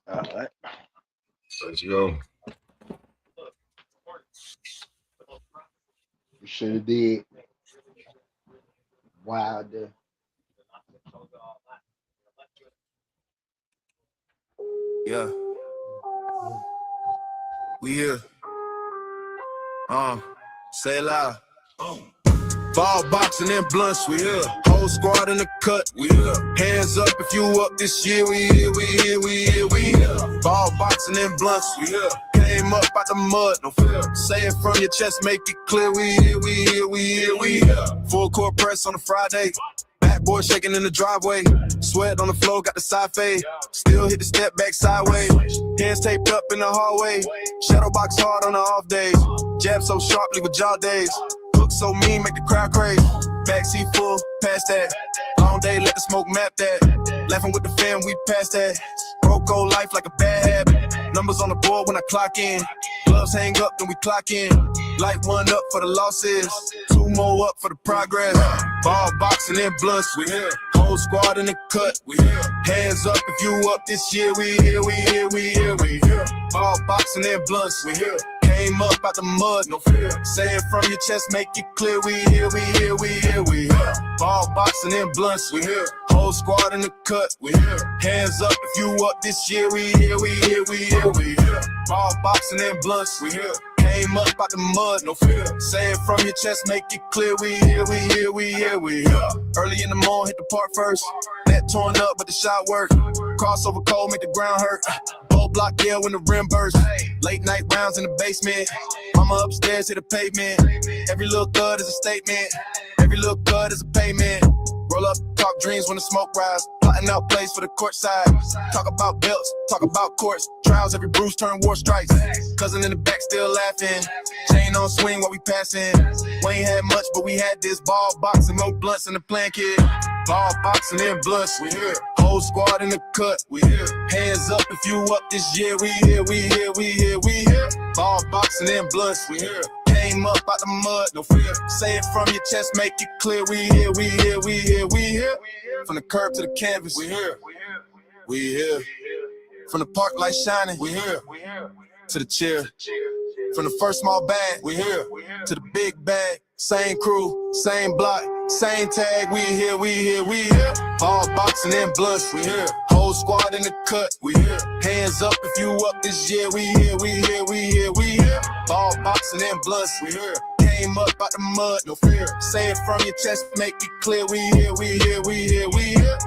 All right. Let's go. You should have did Wilder. Yeah, we here. Say it loud. Ball boxing and blunts, we here. Whole squad in the cut, we here. Hands up if you up this year, we here, we here, we here, we here. Ball boxing and blunts, we here. Came up out the mud, no fear. Say it from your chest, make it clear, we here, we here, we here, we here. Full court press on a Friday. Bad boy shaking in the driveway. Sweat on the floor, got the side fade. Still hit the step back sideways. Hands taped up in the hallway. Shadow box hard on the off days. Jab so sharp, leave a jaw days. Look so mean, make the crowd crazy. Backseat full, past that. Long day, let the smoke map that. Laughing with the fam, we past that. Broco life like a bad habit. Numbers on the board when I clock in. Gloves hang up, then we clock in. Light one up for the losses. Two more up for the progress. Ball boxing and blunts, we here. Whole squad in the cut, we here. Hands up if you up this year, we here, we here, we here, we here. Ball boxing and blunts, we here. Came up out the mud, no fear. Say it from your chest, make it clear. We here, we here, we here, we here. Ball boxing and blunts, we here. Whole squad in the cut, we here. Hands up if you up this year. We here, we here, we here, we here. Ball boxing and blunts, we here. Came up out the mud, no fear. Say it from your chest, make it clear. We here, we here, we here, we here. Early in the morning, hit the park first. Net torn up, but the shot work. Crossover cold, make the ground hurt. Bull block deal when the rim burst. Late night rounds in the basement. Mama upstairs hit the pavement. Every little thud is a statement. Every little cut is a payment. Roll up, talk dreams when the smoke rise. Plotting out plays for the court side. Talk about belts, talk about courts. Trials, every bruise turn war strikes. Cousin in the back still laughing. Chain on swing while we passing. We ain't had much, but we had this. Ball boxing, more blunts in the plan, kid. Ball boxing and blunts, we here. Whole squad in the cut, we here. Hands up if you up this year, we here, we here, we here, we here. Ball boxing and blunts, we here. Came up out the mud, no fear. Say it from your chest, make it clear. We here, we here, we here, we here. From the curb to the canvas, we here. We here. From the park light shining, we here. To the chair. From the first small bag, we here. To the big bag. Same crew, same block, same tag. We here, we here, we here. Ball boxing and blunts, we here. Whole squad in the cut, we here. Hands up if you up this year. We here, we here, we here, we here. Ball boxing and blunts, we here. Came up out the mud, no fear. Say it from your chest, make it clear. We here, we here, we here, we here.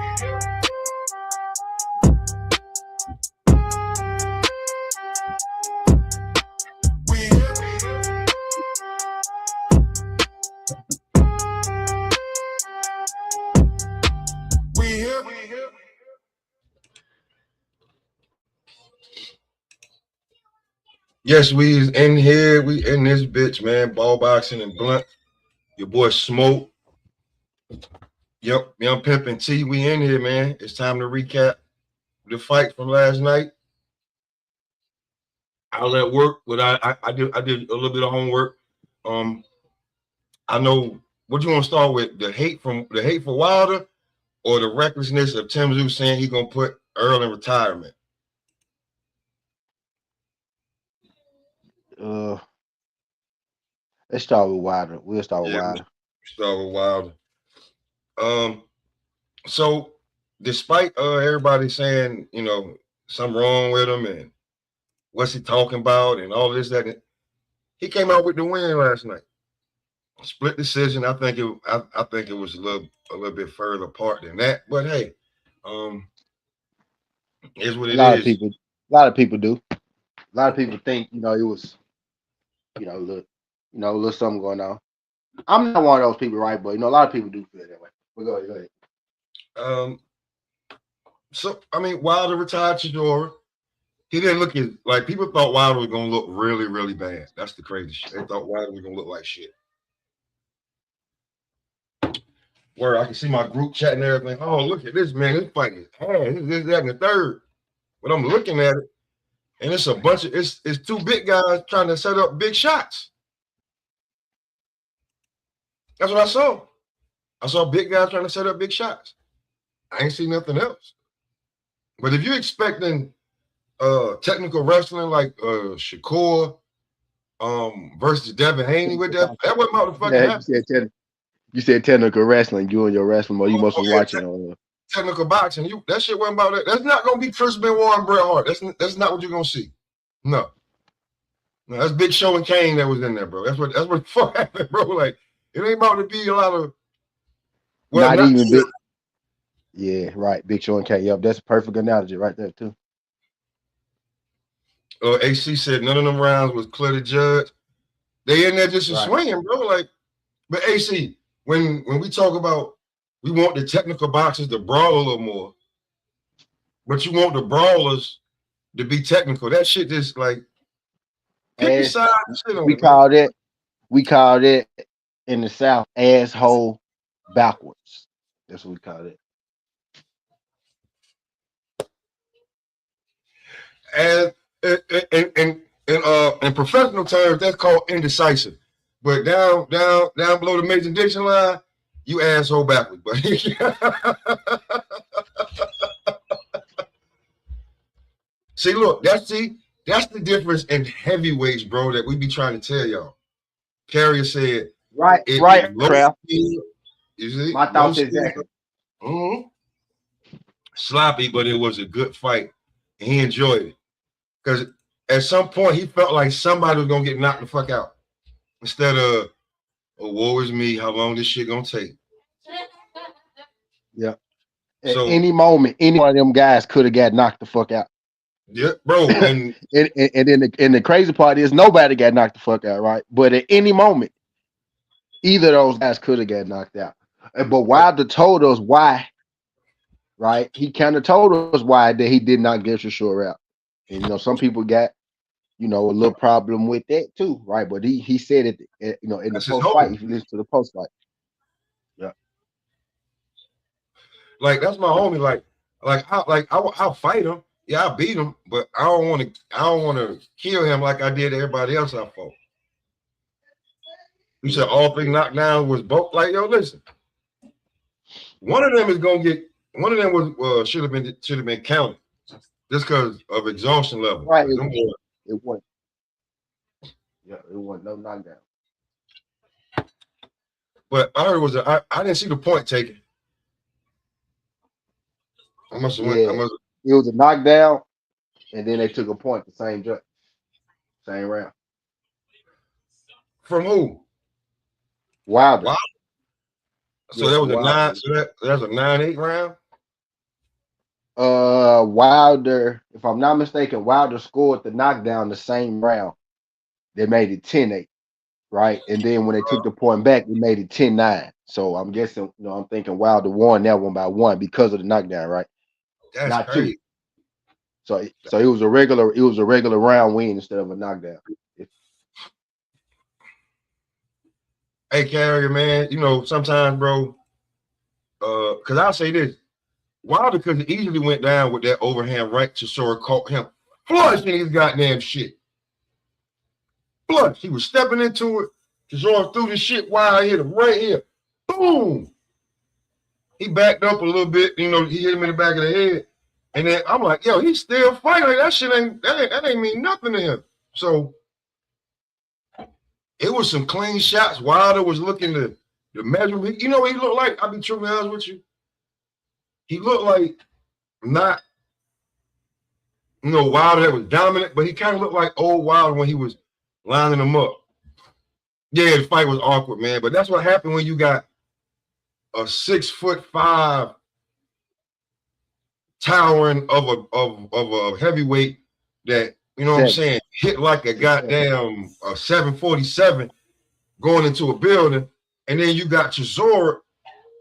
Yes, we is in here. We in this bitch, man. Ball boxing and blunt. Your boy Smoke. Yep, Young Pimp and T. We in here, man. It's time to recap the fight from last night. I'll let work, but I did a little bit of homework. I know what you want to start with, the hate for Wilder or the recklessness of Tszyu saying he's gonna put Earl in retirement. Let's start with Wilder. We'll start with Wilder. Start with Wilder. So despite everybody saying, you know, something wrong with him and what's he talking about and all this, that, he came out with the win last night. Split decision. I think it was a little bit further apart than that. But hey, is what it is. A lot of people do. A lot of people think, you know, it was, you know, a little something going on. I'm not one of those people, right? But you know, a lot of people do feel that way. But go ahead. So I mean, Wilder retired Tszyu. He didn't look like people thought Wilder was gonna look really, really bad. That's the crazy shit. They thought Wilder was gonna look like shit. Where I can see my group chat and everything. Oh, look at this, man. This fight is hard. This, that, and the third. But I'm looking at it, and it's a bunch of it's two big guys trying to set up big shots. That's what I saw. I saw big guys trying to set up big shots. I ain't seen nothing else. But if you're expecting technical wrestling like Shakur versus Devin Haney with that. That wasn't motherfucking happening. You said technical wrestling. You and your wrestling, or you must be watching technical boxing. That shit wasn't about that. That's not gonna be Chris Benoit and Bret Hart. That's not what you're gonna see. No, that's Big Show and Kane that was in there, bro. That's what the fuck happened, bro. Like it ain't about to be a lot of. Well, not even big. Yeah, right. Big Show and Kane. Yep, that's a perfect analogy right there too. AC said none of them rounds was clear to judge. They in there just swinging, bro. Like, but AC, when we talk about we want the technical boxers to brawl a little more, but you want the brawlers to be technical. That shit just like pick a side. We called it in the South asshole backwards. That's what we called it. And in professional terms, that's called indecisive. But down below the Major Dixon line, you asshole backwards, buddy. See, look, that's the difference in heavyweights, bro, that we be trying to tell y'all. Carrier said, right, Kraft. You see, my thoughts exactly. Sloppy, but it was a good fight. And he enjoyed it. Because at some point, he felt like somebody was going to get knocked the fuck out. Instead of, oh, woe is me, how long this shit going to take? Yeah. At any moment, any one of them guys could have got knocked the fuck out. Yeah, bro. And and the crazy part is nobody got knocked the fuck out, right? But at any moment, either of those guys could have got knocked out. But Wilder told us why, right? He kind of told us why that he did not get a short route. And some people got, a little problem with that too, right? But he said it, in the post fight. If you listen to the post fight, yeah. Like that's my homie. I'll fight him. Yeah, I beat him, but I don't want to kill him like I did everybody else I fought. You said all 3 knockdowns was both. Like, yo, listen. One of them was should have been counted just because of exhaustion level. Right. It wasn't. Yeah, it wasn't no knockdown. But I heard I didn't see the point taken. I must have went. It was a knockdown, and then they took a point the same round. From who? Wilder. So that was a 9. So that was a 9-8 round. Wilder, if I'm not mistaken, Wilder scored the knockdown the same round. They made it 10-8, right? And then when they took the point back, they made it 10-9. So I'm guessing, I'm thinking Wilder won that one by 1 because of the knockdown, right? That's not crazy. 2. So it was a regular round win instead of a knockdown. Hey, Carrier, man, sometimes, bro, because I'll say this. Wilder could have easily went down with that overhand right. Chisora caught him flush in his goddamn shit. Flush. He was stepping into it. Chisora threw the shit while I hit him right here. Boom. He backed up a little bit. He hit him in the back of the head. And then I'm like, yo, he's still fighting. Like, that shit ain't mean nothing to him. So it was some clean shots. Wilder was looking to measure. You know what he looked like? I'll be truly honest with you. He looked like not, Wilder that was dominant, but he kind of looked like old Wilder when he was lining them up. Yeah, the fight was awkward, man. But that's what happened when you got a 6'5" towering of a heavyweight that, what I'm saying, hit like a goddamn 747 going into a building, and then you got Chisora,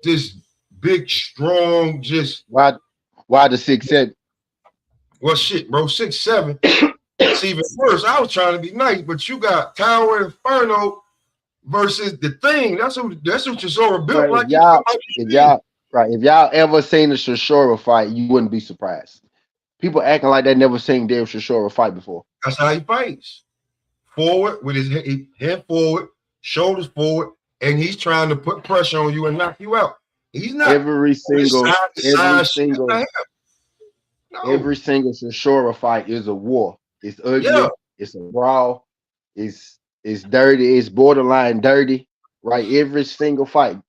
this big, strong, just why the 6'7"? Well, shit, bro, 6'7". It's even worse. I was trying to be nice, but you got Tower Inferno versus the Thing. That's who Chisora built. Right, if y'all ever seen a Chisora fight, you wouldn't be surprised. People acting like they never seen Dave Chisora fight before. That's how he fights. Forward with his head forward, shoulders forward, and he's trying to put pressure on you and knock you out. He's not every single. No, No. Every single Shashora fight is a war. It's ugly. Yeah. It's a brawl. It's dirty. It's borderline dirty. Right. Every single fight.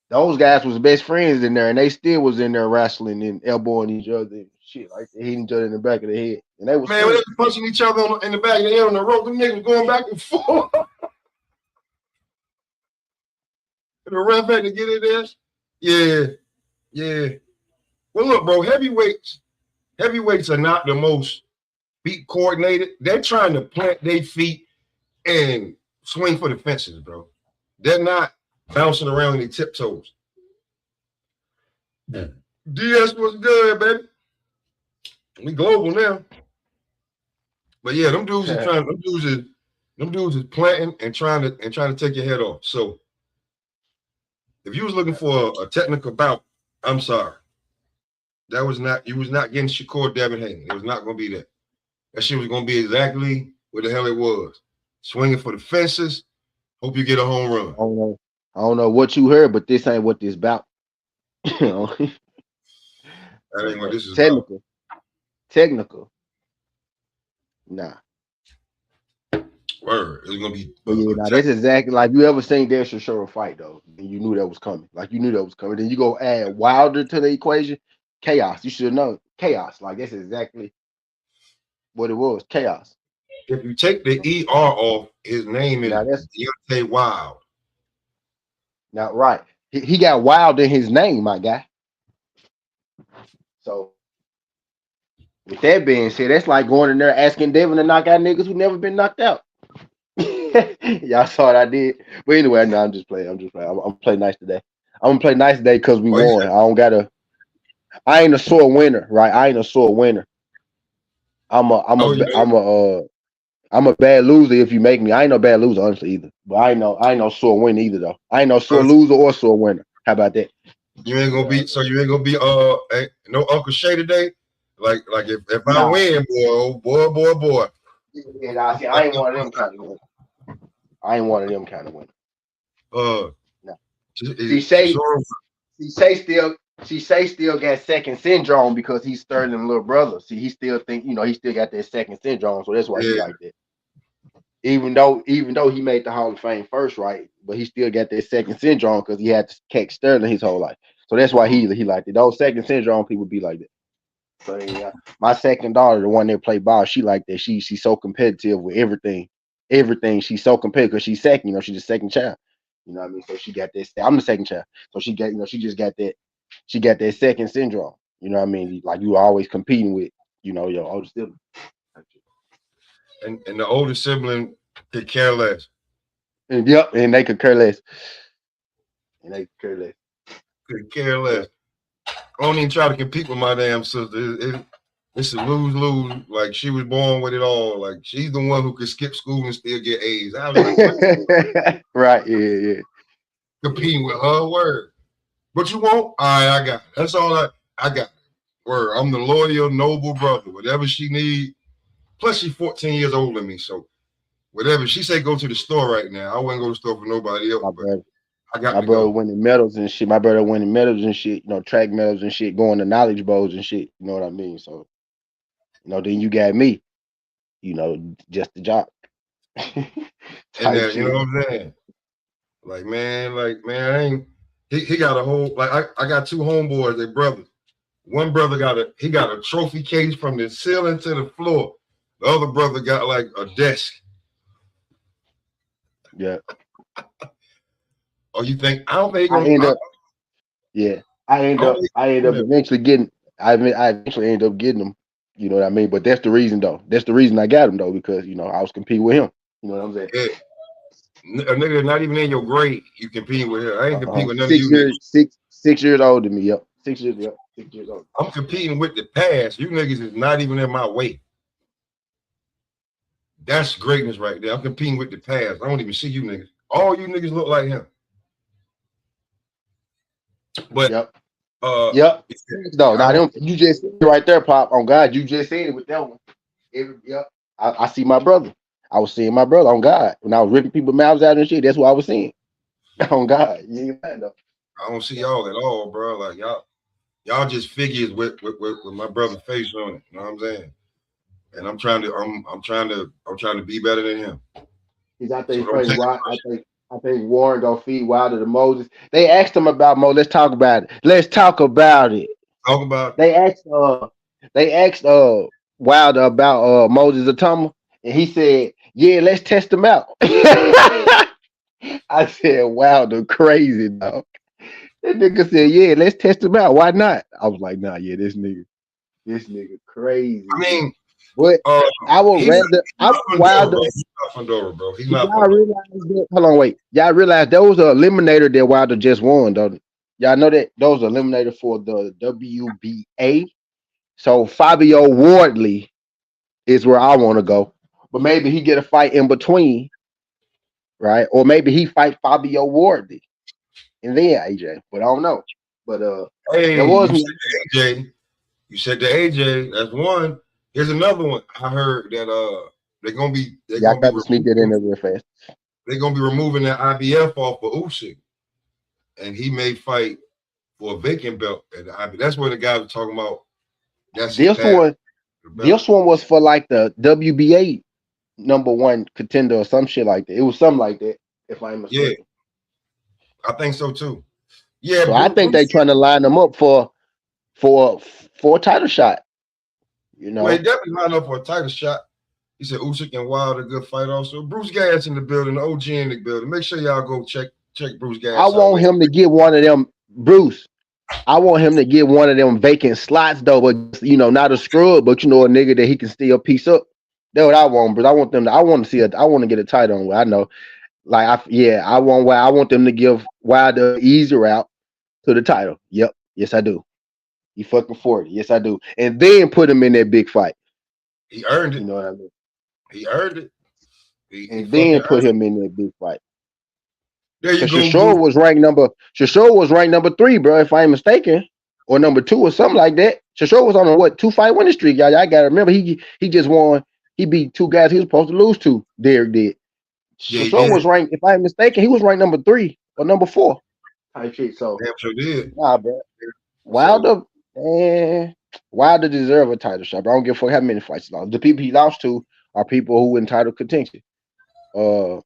Those guys was best friends in there, and they still was in there wrestling and elbowing each other and shit like that, hitting each other in the back of the head. And they was Man, when they were punching each other in the back of the head on the rope, them niggas going back and forth. And the ref had to get in there. Yeah. Yeah. Well, look, bro, heavyweights are not the most beat coordinated. They're trying to plant their feet and swing for the fences, bro. They're not bouncing around in their tiptoes. Yeah. DS was good, baby. We global now. But yeah, them dudes are trying. Them dudes is planting and trying to take your head off. So if you was looking for a technical bout, I'm sorry. You was not getting Shakur Devin Haney. It was not going to be that. That shit was going to be exactly what the hell it was. Swinging for the fences. Hope you get a home run. I don't know what you heard, but this ain't what this about. That ain't what this is technical. about. Technical. Nah. Word. It's gonna be. But yeah, that's exactly like you ever seen Darius Shashora fight though, and you knew that was coming. Like you knew that was coming. Then you go add Wilder to the equation. Chaos. You should know chaos. Like that's exactly what it was. Chaos. If you take the ER off, his name is Deontay Wild. Now, right. He got Wild in his name, my guy. So, with that being said, that's like going in there asking Devin to knock out niggas who never been knocked out. Y'all saw what I did. But anyway, no, I'm just playing. I'm gonna play nice today. I'm gonna play nice today because we won. Yeah. I ain't a sore winner, right? I ain't a sore winner. I'm a bad loser if you make me. I ain't no bad loser, honestly, either. But I ain't no sore winner either, though. I ain't no sore loser or sore winner. How about that? You ain't gonna be no Uncle Shay today. Like if I win, boy. Yeah, nah, see, I ain't one of them kind of winners. No. She still got second syndrome because he's Sterling's little brother. See, he still think, he still got that second syndrome, so that's why he like that. Even though he made the Hall of Fame first, right? But he still got that second syndrome because he had to catch Sterling his whole life. So that's why he liked it. Those second syndrome people be like that. So yeah, my second daughter, the one that played ball, she like that. She's so competitive with everything. She's so competitive because she's second. She's the second child. You know what I mean? So she got this. I'm the second child. So she got, she just got that. She got that second syndrome. You know what I mean? Like you always competing with, your older sibling. And the older sibling could care less. And they could care less. Could care less. I don't even try to compete with my damn sister. It's a lose-lose. Like she was born with it all. Like she's the one who could skip school and still get A's. I was like, right, yeah. Competing with her, word. But you won't? All right, I got it. That's all I got. Word. I'm the loyal, noble brother. Whatever she need. Plus, she's 14 years older than me. So, whatever. She say go to the store right now. I wouldn't go to the store for nobody else. My brother winning medals and shit. Track medals and shit, going to knowledge bowls and shit. You know what I mean? So, then you got me, just the job. And then, you know what I'm saying? Like, man, I ain't. He got a whole, I got two homeboys, they brothers. One brother got a trophy case from the ceiling to the floor. The other brother got like a desk. Yeah. Oh, you think? I don't think I end up eventually getting. I eventually end up getting them. You know what I mean? But that's the reason, though. That's the reason I got him, though, because I was competing with him. You know what I'm saying? Yeah. A nigga not even in your grade, you compete with him. I ain't competing with none of you. 6 years older than me. Yep. 6 years. Yep. 6 years old. I'm competing with the past. You niggas is not even in my weight. That's greatness right there. I'm competing with the past. I don't even see you niggas. All you niggas look like him. But yep. No, you just right there, Pop. On God, you just said it with that one. I see my brother. I was seeing my brother on God when I was ripping people's mouths out and shit. That's what I was seeing. On God, you ain't lying though. I don't see y'all at all, bro. Like y'all Y'all just figures with my brother face on it. You know what I'm saying? And I'm trying to be better than him. He's out So there don't fighting take it Wild. personally. I think Warren gonna feed Wilder to Moses. They asked him about Mo. Let's talk about it. Let's talk about it. Talk about They asked Wilder about Moses Atama, and he said, "Yeah, let's test him out." I said, "Wilder, crazy dog." That nigga said, "Yeah, let's test him out. Why not?" I was like, "Nah, yeah, this nigga crazy, I bro." mean, But uh, I would rather. he's I not Fundora, Wilder. bro. He's not Fundora, bro. He's not Y'all Fundora. realize that? Hold on, wait. Y'all realize there was an eliminator that Wilder just won, though. Y'all know that those eliminator for the WBA. So Fabio Wardley is where I want to go. But maybe he get a fight in between, right? Or maybe he fight Fabio Wardley and then AJ. But I don't know. But there Hey, was you said the AJ. You said the AJ. That's one. Here's another one. I heard that they're y'all gonna be got to sneak that in removing there real fast. they're gonna be removing that IBF off of Usyk, and he may fight for a vacant belt at the IBF. That's what the guy was talking about. That's his This path one, to the belt. this one was for like the WBA number one contender or some shit like that. It was something like that, if I'm Yeah, mistaken. I think so too. Yeah, So I think they Usyk. trying to line them up for for a title shot. You Well, he know, definitely lined up for a title shot. He said Usyk and Wilder, good fight also. Bruce Gas in the building, the OG in the building. Make sure y'all go check Bruce I Gas out. want him to get one of them, Bruce. I want him to get one of them vacant slots though, but not a scrub, but a nigga that he can still piece up. That's what I want, bro. I want them. I want to see it. I want to get a title on. I know, like I want them to give Wilder easy route to the title. Yep, yes I do. He fucking 40. Yes I do, and then put him in that big fight. He earned You it. know what I mean? He earned it. He And fucking then put earned it. him in that big fight. There you Because go, Bruce. Shashore was ranked number 3, bro, if I ain't mistaken. Or number 2 or something like that. Shashore was on a 2-fight winning streak, y'all. Y'all gotta remember he just won. He beat 2 guys he was supposed to lose to. Derek did. Yeah, he Shashore did. was ranked, if I ain't mistaken, he was ranked number 3 or number 4. Type shit. So Damn sure did. nah, bro. So Wilder, man, Wilder deserve a title shot. But I don't give a fuck how many fights he lost. The people he lost to are people who entitled contention. Uh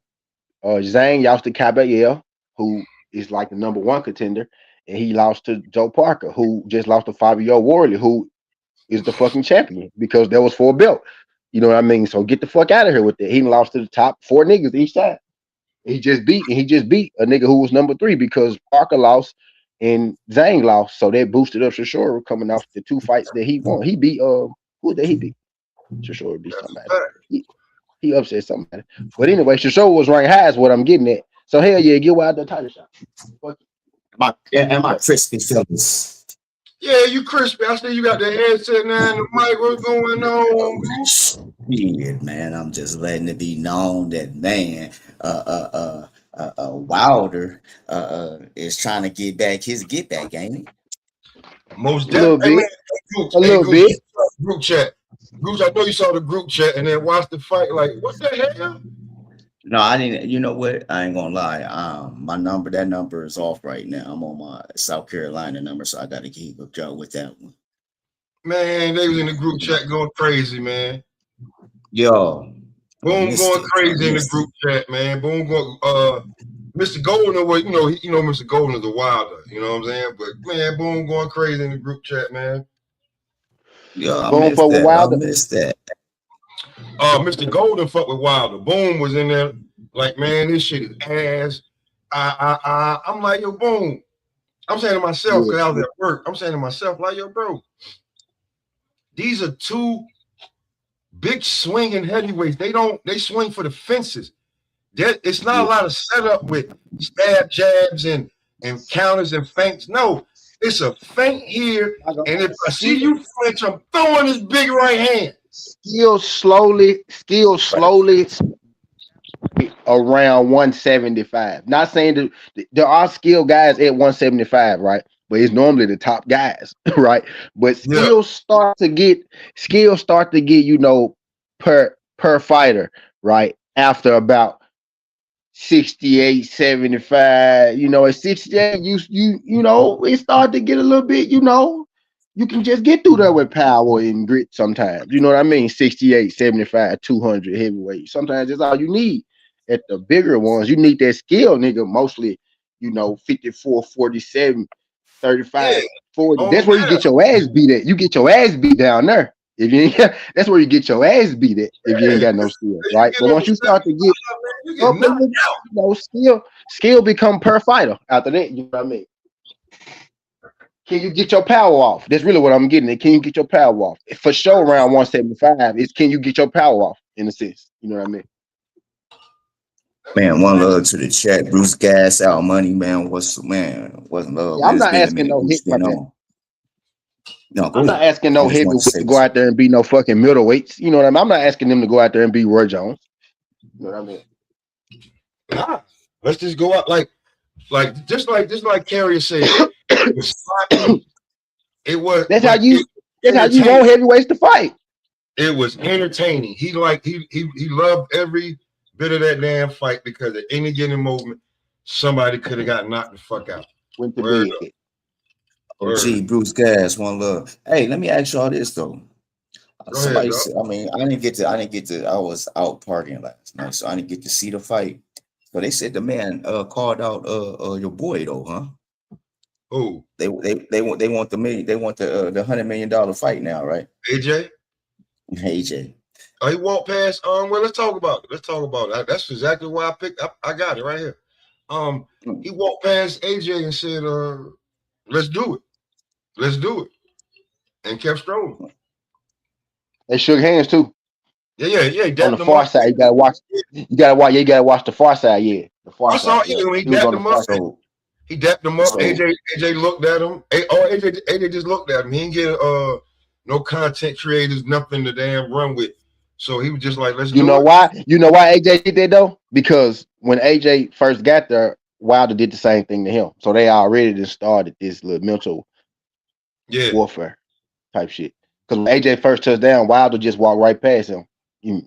Zhang lost to Caballero, who is like the number 1 contender, and he lost to Joe Parker, who just lost to Fabio Wardley, who is the fucking champion because there was 4 belt. You know what I mean? So get the fuck out of here with that. He lost to the top 4 niggas each time. He just beat a nigga who was number 3 because Parker lost and Zhang lost. So that boosted up Shishora coming off the 2 fights that he won. He beat who did he beat? Shishora beat that's a somebody. fact. He upset somebody. But anyway, Shishora was ranked high is what I'm getting at. So hell yeah, get Wilder the title shot. Fuck And my crispy fellas. Yeah, you crispy. I see you got the headset now and the mic. What's going on, Yeah, man, I'm just letting it be known that man, Wilder, is trying to get back his get back, ain't he? Most a little definitely. Hey, man, bit. A hey, little bit. group chat. Group, I know you saw the group chat and then watched the fight. Like, what the hell? No, I didn't. You know what? I ain't gonna lie. That number is off right now. I'm on my South Carolina number, so I got to keep up y'all with that one. Man, they was in the group chat going crazy, man. Yo, Boom going crazy in the group chat, man. Boom going Mr. Golden, well, Mr. Golden is a wilder, you know what I'm saying? But man, Boom going crazy in the group chat, man. Yo, I Boom missed for that. I Wilder. missed that. Mr. Golden fucked with Wilder. Boom was in there like, man, this shit is ass. I'm like, yo, Boom. I'm saying to myself, because I was at work, I'm saying to myself, like, yo, bro, these are 2 big swinging heavyweights. They swing for the fences. It's not a lot of setup with stab jabs and counters and feints. No, it's a feint here. And if I see you flinch, I'm throwing this big right hand. Skill slowly around 175. Not saying that there are skilled guys at 175, right? But it's normally the top guys, right? But skills start to get, per fighter, right? After about 68, 75, at 68, it started to get a little bit, You can just get through there with power and grit sometimes. You know what I mean? 68, 75, 200 heavyweight. Sometimes that's all you need. At the bigger ones, you need that skill, nigga. Mostly, 54, 47, Yeah, 35, 40. on That's where you that. get your ass beat at. You get your ass beat down there. If you ain't, that's where you get your ass beat at if you Yeah, ain't got no skill, you right? get But up once to you start to get 75, man, you get up a knocked little, out. skill become per fighter after that. You know what I mean? Can you get your power off? That's really what I'm getting at. Can you get your power off? For sure, around 175 is can you get your power off in a sense? You know what I mean? Man, one love to the chat. Bruce Gas out money, man. What's love, Yeah, man? I'm It's not been a asking minute. no What's hit, my been bad. on? No, go I'm not ahead. asking I no just want to heavyweight say to go this. out there and be no fucking middleweights. You know what I mean? I'm not asking them to go out there and be Roy Jones. You know what I mean? Nah, let's just go out just like Carrier said. It was sloppy. It was, That's how but it you. was That's how you entertaining. want heavyweights to fight. It was entertaining. He loved every bit of that damn fight because at any given moment, somebody could have got knocked the fuck out. Went to Word bed. up. Oh, Word. gee, Bruce Gas, one love. Hey, let me ask y'all this though. Go ahead, Somebody dog. said, I mean, I was out partying last night, so I didn't get to see the fight. So they said the man called out your boy though, huh? Who? They want the $100 million fight now, right? AJ? AJ. Oh, he walked past. Well, let's talk about it. Let's talk about it. That's exactly why I picked. I got it right here. He walked past AJ and said, let's do it. Let's do it. And kept strolling. They shook hands too. Yeah. He On the dapped him far up. side, you gotta watch. You gotta watch. Yeah, you gotta watch the far side. Yeah, the far I saw side. it. Yeah, Yeah, when he he was dapped on the him far up. side. So He dapped him up. so AJ looked at him. AJ just looked at him. He didn't get no content creators, nothing to damn run with. So he was just like, let's You do know it. why? You know why AJ did that though? Because when AJ first got there, Wilder did the same thing to him. So they already just started this little mental Yeah. warfare type shit. Because when AJ first touched down, Wilder just walked right past him.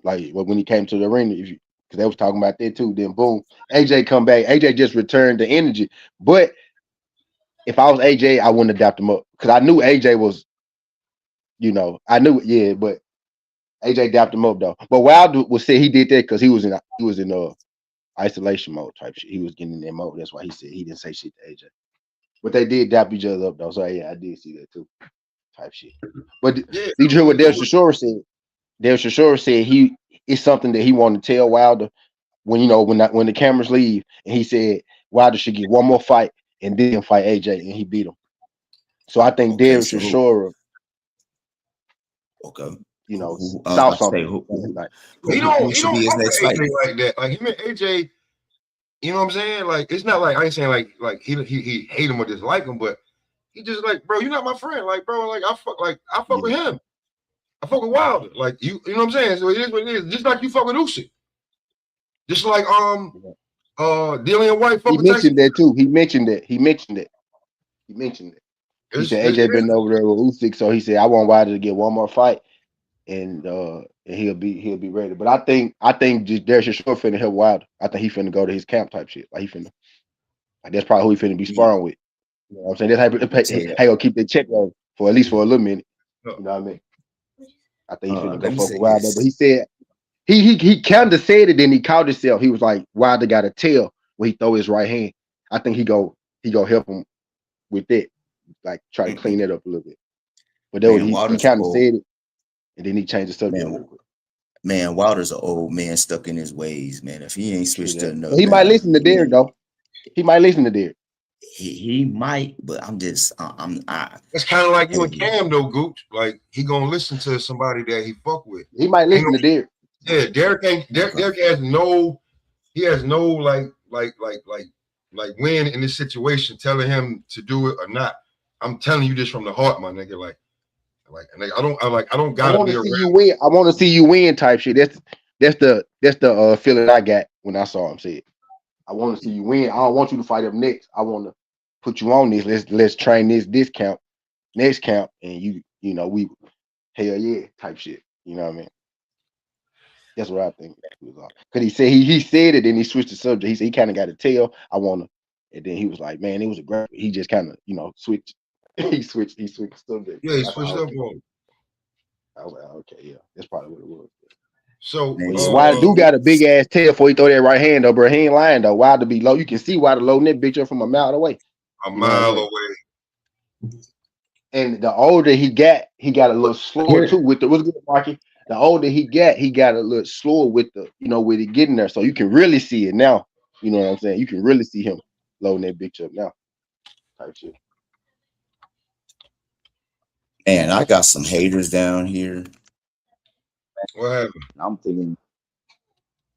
Like when he came to the arena, because they was talking about that too. Then boom, AJ come back. AJ just returned the energy. But if I was AJ, I wouldn't have dapped him up because I knew AJ was, I knew, yeah, but AJ dapped him up though. But Wilder would say he did that because he was in isolation mode type shit. He was getting in that mode. That's why he said he didn't say shit to AJ. But they did dap each other up though. So yeah, I did see that too. Type shit. But Yeah. did you hear what Del Shashora said? Del Shashora said it's something that he wanted to tell Wilder when the cameras leave, and he said Wilder should get one more fight and then fight AJ, and he beat him. So I think okay, Del so who Shashora, okay. I was saw about to say something. Like, He who don't should be his fuck next with fight? AJ like that. Like him and AJ, you know what I'm saying? Like it's not like I ain't saying like he hate him or dislike him, but he just like, bro, you're not my friend. Like, bro, I fuck with him. I fuck with Wilder. Like you know what I'm saying? So it is what it is. Just like you fuck with Usyk. Just like Dillian White fuck he with Tyson. mentioned that too. He mentioned it. He said AJ been over there with Usyk, so he said I want Wilder to get one more fight, and he'll be ready. But I think just Derek Shore finna help Wilder. I think he finna go to his camp type shit. Like that's probably who he finna be sparring with. You know what I'm saying? That's how he'll keep that check on for at least for a little minute. You know what I mean? I think he finna go Let me fuck with say Wilder. But this. he said he kind of said it, then he caught himself. He was like, Wilder got a tail when he throw his right hand. I think he go help him with that, like try to clean that up a little bit. But that was Man, he Wilder's kind of old. said it, and then he changed the subject real Man, quick. man, Wilder's an old man stuck in his ways, man. If he ain't switched to another He might now, listen to Derek though. He might listen to Derek. he might, but It's kind of like you and Cam though, Gooch. Like he gonna listen to somebody that he fuck with. He might listen to Derek. Yeah, Derek ain't. Derek has no. He has no like win in this situation, telling him to do it or not. I'm telling you this from the heart, my nigga. I don't I gotta want be to around. see you win. I want to see you win type shit. That's the feeling I got when I saw him say it. I want to see you win. I don't want you to fight up next. I want to put you on this. Let's train this discount next count, and we hell yeah type shit. You know what I mean? That's what I think. Because he said he said it, then he switched the subject. He said he kind of got a tail. I want to, and then he was like, man, it was a great. He just kind of switched He switched something. Yeah, he That's switched how up on him. I was like, okay, yeah, that's probably what it was. So Man, Yeah, Wilder do got a big ass tail before he throw that right hand though, bro. He ain't lying though. Wilder be low. You can see Wilder loading that bitch up from a mile away. a You know what I'm mile saying? away. And the older he got a little slower here, too with the what's good, Marky. The older he got a little slower with the, with it getting there. So you can really see it now. You know what I'm saying? You can really see him loading that bitch up now. Type shit. man, I got some haters down here. What happened? I'm thinking,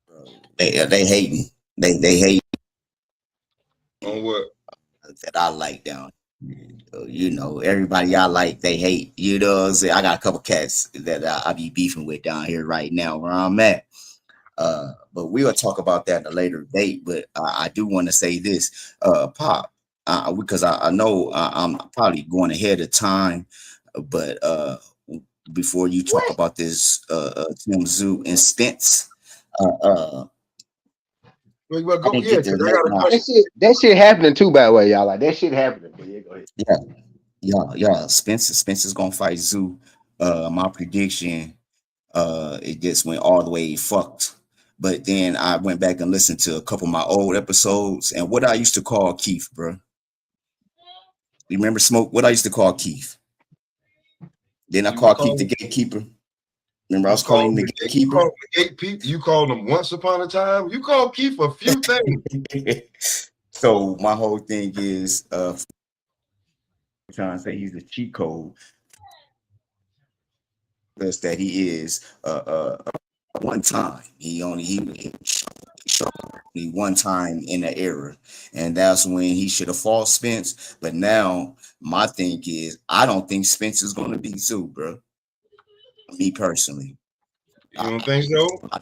bro, they hating. They hate On what? that I like down here. Everybody I like, they hate. You know what I'm saying? I got a couple cats that I be beefing with down here right now where I'm at. But we'll talk about that at a later date. But I do want to say this, Pop, because I know I'm probably going ahead of time. But before you talk What? about this, Tszyu and Spence, I Well, go, didn't yeah, get to because I let got a my question. That shit happening too, by the way, y'all. Like that shit happening. But yeah, go ahead. yeah. Spence is gonna fight Tszyu. My prediction, it just went all the way fucked. But then I went back and listened to a couple of my old episodes and what I used to call Keith, bro. You remember Smoke? What I used to call Keith. Then I You was called Keith the calling, gatekeeper. Remember, I you was calling called him him the the gate, you gatekeeper. called him the gate people. You called him once upon a time. You called Keith a few things. So my whole thing is trying to say he's the cheat code because that he is one time. He showed me one time in the era, and that's when he should have fought Spence. But now my thing is, I don't think Spence is going to beat Tszyu, bro. Me personally, You I, don't think so? I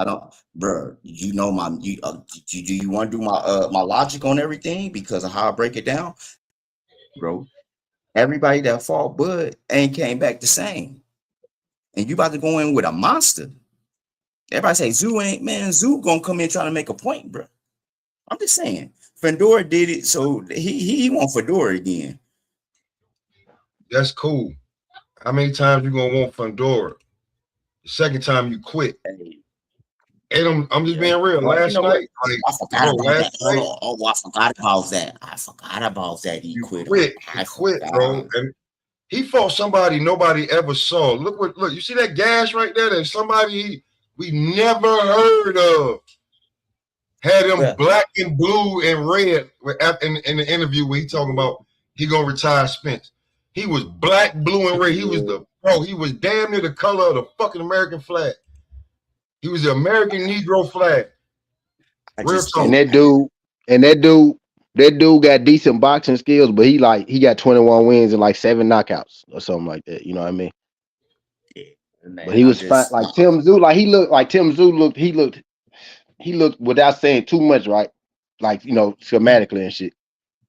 don't, bro. You know do you want to do my logic on everything because of how I break it down, bro? Everybody that fought Bud ain't came back the same, and you about to go in with a monster. Everybody say Tszyu ain't, man. Tszyu gonna come in trying to make a point, bro. I'm just saying. Fedora did it, so he want Fedora again. That's cool. How many times you gonna want Fundora? The second time you quit. Hey, And I'm just yeah. being real. Well, you Last know what? night, like, I forgot bro, about last that. Hold night on. Oh, I forgot about that. I forgot about that. He you quit on. quit. You I quit, bro. forgot. And he fought somebody nobody ever saw. Look, you see that gash right there? There's somebody we never heard of. Had him Well, black and blue and red in the interview where he talking about he gonna retire Spence. He was black, blue, and red. He was he was damn near the color of the fucking American flag. He was the American Negro flag. I Real just And talk. think. that dude got decent boxing skills, but he got 21 wins and like 7 knockouts or something like that. You know what I mean? Yeah, But man, he I was fine. just. Like Tim Tszyu, Tim Tszyu looked without saying too much, right? Like, schematically and shit.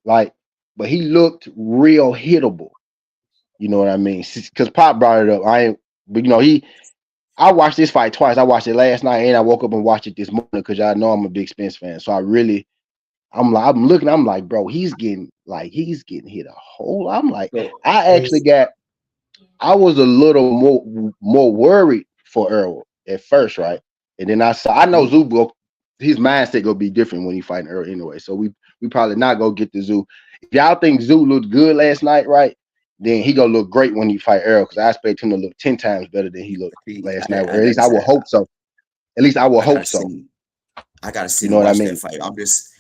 Like, but he looked real hittable. You know what I mean? Because Pop brought it up. But I watched this fight twice. I watched it last night and I woke up and watched it this morning because y'all know I'm a big Spence fan. So I'm like, bro, he's getting hit a hole. I'm like, So, I was a little more worried for Earl at first, right? And then I know Zoo his mindset gonna be different when he fighting Earl anyway. So we probably not gonna get the Zoo. If y'all think Zoo looked good last night, right? Then he gonna look great when he fight Earl because I expect him to look 10 times better than he looked last night. Or I at least gotta I say, will hope so. At least I will I gotta hope so. see. I gotta You sit know and what I watch that mean? fight.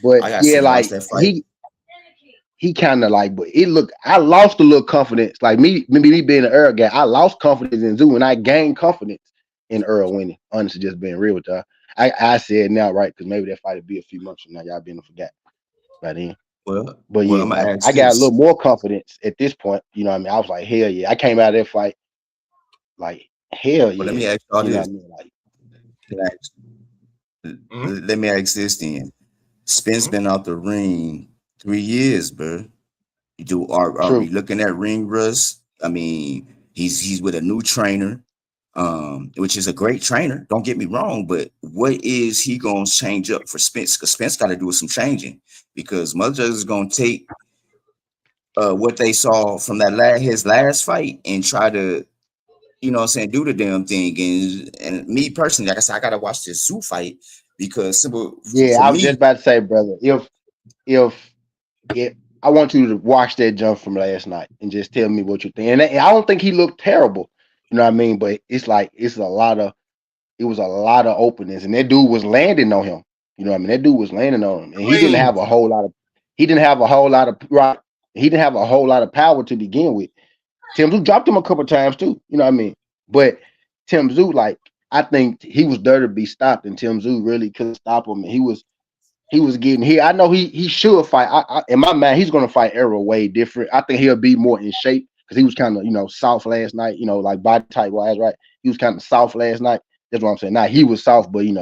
But I gotta yeah, sit and watch like that fight. he kind of like, but I lost a little confidence. Like me being an Earl guy, I lost confidence in Zoo and I gained confidence in Earl winning. Honestly, just being real with y'all. I said now, right? Because maybe that fight will be a few months from now. Y'all been forgot by then. But Well, yeah, I'm like gonna ask I got a this. little more confidence at this point. You know what I mean? I was like, hell yeah. I came out of that fight like hell Well, let me yeah. ask y'all You know this. what I mean? Like Mm-hmm. Let me ask this then. Spence Mm-hmm. been out the ring 3 years, bro. Are we true. looking at ring rust? I mean, he's with a new trainer, which is a great trainer. Don't get me wrong, but what is he gonna change up for Spence? Because Spence got to do some changing because Mother is gonna take what they saw from that his last fight and try to, you know what I'm saying, do the damn thing. And me personally, like I said, I gotta watch this Tszyu fight because simple Yeah, for I was just me. about to say, brother, if I want you to watch that jump from last night and just tell me what you think. And I don't think he looked terrible, you know what I mean? But it's like it was a lot of openings, and that dude was landing on him. You know what I mean? That dude was landing on him, and he didn't have a whole lot of right. He didn't have a whole lot of power to begin with. Tim Tszyu dropped him a couple times too. You know what I mean? But Tim Tszyu, like, I think he was there to be stopped, and Tim Tszyu really couldn't stop him. And he was getting here. I know he should fight. In my mind, he's gonna fight Arrow way different. I think he'll be more in shape because he was kind of soft last night. Like body type wise, right? He was kind of soft last night. That's what I'm saying. Now he was soft, but he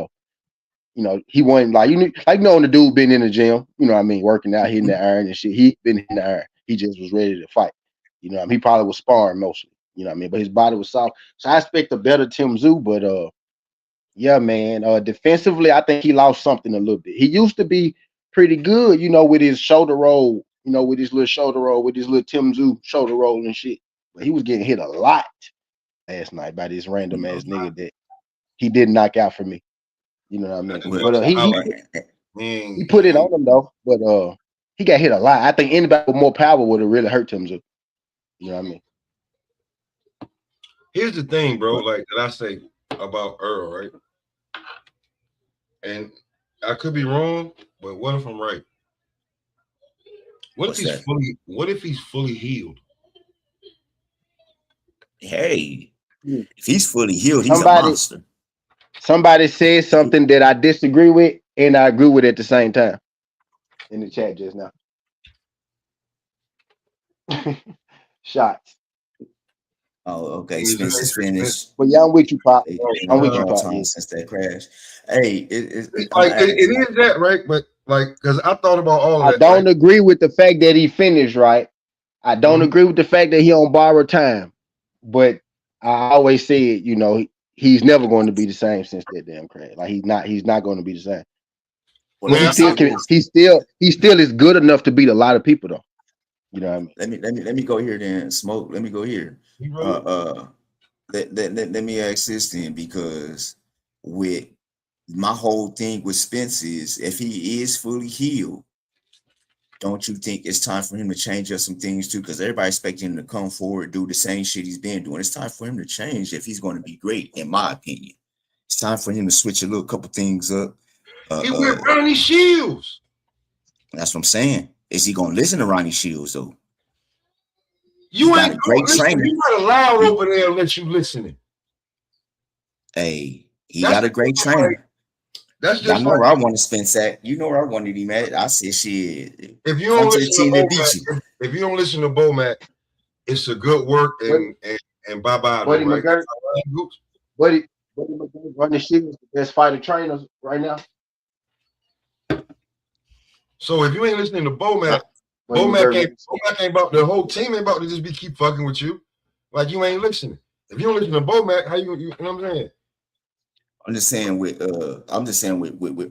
wasn't like when the dude been in the gym. You know what I mean, working out, hitting the iron and shit. He been hitting the iron. He just was ready to fight. You know what I mean? He probably was sparring mostly. You know what I mean? But his body was soft. So I expect a better Tim Tszyu, but yeah, man. Defensively, I think he lost something a little bit. He used to be pretty good, with his shoulder roll, with his little shoulder roll, with his little Tim Tszyu shoulder roll and shit. But he was getting hit a lot last night by this random ass nigga that he didn't knock out for me. You know what I mean? But he put it on him though. But he got hit a lot. I think anybody with more power would have really hurt Tim Tszyu. You know what I mean? Here's the thing, bro. Like that I say about Earl, right? And I could be wrong, but what if I'm right? What if he's fully healed? Hey, if he's fully healed, he's a monster. Somebody said something that I disagree with, and I agree with at the same time in the chat just now. Shots. Oh, okay. Spence is finished. But yeah, I'm with you, Pop. I'm with you, Pop. Since that crash. Hey, it is that, right? But like, because I thought about all of that. I don't agree with the fact that he finished, right? I don't agree with the fact that he on borrowed time. But I always said, he's never going to be the same since that damn crash. Like he's not going to be the same. Well, he still is good enough to beat a lot of people though. You know what I mean? Let me go here then. Smoke. Let me go here. Let me ask this then, because with my whole thing with Spence is if he is fully healed, don't you think it's time for him to change up some things too? Because everybody expecting him to come forward, do the same shit he's been doing. It's time for him to change if he's going to be great, in my opinion. It's time for him to switch a couple things up. He with Ronnie Shields. That's what I'm saying. Is he going to listen to Ronnie Shields though? You ain't a great trainer. You got a loud over there and let you listening. Hey, he got a great trainer. That's just where I want to Spence at. You know where I wanted him at. I said, shit. If you don't listen to Bomac, if you don't listen to Bomac, it's a good work and bye bye. Buddy McGirt, Ronnie Shields, the best fighter trainers right now. So if you ain't listening to Bomac, Bomac ain't about the whole team ain't about to just keep fucking with you. Like you ain't listening. If you don't listen to Bomac, how you know what I'm saying? I'm just saying with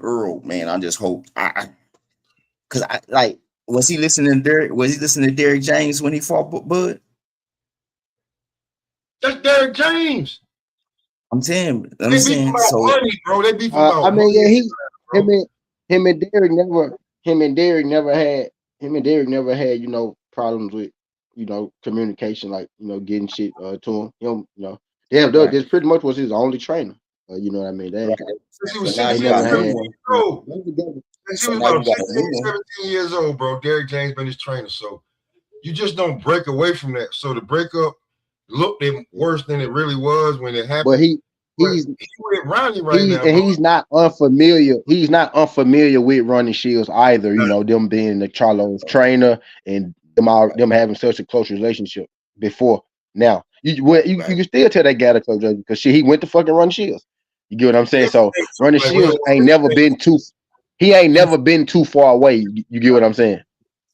Earl, man. I just hope because I like was he listening to Derrick James when he fought Bud? That's Derrick James. I'm saying so money, bro. They beef about I mean, yeah, him and Derrick never had problems with communication, like getting shit to him. This pretty much was his only trainer. You know what I mean? Since he was 17 years old, bro. Derrick James been his trainer, so you just don't break away from that. So the breakup looked worse than it really was when it happened. But he's with Ronnie now, and he's not unfamiliar. He's not unfamiliar with Ronnie Shields either. Them being the Charlo's trainer and them having such a close relationship before. Now you can still tell that guy to close because he went to fucking Ronnie Shields. You get what I'm saying? So Ronnie Shields ain't never been too far away. You get what I'm saying?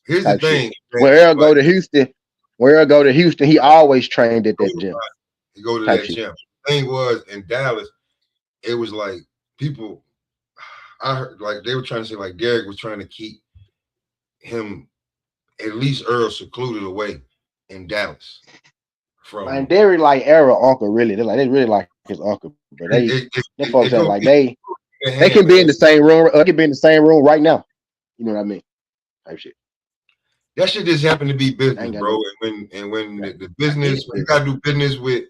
Here's the thing. When Earl go to Houston, he always trained at that gym. He go to that gym. The thing was in Dallas, it was like people. I heard like they were trying to say like Derrick was trying to keep him at least Earl secluded away in Dallas. And they're like Errol uncle, really. They really like his uncle, but them folks that like they can be in the same room. They can be in the same room right now. You know what I mean? Type shit. That shit just happened to be business, bro. And when the business, when you gotta do business with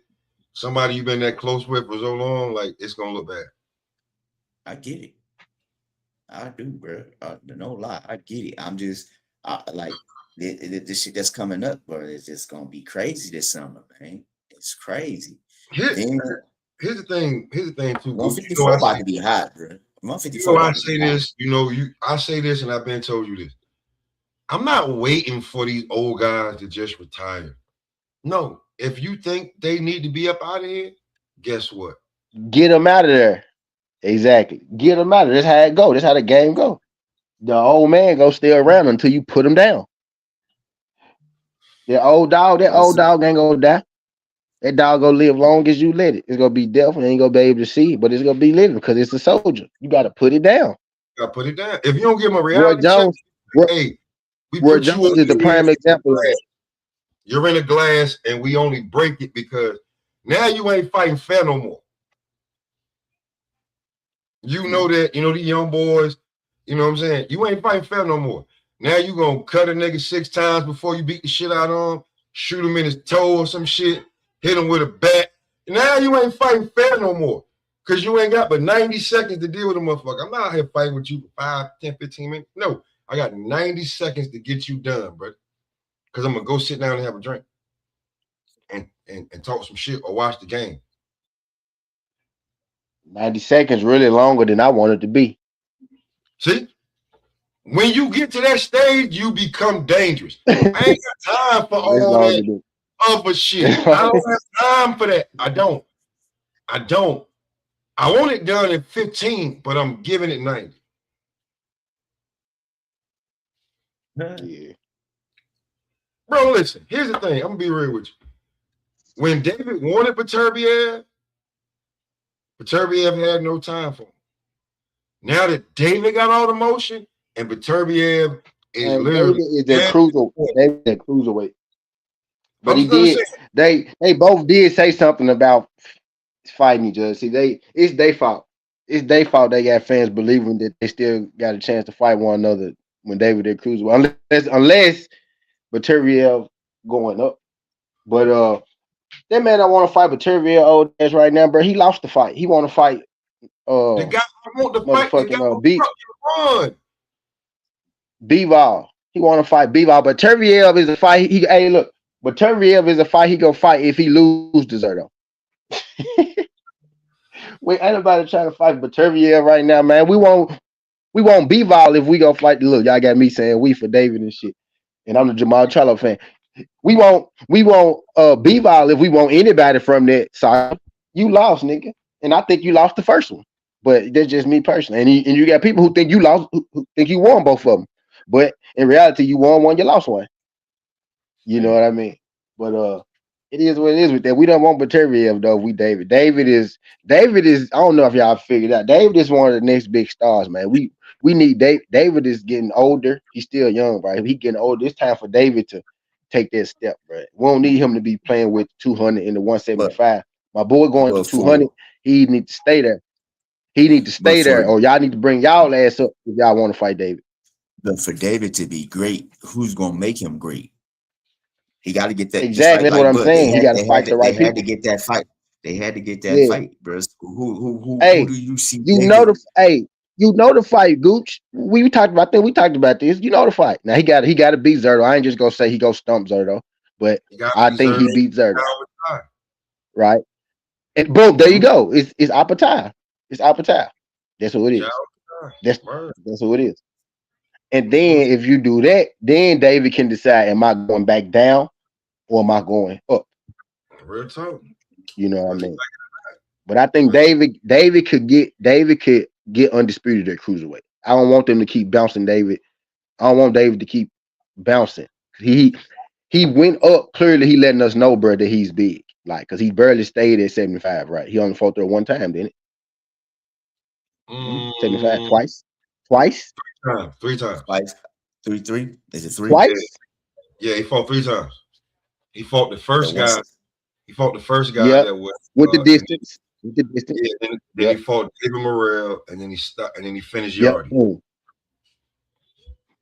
somebody you've been that close with for so long, like it's gonna look bad. I get it. I do, bro. No lie, I get it. I'm just like this shit that's coming up, bro. It's just gonna be crazy this summer, man. It's crazy. Here's the thing too. 154 about to be hot, bro. 154. I say this, I say this, and I've been told you this. I'm not waiting for these old guys to just retire. No, if you think they need to be up out of here, guess what? Get them out of there. Exactly. Get them out of there. That's how it go. That's how the game go. The old man go stay around until you put him down. That old dog ain't gonna die. That dog gonna live long as you let it. It's gonna be deaf and ain't gonna be able to see, but it's gonna be living because it's a soldier. You gotta put it down. You gotta put it down. If you don't give him a reality check, hey, Roy Jones is the prime example. You're in a glass and we only break it because now you ain't fighting fair no more. You know that, the young boys, you know what I'm saying? You ain't fighting fair no more. Now you gonna cut a nigga 6 times before you beat the shit out of him, shoot him in his toe or some shit, hit him with a bat. Now you ain't fighting fair no more because you ain't got but 90 seconds to deal with a motherfucker. I'm not out here fighting with you for 5, 10, 15 minutes. No, I got 90 seconds to get you done, bro. Because I'm going to go sit down and have a drink and talk some shit or watch the game. 90 seconds really longer than I want it to be. See? When you get to that stage, you become dangerous. I ain't got time for all that other shit. I don't have time for that. I don't. I want it done in 15, but I'm giving it 90. Yeah. Bro, listen. Here's the thing. I'm going to be real with you. When David wanted Beterbiev had no time for him. Now that David got all the motion and Beterbiev is literally that cruiserweight. But he did. Say, they both did say something about fighting each other. See, it's their fault. It's their fault they got fans believing that they still got a chance to fight one another when David did cruiserweight. Unless Beterbiev going up. But that man don't want to fight Beterbiev old ass right now, bro. He lost the fight. He want to fight the guy who want to fight the B-Ball. He want to fight B-Ball, but Beterbiev is a fight. Beterbiev is a fight he go fight if he lose Deserto. Wait, ain't nobody trying to fight Beterbiev right now, man. We won't B-Ball if we go fight. Look, y'all got me saying we for David and shit, and I'm the Jamal Charlo fan. We won't B-Ball if we want anybody from that side. You lost, nigga, and I think you lost the first one. But that's just me personally. And you got people who think you lost, who think you won both of them. But in reality, you won one, you lost one. You know what I mean? But it is what it is with that. We don't want Beterbiev though. We David. David is. I don't know if y'all figured out. David is one of the next big stars, man. We need David. David is getting older. He's still young, right? He getting older. It's time for David to take that step, right? We don't need him to be playing with 200 in the 175. My boy going to 200. He need to stay there. He need to stay there, or y'all need to bring y'all ass up if y'all want to fight David. But for David to be great, who's gonna make him great? He got to get that. Exactly, that's what I'm saying. He got to fight the right people. They had to get that fight. They had to get that fight, bro. Who do you see? You know the fight, Gooch. We talked about that. We talked about this. You know the fight. Now he got to beat Zerto. I ain't just gonna say he go stump Zerto, but I think he beat Zerto. Right, and boom, there you go. It's Apatow. It's Apatow. That's what it is. That's what it is. And then if you do that, then David can decide: am I going back down or am I going up? Real talk. You know what I mean? But I think David could get undisputed at cruiserweight. I don't want them to keep bouncing David. I don't want David to keep bouncing. He went up. Clearly, he letting us know, bro, that he's big. Like, because he barely stayed at 75, right? He only fought there one time, didn't he? 75 twice? 3 times. Twice. 3. Is it 3? Twice? Yeah, he fought 3 times. He fought the first guy. He fought the first guy Yep. that was With the distance. With the distance. Yeah, then he fought David Morrell, and then he stopped, and then he finished Yep. Yardy. Boom.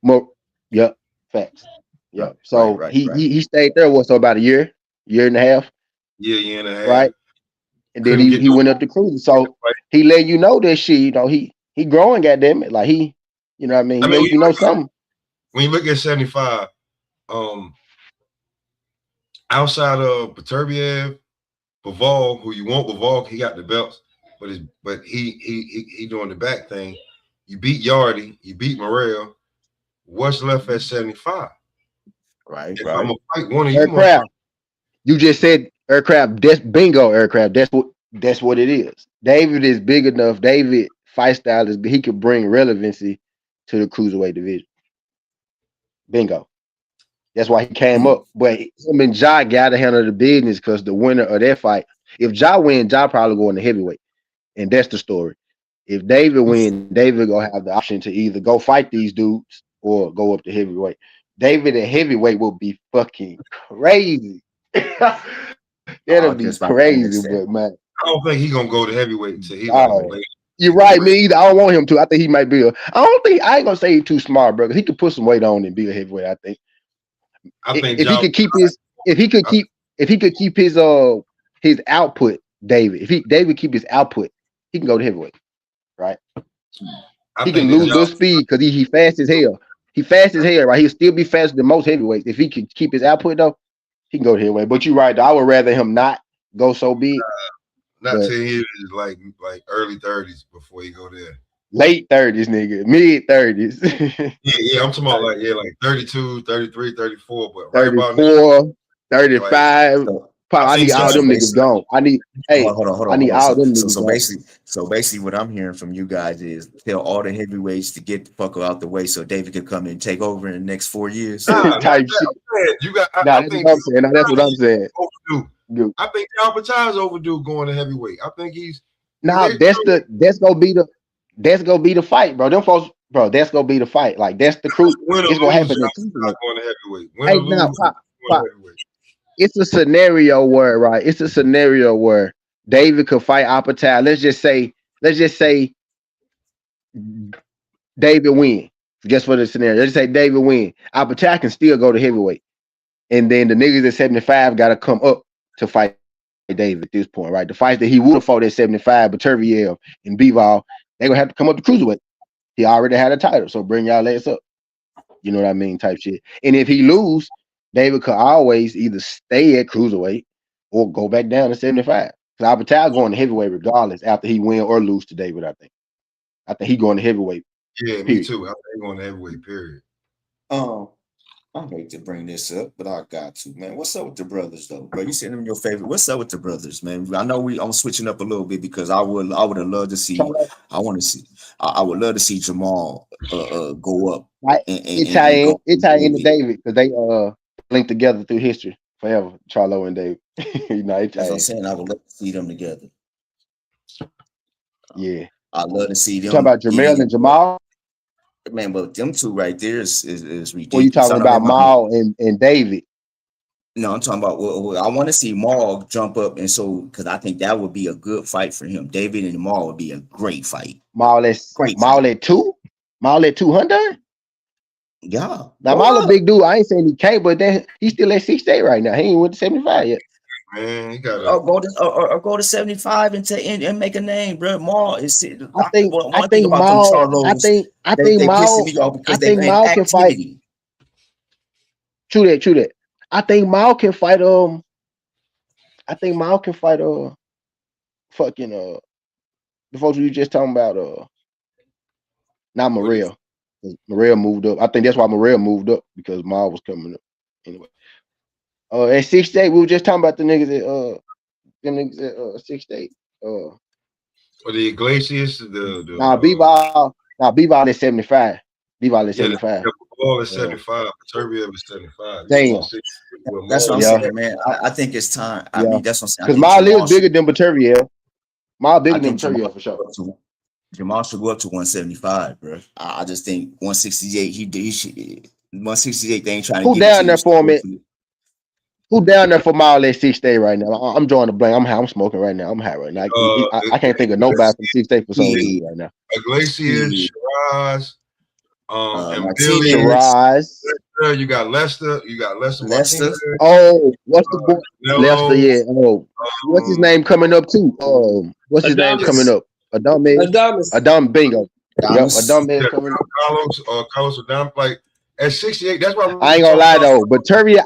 More. Yep. Facts. Yep. So he stayed there so about a year and a half. Year and a half. Right. And then he went up to cruising. So he let you know that shit, you know, he growing, goddamn it. Like he, you know what I mean? He let you know something. When you look at 75, outside of Beterbiev, Bivol, who you want Bivol, he got the belts, but he doing the back thing. You beat Yardy, you beat Morrell. What's left at 75? Right. If I'm gonna fight one of Aircraft. You just said aircraft. That's bingo. Aircraft. That's what it is. David is big enough. David fight style is he could bring relevancy to the cruiserweight division. Bingo. That's why he came up. But him and Ja got to handle the business because the winner of that fight, if Ja wins, Ja probably go in the heavyweight. And that's the story. If David wins, David gonna have the option to either go fight these dudes or go up to heavyweight. David at heavyweight will be fucking crazy. That'll be crazy, but man. I don't think he's gonna go to heavyweight until he's you're right, me either. I don't want him to. I think he might be I ain't gonna say he's too smart, bro. He could put some weight on and be a heavyweight, I think. If he could keep his output, David. If David keep his output, he can go to heavyweight, right? He can lose the speed because he fast as hell. He fast as hell, right? He'll still be faster than most heavyweights. If he can keep his output though, he can go to heavyweight. But you're right, though. I would rather him not go so big. Not till he is like early 30s before he go there. Late 30s, nigga. Mid 30s. yeah, I'm talking about like 32, 33, 34, but 34, right about 35. I need all them niggas gone. I need hold on. I need all them niggas gone. So basically what I'm hearing from you guys is tell all the heavyweights to get the fuck out the way so David can come and take over in the next 4 years. Type shit. You got that's what I'm saying. Overdue. I think Harper is overdue going to heavyweight. I think he's that's gonna be the fight, bro. Them folks, bro, that's gonna be the fight. Like that's the crew. It's gonna happen. Going to heavyweight. It's a scenario where David could fight Apatow. Let's just say David win. Just for the scenario. Let's just say David win. Apatow can still go to heavyweight. And then the niggas at 75 gotta come up to fight David at this point, right? The fights that he would have fought at 75, Beterbiev and Bivol, they're gonna have to come up to cruiserweight. He already had a title, so bring y'all legs up. You know what I mean? Type shit. And if he lose, David could always either stay at cruiserweight or go back down to 75. Because Apatow going to heavyweight regardless after he win or lose to David, I think. I think he going to heavyweight. Yeah, me too. I think he going to heavyweight, period. I hate to bring this up, but I got to, man. What's up with the brothers, though, bro? You said them your favorite. What's up with the brothers, man? I know I'm switching up a little bit because I would have loved to see. I would love to see Jamal go up. It tie in to David because they linked together through history forever. Charlo and David. That's what I'm saying. I would love to see them together. Yeah, I love to see them. You talking about Jamel and Jamal? Man, but them two right there is ridiculous. Well, you talking about Maul and David? No, I'm talking about. I want to see Maul jump up, and so because I think that would be a good fight for him. David and Maul would be a great fight. Maul at 2? Maul at 200? Yeah. Now Maul a big dude. I ain't saying he can't, but then he's still at 68 right now. He ain't went to 75 yet. Man, he got go to 75 and make a name, bro. Maul is. I think Maul can fight. True that. I think Maul can fight. Fucking the folks you just talking about. Not Morrell. Morrell moved up. I think that's why Morrell moved up because Maul was coming up. Anyway. At 68, we were just talking about the niggas at 68. Or the Iglesias, Bivol at 75. Bivol at 75. Bivol at 75. Beterbiev is 75. Damn. That's what I'm saying, man. I think it's time. I mean, that's what I'm saying. Because Maul is bigger than Beterbiev. Maul bigger than Beterbiev for sure. Jamal should go up to 175, bro. I just think 168. He should. 168. They ain't trying to Who give it down to there you. for me? Who down there for my all that 6 day right now? I'm drawing the blank. I'm smoking right now. I'm high right now. I can't think of nobody from 6 day for some reason right now. Iglesias, Shiraz, and Martinez. Billy. Shiraz. You got Lester. You got Lester. Lester. Martinez. Oh, what's the boy? Canelo, Lester, yeah. Oh, what's his name coming up too? What's his name Adames. coming up? Adames. Adam Bingo. Yep, Adames. Adam is Yeah, coming up. Carlos Adam. Like at 68, that's why I ain't gonna lie though, but Turviev,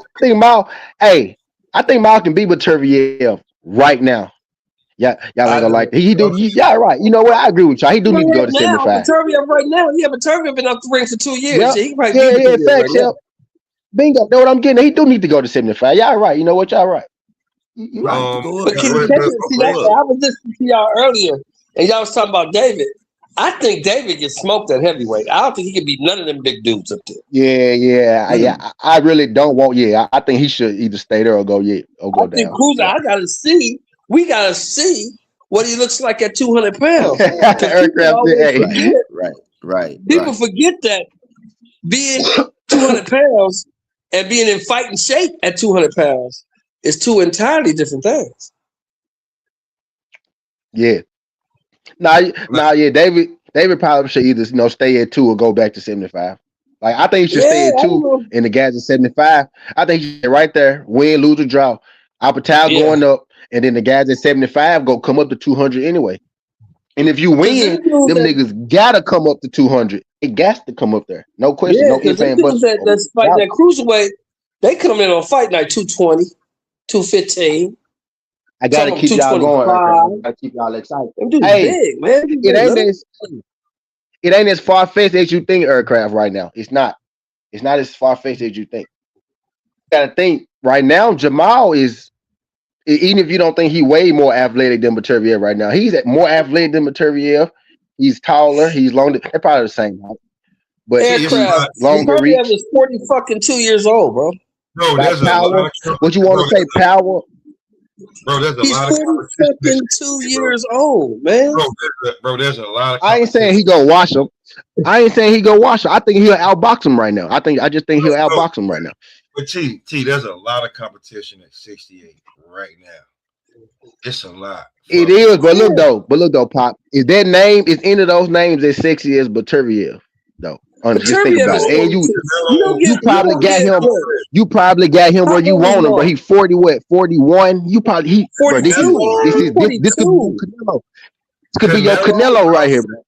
I think Mal can be with Turviev right now. Yeah, y'all ain't gonna like that. He do. Y'all right. You know what? I agree with y'all. He do need to go to 75. Turviev right now. Yeah, but Turviev been up the ring for 2 years. Yep. So he can probably Yeah, beat Turviev facts. right Yep. Bingo. Know what I'm getting? He do need to go to 75. Y'all right. You know what? Y'all right. You right. But see, that's why I was listening to y'all earlier, and y'all was talking about David. I think David gets smoked at heavyweight. I don't think he can beat none of them big dudes up there. Yeah. I really don't want. Yeah, I think he should either stay there or go. Yeah, or go I think down. Cruiser. I gotta see. We gotta see what he looks like at 200 pounds. Right. People forget that being 200 pounds and being in fighting shape at 200 pounds is two entirely different things. Yeah. Yeah. David probably should either stay at 2 or go back to 75. Like I think he should stay at 2 and the guys at 75. I think he should stay right there, win, lose, or draw. Apatow going up, and then the guys at 75 go come up to 200 anyway. And if you win, them niggas gotta come up to 200. It got to come up there. No question. No ifs, ands, buts. That's fighting that cruiserweight. They come in on fight night 220, 215. I gotta keep y'all going. I gotta keep y'all excited. Hey, big, man. It ain't as far fetched as you think, Aircraft, right now. It's not. It's not as far fetched as you think. You gotta think right now, Jamal is, even if you don't think he way more athletic than Turviev right now, he's more athletic than Turviev. He's taller, he's longer. They're probably the same height. But Aircraft, longer reach. Turviev is 42 years old, bro. Bro, there's power. What you want to say, power? Bro, there's a He's lot of 42 years old, man. Bro, there's a lot of. I ain't saying he gonna wash him. I think he'll outbox him right now. I just think he'll outbox him right now. But T, there's a lot of competition at 68 right now. It's a lot. It is, but look though, Pop. Is that name? Is any of those names as sexy as Turviev? Though, just think about it. And you probably got him. You probably got him where you want him, but he's 40. What? 41. You probably 42. This could be Canelo. This could be your Canelo right here, bro.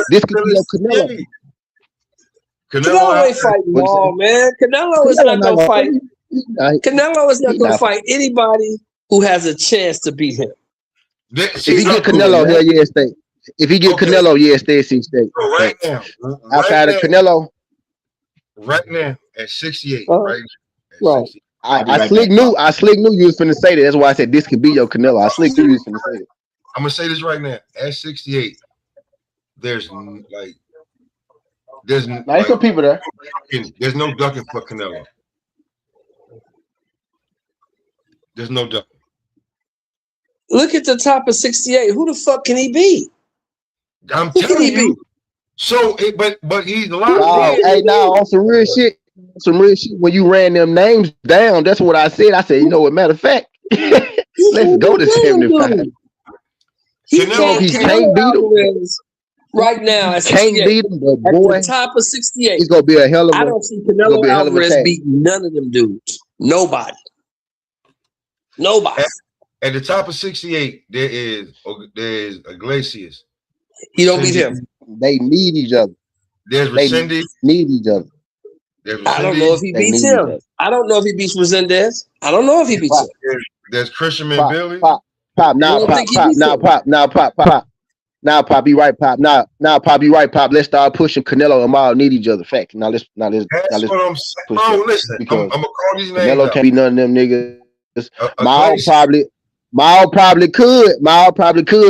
This could be your Canelo. Canelo ain't fighting Wall, man. Canelo is not gonna fight. Canelo is not gonna fight anybody who has a chance to beat him. If he get Canelo, hell yeah, stay. If he get Canelo, yeah, stay at 68. Right now, outside of Canelo, right now at 68, right. I slick knew you was finna say that. That's why I said this could be your Canelo. I slick knew you was finna say it. I'm gonna say this right now. At 68, there's some people there. There's no ducking for Canelo. There's no ducking. Look at the top of 68. Who the fuck can he be? I'm telling you. So, but he's a lot. On some real shit. When you ran them names down, that's what I said. I said, you know what? Matter of fact, let's go to 75. He can't beat him right now. At 68, can't beat him, but boy, at the top of 68, he's gonna be a hell of a. I don't see Canelo Alvarez beating none of them dudes. Nobody. At the top of 68, there's Iglesias. You don't beat him. They need each other. There's Resendez. Need each other. I don't know if he beats him. I don't know if he beats Resendez. I don't know if he beats him. There's Christian and Billy. Pop. Now, Pop, you right, Pop. Now, Pop, you right, Pop. Let's start pushing. Canelo and Maul need each other. Fact. Now let's. That's what I'm saying. Bro, listen. I'm gonna call these names. Canelo can't be none of them niggas. Maul probably could,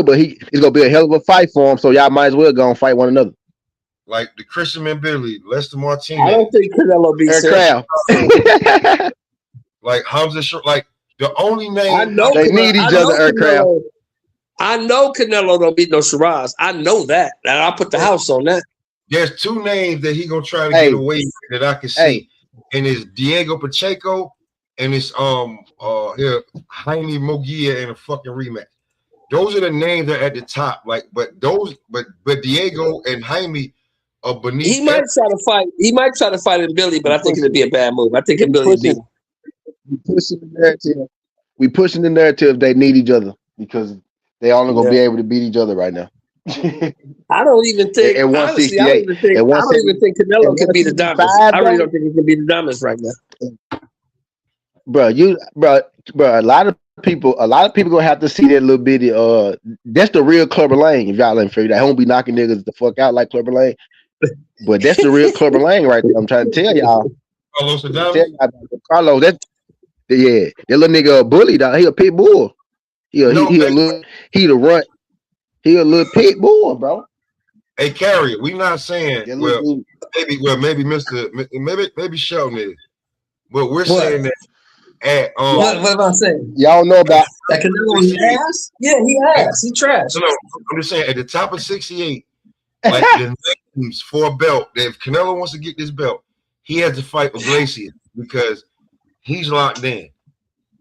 but it's gonna be a hell of a fight for him. So y'all might as well go and fight one another. Like the Christian and Billy, Lester Martinez. I don't think Canelo beats Aircraft. Like Hamza, like the only name I know they need each other. Aircraft. I know Canelo don't beat no Shiraz. I know that. And I put the house on that. there's two names that he gonna try to get away with that I can see, and it's Diego Pacheco and it's Jaime Moguia in a fucking rematch. Those are the names that are at the top. Like, but Diego and Jaime are beneath. He might try to fight. He might try to fight in Billy, but I think it'd be a bad move. I think Billy beat him. We pushing the narrative. They need each other because they only gonna be able to beat each other right now. I don't even think. At 168, I don't even think Canelo can be the dominant. I really don't think he can be the dominant right now. Bro, a lot of people gonna have to see that little bitty. That's the real Clubber Lang. If y'all ain't figured out, I don't be knocking niggas the fuck out like Clubber Lang, but that's the real Clubber Lang right there. I'm trying to tell y'all. Carlos, that little nigga a bully dog. He a pit bull. He a little pit bull, bro. Hey, Carrier, we not saying maybe Sheldon is, but we're saying that. What am I saying? Y'all know about that Canelo is ass? Yeah, he ass. He trash. No, I'm just saying at the top of 68, like the names for a belt. If Canelo wants to get this belt, he has to fight Iglesias because he's locked in.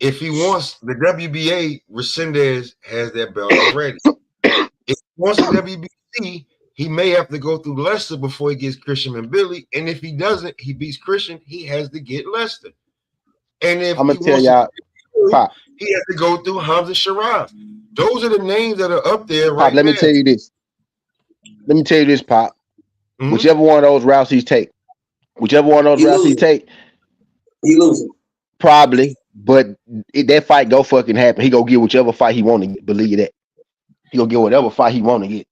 If he wants the WBA, Resendez has that belt already. If he wants the WBC, he may have to go through Lester before he gets Christian and Billy. And if he doesn't, he beats Christian, he has to get Lester. And if I'm gonna tell y'all, he has to go through Hamza Shiraz. Those are the names that are up there right Pop, let now. me tell you this, Pop. Mm-hmm. Whichever one of those routes he take, he loses. Probably, but that fight go fucking happen. He go get whichever fight he want to get. Believe that. He gonna get whatever fight he want to get.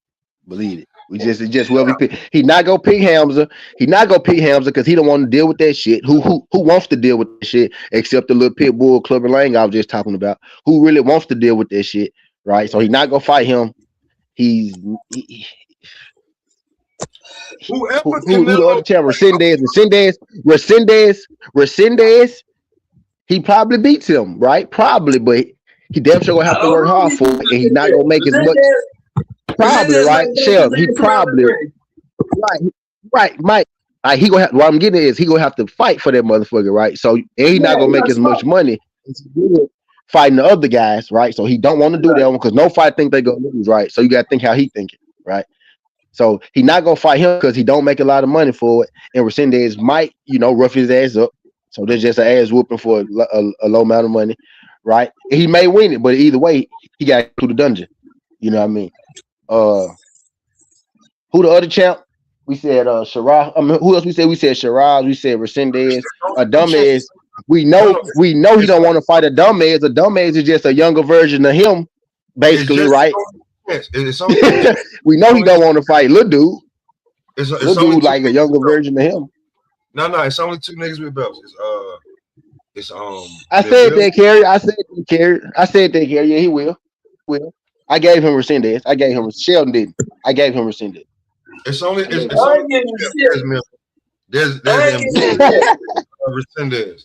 Believe it. It's just where we pick. He not go pick Hamza. Because he don't want to deal with that shit. Who wants to deal with that shit except the little pit bull Clubber Lang I was just talking about? Who really wants to deal with that shit, right? So he not gonna fight him. Who the other champ? Resendez. He probably beats him, right? Probably, but he damn sure gonna have to work hard for it, and he's not gonna make as much. Probably, right? Sheldon, he probably right, Mike. He gonna have, what I'm getting is he gonna have to fight for that motherfucker, right? So and he's not gonna make as much money as he did fighting the other guys, right? So he don't want to do that one because no fight think they gonna lose, right? So you gotta think how he thinking, right? So he not gonna fight him because he don't make a lot of money for it, and Resendez might, rough his ass up. So there's just an ass whooping for a low amount of money, right? And he may win it, but either way, he got to the dungeon. You know what I mean? Who the other champ? We said Shiraz. Who else we said? We said Shiraz. We said Resendez. A dumbass. We know he don't want to fight a dumbass. A dumbass is just a younger version of him, basically, right? We know he don't want to fight little dude. Little dude like a younger version of him. No, it's only two niggas with belts. I said that, Kerry. Yeah, he will. I gave him Resendez. Sheldon didn't. I gave him Resendez. It's only there's Resendez.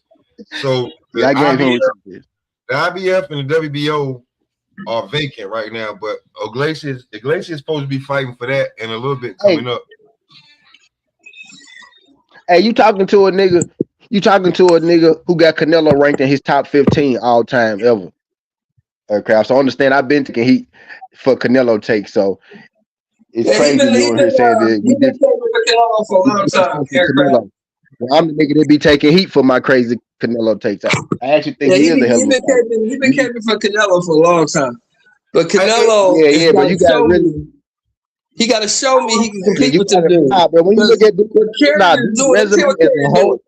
So I gave him Resendez. The IBF and the WBO are vacant right now, but Iglesias is supposed to be fighting for that and a little bit coming up. Hey, you talking to a nigga who got Canelo ranked in his top 15 all time ever. Aircraft. So understand I've been taking heat for Canelo take, so it's crazy you on here saying that we did Canelo for a long time. I'm the nigga that be taking heat for my crazy Canelo takes. I actually think he is a hell of a fighter. You've been capping for Canelo for a long time. But Canelo, but you got really. He got to show me he can compete with the dude. But when you look at the resume as a whole,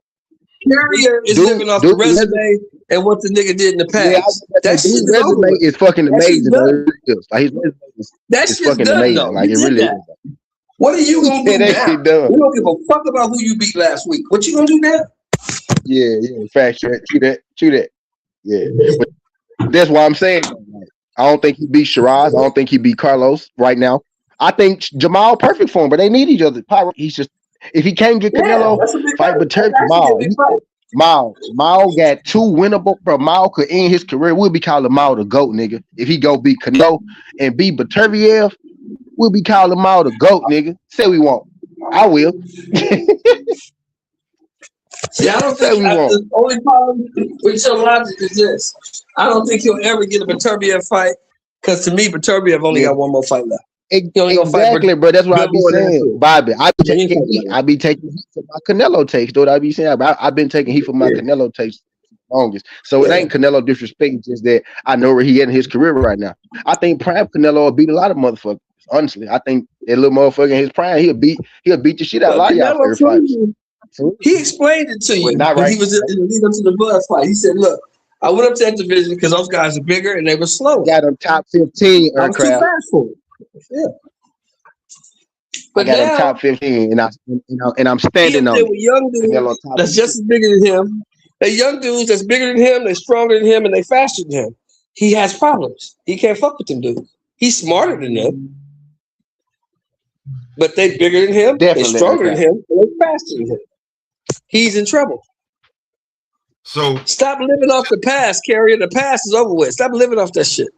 Carrier is living off the resume and what the nigga did in the past. That resume is fucking amazing. Like his fucking amazing. Though. Like it really is. What are you gonna do now? We don't give a fuck about who you beat last week. What you gonna do now? Yeah. Fact, true that. Yeah. But that's why I'm saying I don't think he beat Shiraz. I don't think he beat Carlos right now. I think Jamal perfect for him, but they need each other. He's just if he can't get Canelo, fight but Turk Mao got two winnable, bro. Mao could end his career. We'll be calling Mao the GOAT, nigga. If he go beat Canelo and beat Baturviev, we'll be calling Mao the GOAT, nigga. Say we won't. I will. See, I don't think the only problem with your logic is this. I don't think he'll ever get a Beterbiev fight because to me, Beterbiev only got one more fight left. Exactly, bro. That's what I be saying, Bobby. I be taking heat for my Canelo takes. Though I be saying, I've been taking heat for my Canelo takes longest. So it ain't Canelo disrespect, just that I know where he at in his career right now. I think prime Canelo will beat a lot of motherfuckers. Honestly, I think that little motherfucker in his prime, he'll beat the shit out of a lot of y'all for fights. He explained it to you when he was in the lead up to the Bud fight. He said, "Look, I went up to that division because those guys are bigger and they were slow. Got him top 15. I was too fast for it. Yeah, but I got him top 15, and I'm standing on it. With young dudes that's just as bigger than him. They young dudes that's bigger than him. They're stronger than him, and they faster than him. He has problems. He can't fuck with them dudes. He's smarter than them, but they bigger than him. They're stronger than him. And they're faster than him. He's in trouble. So stop living off the past, Carrier. The past is over with. Stop living off that shit.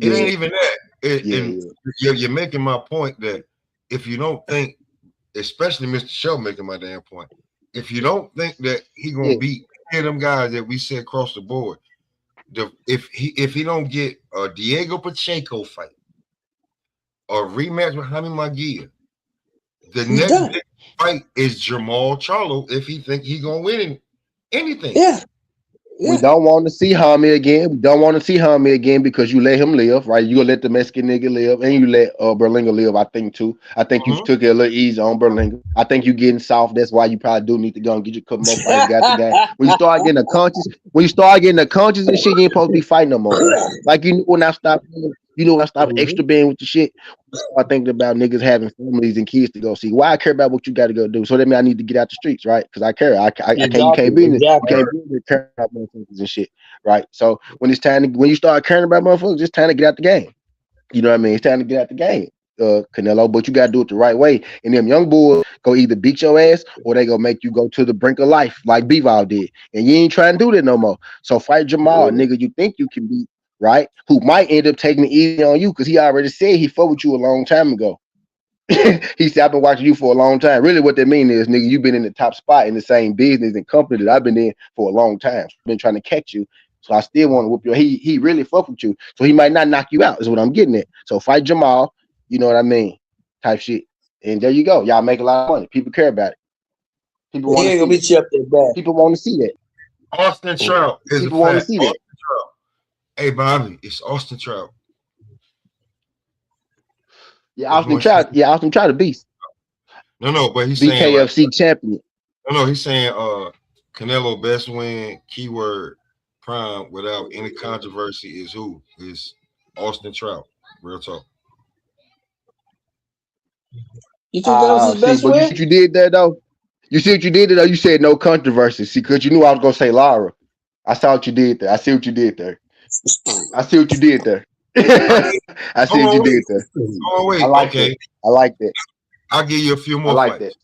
It ain't even that. You're making my point that if you don't think, especially Mr. Show making my damn point, if you don't think that he gonna beat any of them guys that we said across the board, if he don't get a Diego Pacheco fight or rematch with Jaime Maguire, the next big fight is Jamal Charlo if he think he gonna win anything. Yeah. We don't want to see Jaime again. We don't want to see Jaime again because you let him live, right? You gonna let the Mexican nigga live, and you let Berlinga live. I think too. I think you took it a little easy on Berlinga. I think you getting soft. That's why you probably do need to go and get your couple more fights. Got the game. When you start getting the conscious and shit, you ain't supposed to be fighting no more. Like when I stopped. When I stopped extra being with the shit, I think about niggas having families and kids to go see. Why I care about what you got to go do? So that means I need to get out the streets, right? Because I care. I can't. You can't be in this. You can't be in this caring about motherfuckers and shit, right? So when you start caring about motherfuckers, it's time to get out the game. You know what I mean? It's time to get out the game, Canelo. But you got to do it the right way. And them young boys go either beat your ass or they go make you go to the brink of life like B-Val did. And you ain't trying to do that no more. So fight Jamal, nigga. You think you can beat. Right? Who might end up taking it easy on you because he already said he fought with you a long time ago. He said, I've been watching you for a long time. Really, what that means is, nigga, you've been in the top spot in the same business and company that I've been in for a long time. I've been trying to catch you. So I still want to whoop you. He really fuck with you. So he might not knock you out, is what I'm getting at. So fight Jamal, you know what I mean? Type shit. And there you go. Y'all make a lot of money. People care about it. People want to beat you up there bad. People want to see that. Austin Trout is people want to see that. Hey, Bobby, it's Austin Trout. Yeah, Austin Trout. Yeah, Austin Trout a beast. No, but he's saying BKFC champion. No, he's saying Canelo best win, keyword prime without any controversy is who? Is Austin Trout. Real talk. You think that was his best win? You see what you did there though? You see what you did there though? You said no controversy. See, because you knew I was gonna say Lara. I saw what you did there. I see what you did there. I see what you did there. I see what you did there. Oh, wait. I like that. I like that. I'll give you a few more. I like fights. that.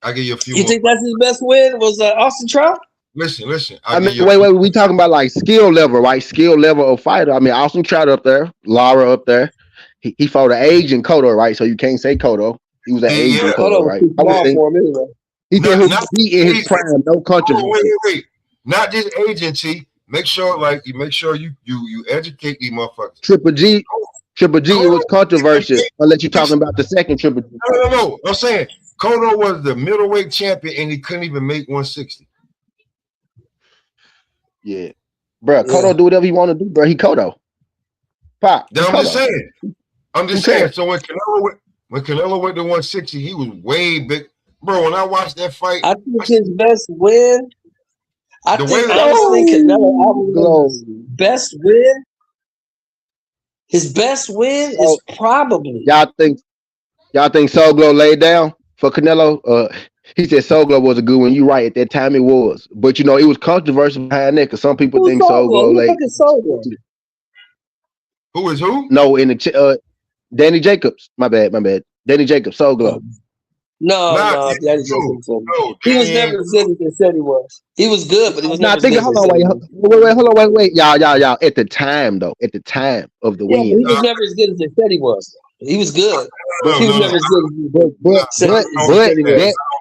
I'll give you a few more. You think that's his best win was Austin Trout? Listen. Wait. We talking about like skill level, right? Skill level of fighter. I mean, Austin Trout up there, Lara up there. He fought an Asian Cotto, right? So you can't say Cotto. He was an Asian Cotto, right? He said he in his prime, no controversy. Wait. Not just agency. Make sure you educate these motherfuckers. Triple G, it was controversial. Unless you're talking about the second Triple G. No. I'm saying Cotto was the middleweight champion and he couldn't even make 160. Yeah, bro. Cotto do whatever he want to do, bro. He Cotto. Pop. I'm just saying. So when Canelo went to 160, he was way big, bro. When I watched that fight, I think his best win. I think honestly, Canelo's best win. His best win is probably. Y'all think Soglo laid down for Canelo? He said Soglo was a good one. You're right. At that time, it was, but it was controversial behind that because some people think Soglo laid. Who is who? No, in the Danny Jacobs. My bad. Danny Jacobs. Soglo. No, Danny Jacobs. He was never as good as they said he was. He was good, but he was never. Hold on, wait, y'all. At the time, though, at the time of the win, he was never as good as they said he was. He was good. he was never as good as you.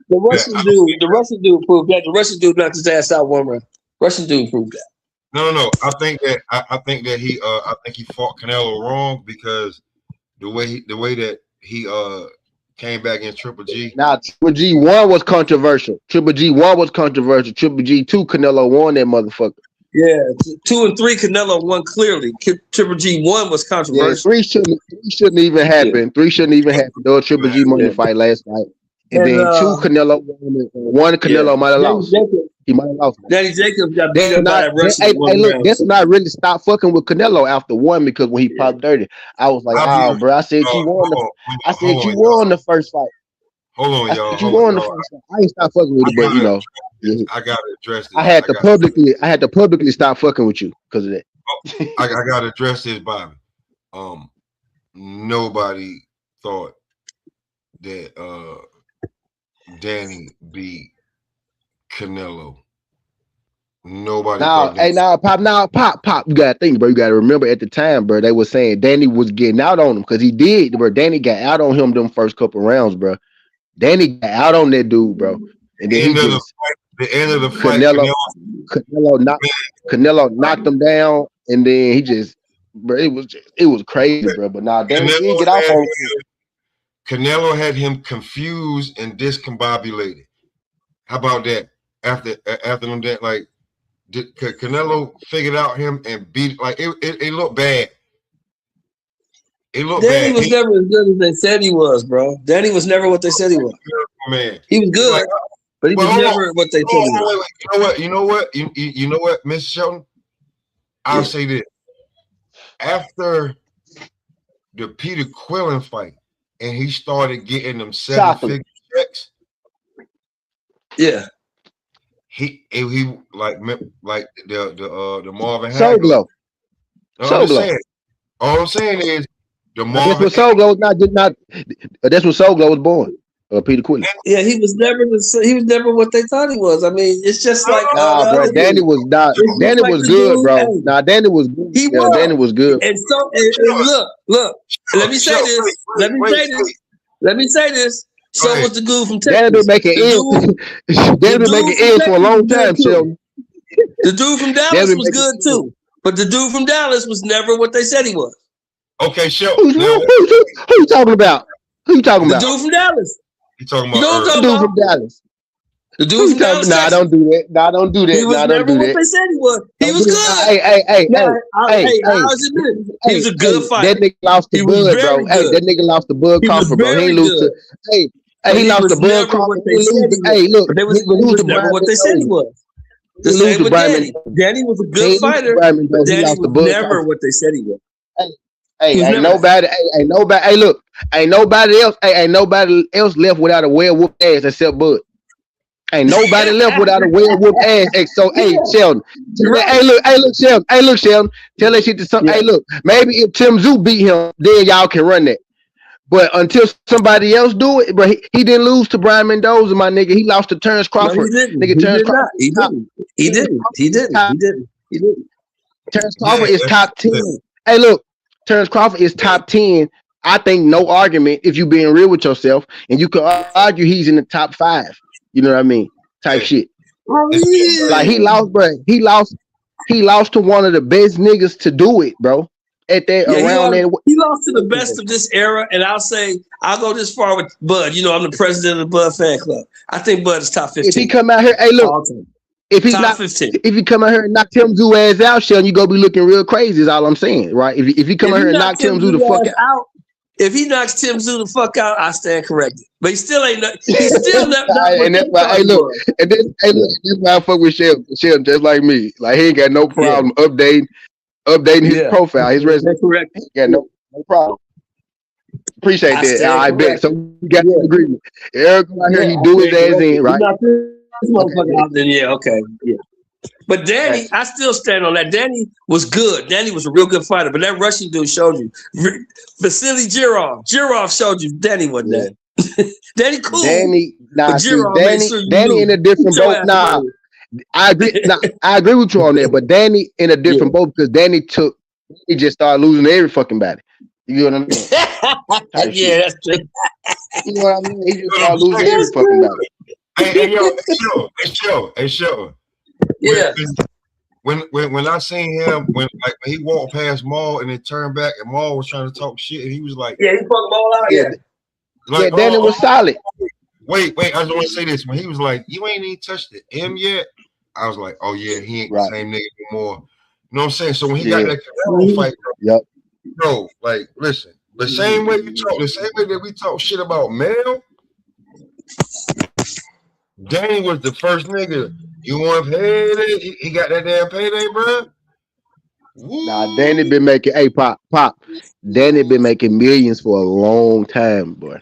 The Russian dude proved that. The Russian dude knocked his ass out one round. Russian dude proved that. No. I think that he fought Canelo wrong because the way that he came back in Triple G. Now Triple G1 was controversial. Triple G1 was controversial. Triple G2 Canelo won that motherfucker. Yeah, 2 and 3 Canelo won clearly. Triple G1 was controversial. Yeah, 3 shouldn't even happen. Yeah. 3 shouldn't even happen. There was Triple G money fight last night. And then 2 Canelo won. 1 Canelo might have lost. He might have lost. Danny Jacobs got beat up by that Russian. Hey, look, that's when I really stopped fucking with Canelo after 1 because when he popped 30, I was like, bro, I said you won. You won the first fight. Hold on, y'all. You won the first fight. I ain't stopped fucking with you, but you know. I gotta address this. I had to publicly stop fucking with you because of that. I gotta address this, Bobby. Nobody thought that Danny beat Canelo. Nobody. Pop. You gotta think, bro. You gotta remember at the time, bro. They were saying Danny was getting out on him because he did, bro. Danny got out on him them first couple rounds, bro. Danny got out on that dude, bro. And then the end of the fight, Canelo knocked him down, and then he just, bro, it was crazy, bro. But now Danny did get off on him. Canelo had him confused and discombobulated. How about that? After them, that like Canelo figured out him and beat like it looked bad. It looked Danny bad. Was never as good as they said he was, bro. Danny was never what they said he was. Man, he was good, but he was never what they said he was. You know what, Mr. Shelton? I'll say this. After the Peter Quillen fight, and he started getting them 7-figure checks. Yeah. He like the Marvin Hagler. All I'm saying is the Marvin. That's what Soglo That's what Soglo was born. Peter Quillen. Yeah, he was never what they thought he was. I mean, it's just like bro. Danny was not. Danny was good, bro. Hey. Nah, Danny was good. Danny was good. And so, look. Let me say this. So was the dude from Texas. Danny been making ends for a long time, Sheldon. The dude from Dallas was good too, but the dude from Dallas was never what they said he was. Okay, Sheldon. Who you talking about? The dude from Dallas. You talking about the dude from Dallas? The dude from Dallas. Nah, don't do that. He was never what they said he was. He was good. He was a good fighter. That nigga lost the bud, bro. Hey, that nigga lost the bud Crawford, bro. He ain't lose to. He lost the bud Crawford. Hey, look, he was never what they said he was. The same with Danny. Danny was a good fighter, but Danny was never what they said he was. Ain't nobody else left without a well-whooped ass except Bud. Ain't nobody left without a well-whooped ass. So, Sheldon. Sheldon. Tell that shit to some. Hey, look. Maybe if Tim Tszyu beat him, then y'all can run that. But until somebody else do it, bro, he didn't lose to Brian Mendoza, my nigga. He lost to Terrence Crawford. No, He didn't. Terrence Crawford is top 10. Hey, look. Terrence Crawford is top 10. I think no argument if you being real with yourself, and you could argue he's in the top 5. You know what I mean? Type shit. Like he lost, bro. He lost to one of the best niggas to do it, bro. At that around there, he lost to the best of this era, and I'll go this far with Bud. You know, I'm the president of the Bud fan club. I think Bud is top 15. If he come out here, hey, look. If he come out here and knock Tim Tszyu ass out, Sheldon, you go be looking real crazy. Is all I'm saying, right? If he come out here and knock Tim Tszyu the fuck out, if he knocks Tim Tszyu the fuck out, I stand corrected. But he still ain't. He's still not. And that's why. Hey, look. And this is why I fuck with Sheldon just like me. Like he ain't got no problem updating his profile, his resume. Correct. He got no problem. Appreciate that. I bet. So we got an agreement. Eric out here, he do his ass in, right? This motherfucker out there, okay. But Danny, I still stand on that. Danny was good. Danny was a real good fighter, but that Russian dude showed you. Vasily Girov showed you Danny wasn't that. Danny cool. Danny in a different boat. Nah, I agree with you on that, but Danny in a different boat because Danny just started losing to every fucking body. You know what I mean? Yeah, that's true. You know what I mean? He just started losing every fucking battle. Hey, yo. Yeah. When I seen him, when he walked past Maul and then turned back and Maul was trying to talk shit and he was like, yeah, he fucked Maul out. Yeah, like, then it was solid. Wait, I just want to say this. When he was like, you ain't even touched the M yet, I was like, oh yeah, he ain't the same nigga anymore. You know what I'm saying? So when he got that Canelo fight, bro, like, listen, the same way that we talk shit about Mel, Danny was the first nigga. You want payday? He got that damn payday, bro. Nah, Danny been making pop. Danny been making millions for a long time, boy.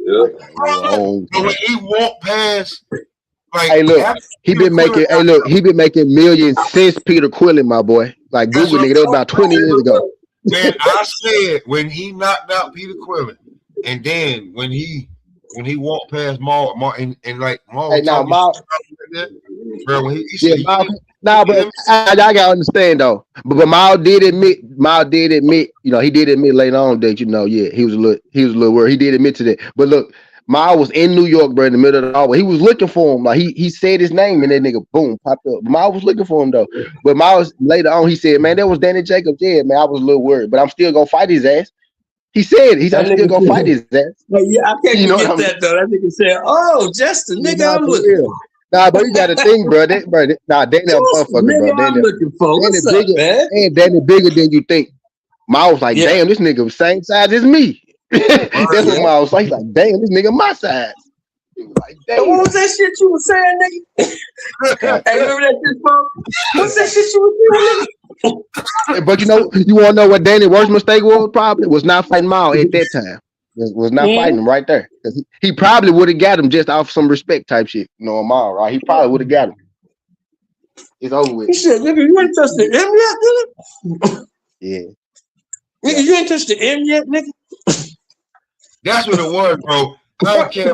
Yeah. But when he walked past, like, hey, look, he been making millions since Peter Quillen, my boy. Like Google nigga, that was about 20 years ago. Man, I said when he knocked out Peter Quillen, and then when he walked past Maul and like Maul, hey, now Maul, bro, when he said, but I gotta understand though. But Maul did admit, you know, he did admit later on that, you know, yeah, he was a little worried. He did admit to that. But look, Maul was in New York, bro, in the middle of the hallway. He was looking for him. Like he said his name and that nigga boom popped up. Maul was looking for him though. But Maul later on, he said, man, that was Danny Jacobs. Yeah, man, I was a little worried, but I'm still gonna fight his ass. He said I'm still gonna fight his ass. Yeah, I can't forget that though. That nigga said, "Oh, just the nigga I'm looking for." Nah, but you got to think, bro. Danny a motherfucker, bro. Danny bigger, man. And Danny bigger than you think. Ma was like, damn, this nigga was same size as me. That's what Ma was like. He's like, damn, this nigga my size. He was like, damn. What was that shit you was saying, nigga? Hey, remember that shit, bro? What's that shit you was saying? But you want to know what Danny's worst mistake was? Probably was not fighting Maul at that time. Was not fighting him right there. He probably would have got him just off some respect type shit. You know, Maul, right? He probably would have got him. It's over with. He said, nigga, you ain't touched the M yet, nigga? Yeah. Nigga, you ain't touched the M yet, nigga? That's what it was, bro. I don't care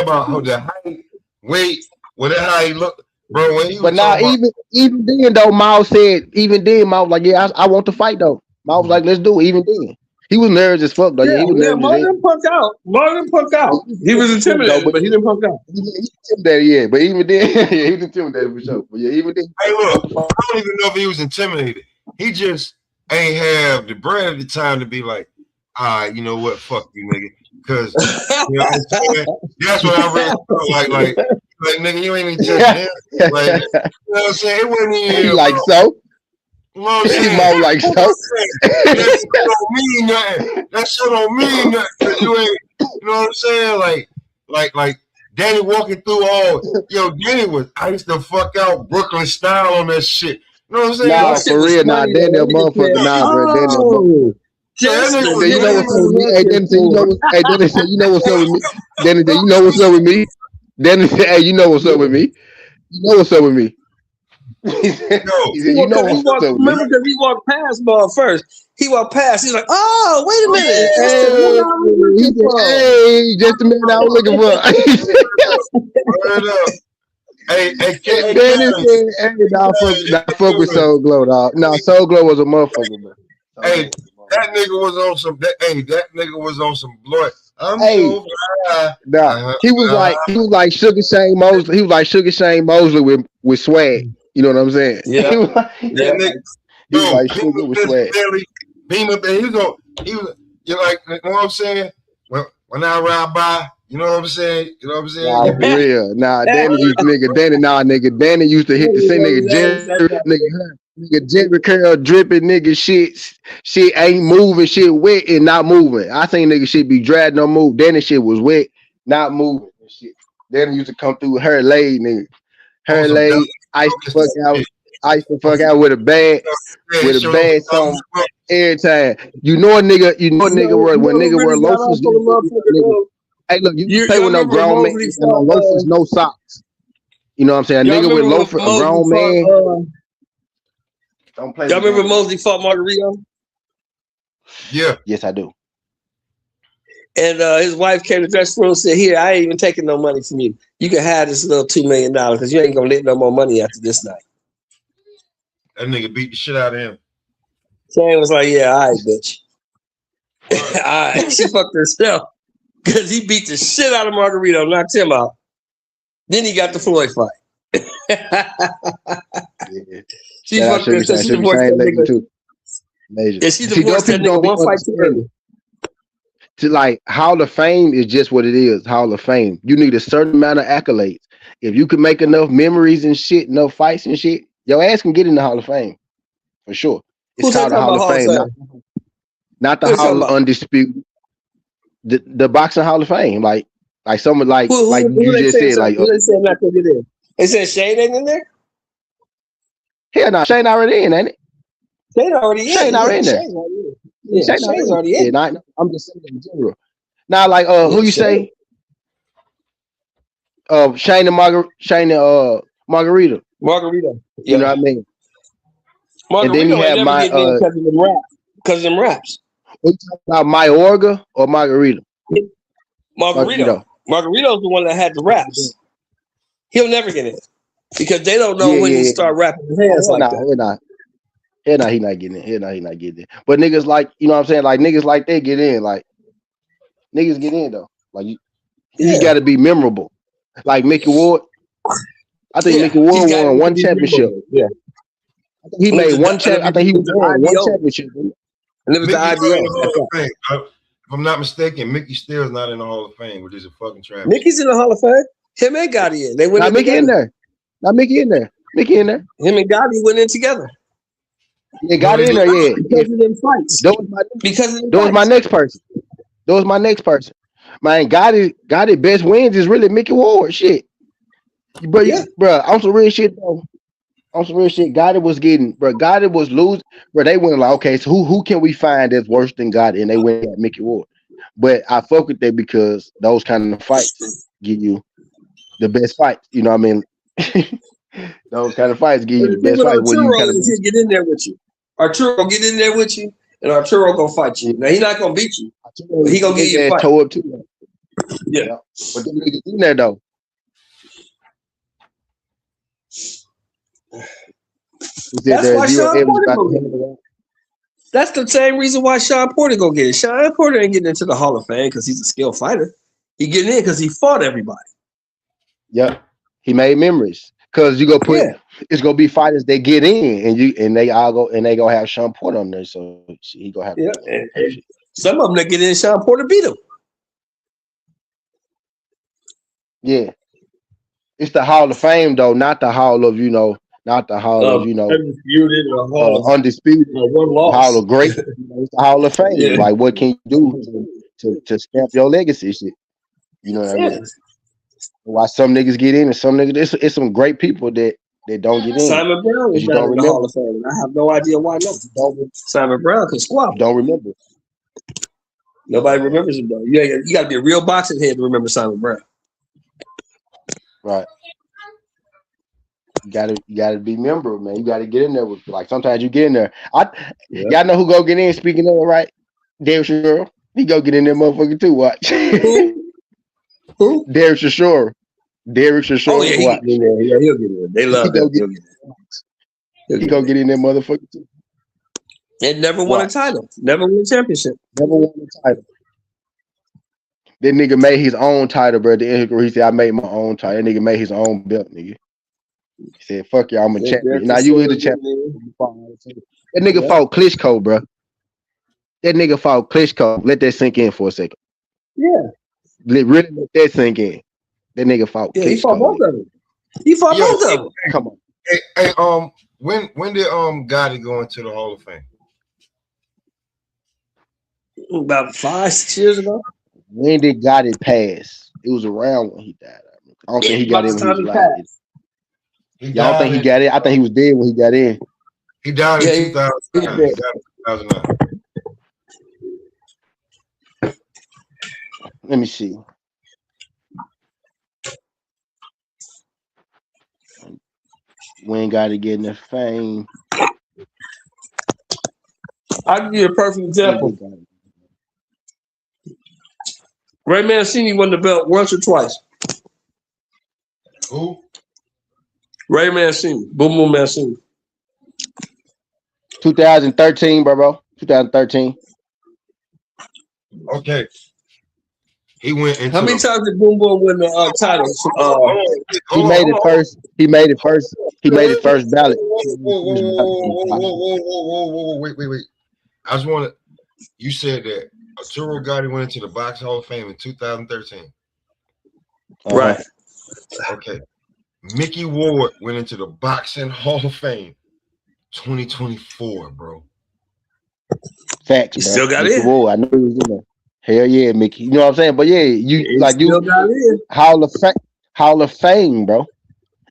about how the height, weight, whatever how he looked, bro. When he was even then though, Maul said, was like, yeah, I want to fight though. Maul was like, let's do it. Even then, he was nervous as fuck though. Yeah, he was nervous. Maul didn't punk out. He was intimidated, but he didn't punk out. He intimidated, yeah. But even then, he was intimidated for sure. But yeah, even then. Hey, look, I don't even know if he was intimidated. He just ain't have the bread at the time to be like, all right, you know what, fuck you, nigga. Because you know what I'm saying? That's what I really felt like nigga, you ain't even touching him. Like, you know what I'm saying? It wasn't even he like, so? You know what I'm saying? Maul like, so? That shit don't mean nothing. That shit don't mean nothing. You ain't, you know what I'm saying? Like Danny walking through Danny was iced the fuck out Brooklyn style on that shit. You know what I'm saying? Nah, for real, Danny a motherfucker, bro. Danny a motherfucker. You know what's up with me? Hey, Danny said, you know what's up with me? Danny said, you know what's up with me? Danny said, hey, you know what's up with me? You know what's up with me? He said, you know what's up with me? Remember because he walked past Maul first. He walked past. He's like, oh, wait a minute. He said, hey, just a minute I was looking for. Hey, Danny said, hey, fuck with Soul Glow, dog. No, Soul Glow was a motherfucker, bro. Hey, that nigga was on some. That nigga was on some blood. He was like Sugar Shane Mosley. He was like Sugar Shane Mosley with swag. You know what I'm saying? Yeah. He was like Sugar with swag. You're like, you know what I'm saying? When I ride by, you know what I'm saying? You know what I'm saying? Nah, for real. Nah, Danny used to Danny used to hit the same nigga Jerry curl dripping nigga shit ain't moving, shit wet and not moving. I think nigga shit be dragged, no move. Danny shit was wet, not moving and shit. Danny used to come through with her laid, nigga. Her laid, ice the fuck out with a bag song every time. You know a nigga wear loafers. Hey, look, you play with no grown man on loafers, no socks. You know what I'm saying? A nigga with loafers, a grown man. Don't play. Y'all remember Mosley fought Margarito? Yeah. Yes, I do. And his wife came to the dressing room and said, here, I ain't even taking no money from you. You can have this little $2 million because you ain't going to get no more money after this night. That nigga beat the shit out of him. Shane was like, yeah, all right, bitch. She fucked herself because he beat the shit out of Margarito, knocked him out. Then he got the Floyd fight. She fucked herself. She divorced that nigga too. Major. Yeah, she divorced that nigga one fight too early. To like Hall of Fame is just what it is. Hall of Fame. You need a certain amount of accolades. If you can make enough memories and shit, enough fights and shit, your ass can get in the Hall of Fame for sure. It's called the Hall of Fame, not the Hall of Undisputed. The boxing Hall of Fame, like someone like you just said, like who they said not to get in. They said Shane ain't in there. Hell no, Shane already in, ain't it? Shane already in. Shane already in there. Yeah, Shane's already in. Yeah, I'm just saying in general. Now, like who you say? Shane and Margarita. Margarita. You know what I mean? Margarita and then you have my because of them raps. Because of them raps. What you talking about, Mayorga or Margarita? Margarito. Margarito's the one that had the raps. He'll never get in because they don't know when he start rapping his hands like that. He not getting in. He not getting in. But niggas like, you know what I'm saying? Like niggas like they get in. Like niggas get in though. Like you got to be memorable. Like Mickey Ward. I think Mickey Ward won one championship. Yeah. I think he made one championship. I think he won one championship. And it was the IBO. If I'm not mistaken, Mickey Steele's not in the Hall of Fame, which is a fucking trap. Mickey's in the Hall of Fame. Him and Gotti in. They went in Mickey in there. Not Mickey in there. Mickey in there. Him and Gotti went in together. They got in there, yeah. Because of them fights. That was my next person. That was my next person. Man, Gotti best wins is really Mickey Ward. Shit. But bro, on some real shit though. On some real shit, Gotti was losing. Bro, they went like, okay, so who can we find that's worse than Gotti? And they went at Mickey Ward. But I fuck with that because those kind of fights give you the best fights. You know what I mean? Those kind of fights give you the best fights. He'll get in there with you. Arturo get in there with you, and Arturo gonna fight you. Now he's not gonna beat you. But he gonna get you a fight. Toe up too. Yeah. But then he get in there though. That's why Sean Porter gonna get it. That's the same reason why Sean Porter gonna get it. Sean Porter ain't getting into the Hall of Fame because he's a skilled fighter. He getting in because he fought everybody. Yep. He made memories. Cause you go put it's gonna be fighters that get in and they gonna have Sean Porter on there. So he gonna have and some of them that get in, Sean Porter beat him. Yeah. It's the Hall of Fame though, not the Hall of, not the Hall of, undisputed or undisputed, one loss. Hall of great. It's the Hall of Fame. Yeah. Like, what can you do to stamp your legacy shit? You know what I mean? Why some niggas get in and some niggas, it's some great people that don't get in. Simon Brown is not in the Hall of Fame. I have no idea why not. Simon Brown can squat. Don't remember. Nobody remembers him though. You got to be a real boxing head to remember Simon Brown. Right. You gotta be memorable, man. You gotta get in there with, like, sometimes you get in there. Y'all know who go get in, speaking of, right? Derek Chisora. He go get in there motherfucker too. Watch. Who? Derek Chisora. Oh yeah, he'll get in. They love him. He go get in there motherfucker too. And never won a title. Never won a championship. Never won a title. That nigga made his own title, bro. He said, I made my own title. That nigga made his own belt, nigga. He said, fuck y'all, I'm a champion. Now you is the champion. That nigga fought Klitschko, bro. That nigga fought Klitschko. Let that sink in for a second. Yeah. Really let that sink in. That nigga fought Klitschko. He fought both of them. He fought both of them. Come on. Hey, when did Gotti go into the Hall of Fame? About 5-6 years ago. When did Gotti pass? It was around when he died. I don't think he got in when he was alive. Y'all think he got in? I think he was dead when he got in. He died in 2009. He died in 2009. Let me see. When Gotti get in the fame. I'll give you a perfect example. Ray Mancini won the belt once or twice. Who? Ray Mancini. Boom Boom Mancini. 2013, bro. 2013. Okay. He went into How many times did Boom Boom win the title? He made it first. He made it first. He made it first ballot. Wait. I just want to. You said that Arturo Gotti went into the Box Hall of Fame in 2013. Right. Okay. Mickey Ward went into the Boxing Hall of Fame 2024, bro. Facts, You bro. still got Mickey in. Ward, I know he was in there. Hell yeah, Mickey. You know what I'm saying? But yeah, you still got in. Hall of Fame, bro.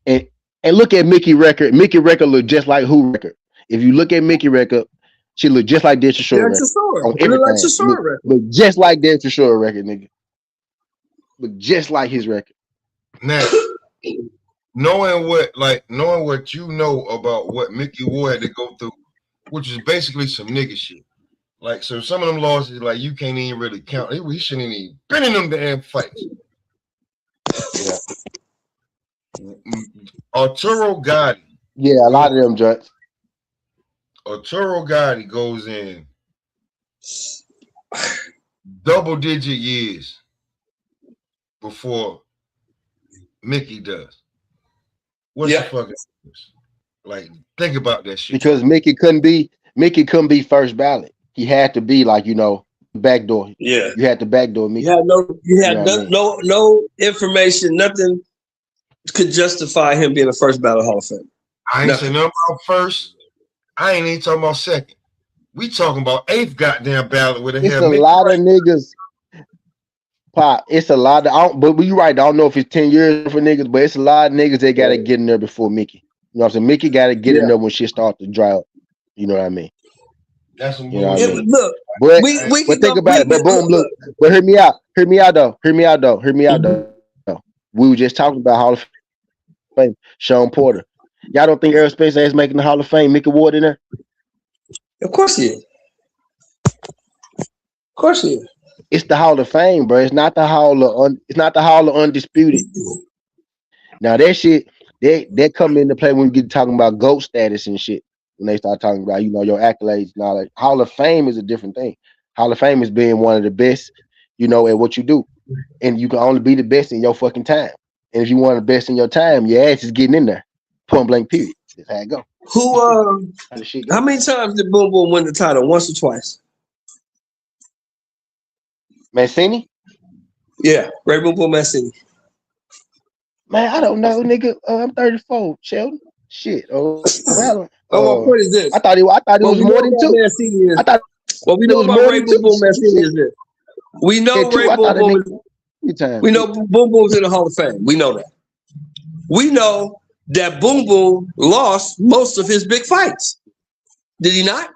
And look at Mickey record. Mickey record look just like who record. If you look at Mickey record, she look just like Dexter Shore record. On everything. Look just like Dexter Shore record, nigga. Look just like his record. Now, knowing what you know about what Mickey Ward had to go through, which is basically some nigga shit. Like, so some of them losses, like, you can't even really count. He shouldn't even been in them damn fights. Yeah. Arturo Gotti. Yeah, a lot of them judges. Arturo Gotti goes in double-digit years before Mickey does. What's the fucking difference? Like, think about that shit. Because Mickey couldn't be first ballot. He had to be like, backdoor. Yeah. You had to backdoor Mickey. You had no information, nothing could justify him being a first ballot Hall of Fame. I ain't saying nothing about first. I ain't even talking about second. We talking about eighth goddamn ballot with a It's a lot of niggas. Pop, it's a lot of, but you're right. I don't know if it's 10 years for niggas, but it's a lot of niggas that gotta get in there before Mickey. You know what I'm saying? Mickey gotta get in there when shit starts to dry up. You know what I mean? That's some bullshit. Look, but think about it. But boom, look. But hear me out. Hear me out though. We were just talking about Hall of Fame. Sean Porter. Y'all don't think Aerospace is making the Hall of Fame? Mickey Ward in there? Of course he is. Of course he is. It's the Hall of Fame, bro. It's not the Hall of Undisputed. Now that shit, they come into play when we get talking about GOAT status and shit. When they start talking about, your accolades and all that. Hall of Fame is a different thing. Hall of Fame is being one of the best, at what you do. And you can only be the best in your fucking time. And if you want the best in your time, your ass is getting in there. Point blank period. That's how it go. How many times did Boom Boom win the title? Once or twice? Mancini? Yeah, Ray Boom Boom Mancini. Man, I don't know, nigga. I'm 34, Sheldon. Shit. Well, my point is this. I thought it was more than two. I thought we know about Ray Boom Boom Mancini is this. We know Ray Boom Boom. We know Boom Boom's in the Hall of Fame. We know that. We know that Boom Boom lost most of his big fights. Did he not?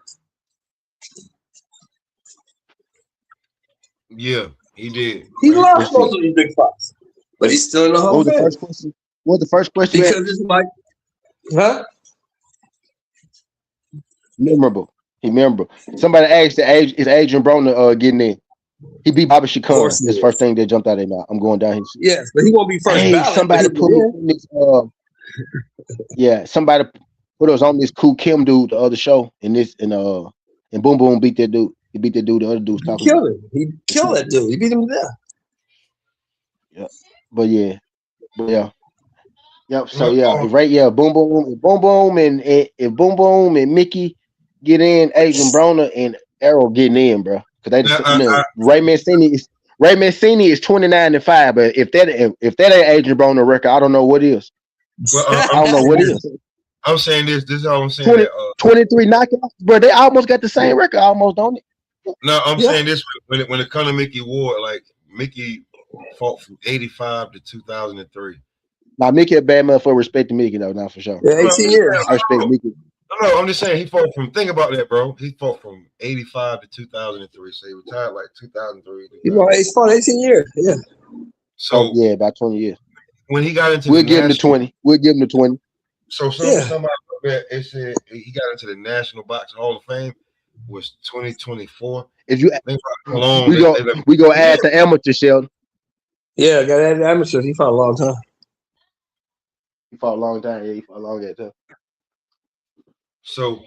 Yeah, he did. He lost most of his big fights, but he's still in the Hall of Fame. What was the first question? Because it's like, huh? Memorable. He memorable. Somebody asked is Adrian Broner getting in? He beat Bobby Shakur. That's the first thing that jumped out at me. I'm going down his. Yes, but he won't be first ballot. Somebody put me in this. Somebody put us on this Cool Kim dude the other show, and Boom Boom beat that dude. He beat that dude. The other dude was talking. He killed that dude. He beat him to death. Yeah, but yeah. Yep. So Boom Boom, and if Boom Boom and Mickey get in, Adrian Broner and Arrow getting in, bro. Because Ray Mancini is 29-5, but if that ain't Adrian Broner record, I don't know what is. Well, I don't know what is. I'm saying this. This is how I'm saying 23 knockouts, bro. They almost got the same record, almost, don't it? No, I'm saying this when it comes to Mickey Ward, like Mickey fought from 85 to 2003. Now Mickey a bad motherfucker respecting Mickey though, not for sure. Yeah, 18 years. I respect Mickey. No, I'm just saying he fought from. Think about that, bro. He fought from 85 to 2003. So he retired like 2003. He fought 18 years. Yeah. So about 20 years. When he got into, we'll give him the 20. We'll give him the 20. So somebody it said he got into the National Boxing Hall of Fame was 2024. If you we go add the amateur, Sheldon. Yeah, got to add the amateur. He fought a long time. He fought a long time. Yeah, he fought a long time. So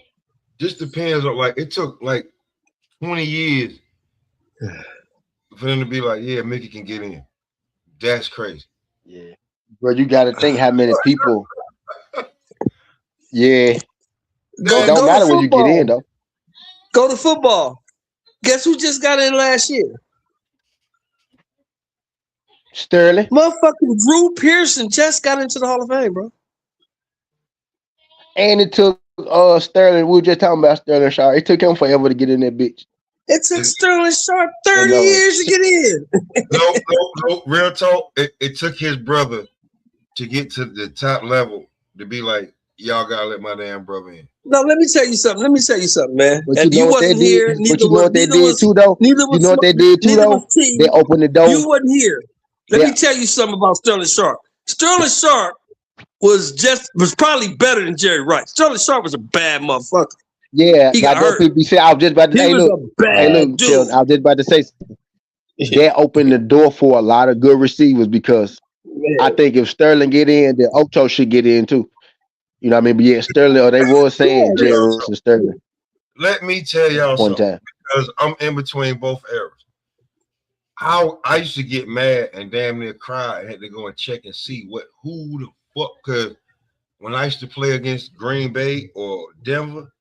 this depends on it took 20 years for them to be like, yeah, Mickey can get in. That's crazy. Yeah, bro, you got to think how many people. Yeah, it don't matter when you get in though. Go to football. Guess who just got in last year? Sterling. Motherfucking Drew Pearson just got into the Hall of Fame, bro. And it took Sterling. We were just talking about Sterling Sharp. It took him forever to get in that bitch. It took Sterling Sharp 30 years to get in. No, real talk. It took his brother to get to the top level to be like, y'all gotta let my damn brother in. No, let me tell you something, man. But and you wasn't here. But you know what they did too, though? You know what they did too, though? They opened the door. You wasn't here. Let me tell you something about Sterling Sharp. Sterling Sharp was probably better than Jerry Rice. Sterling Sharp was a bad motherfucker. Yeah, he got hurt. I was just about to say, look, I was just about to say, that opened the door for a lot of good receivers because I think if Sterling get in, then Ocho should get in too. You know what I mean? But yeah, Sterling, or they was saying Jerry Rice and Sterling. Let me tell y'all something because I'm in between both eras. I used to get mad and damn near cry and had to go and check and see who the fuck, because when I used to play against Green Bay or Denver,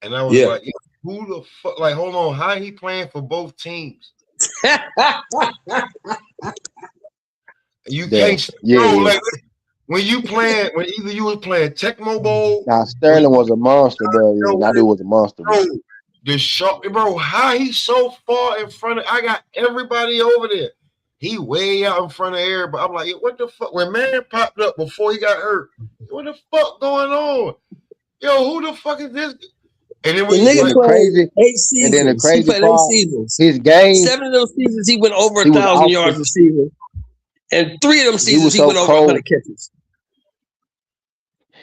and I was like, who the fuck, like, hold on, how he playing for both teams? You can't like when either you was playing Tecmo Bowl. Now Sterling was a monster, bro. That dude was a monster, bro. The shot, bro, how he so far in front of, I got everybody over there. He way out in front of everybody. I'm like, what the fuck? When man popped up before he got hurt, what the fuck going on? Yo, who the fuck is this? And then when the crazy 8 seasons, and then the crazy he played part, 8 seasons. His game, 7 of those seasons he went over 1,000 yards receiving, and 3 of them seasons he went over 100 catches.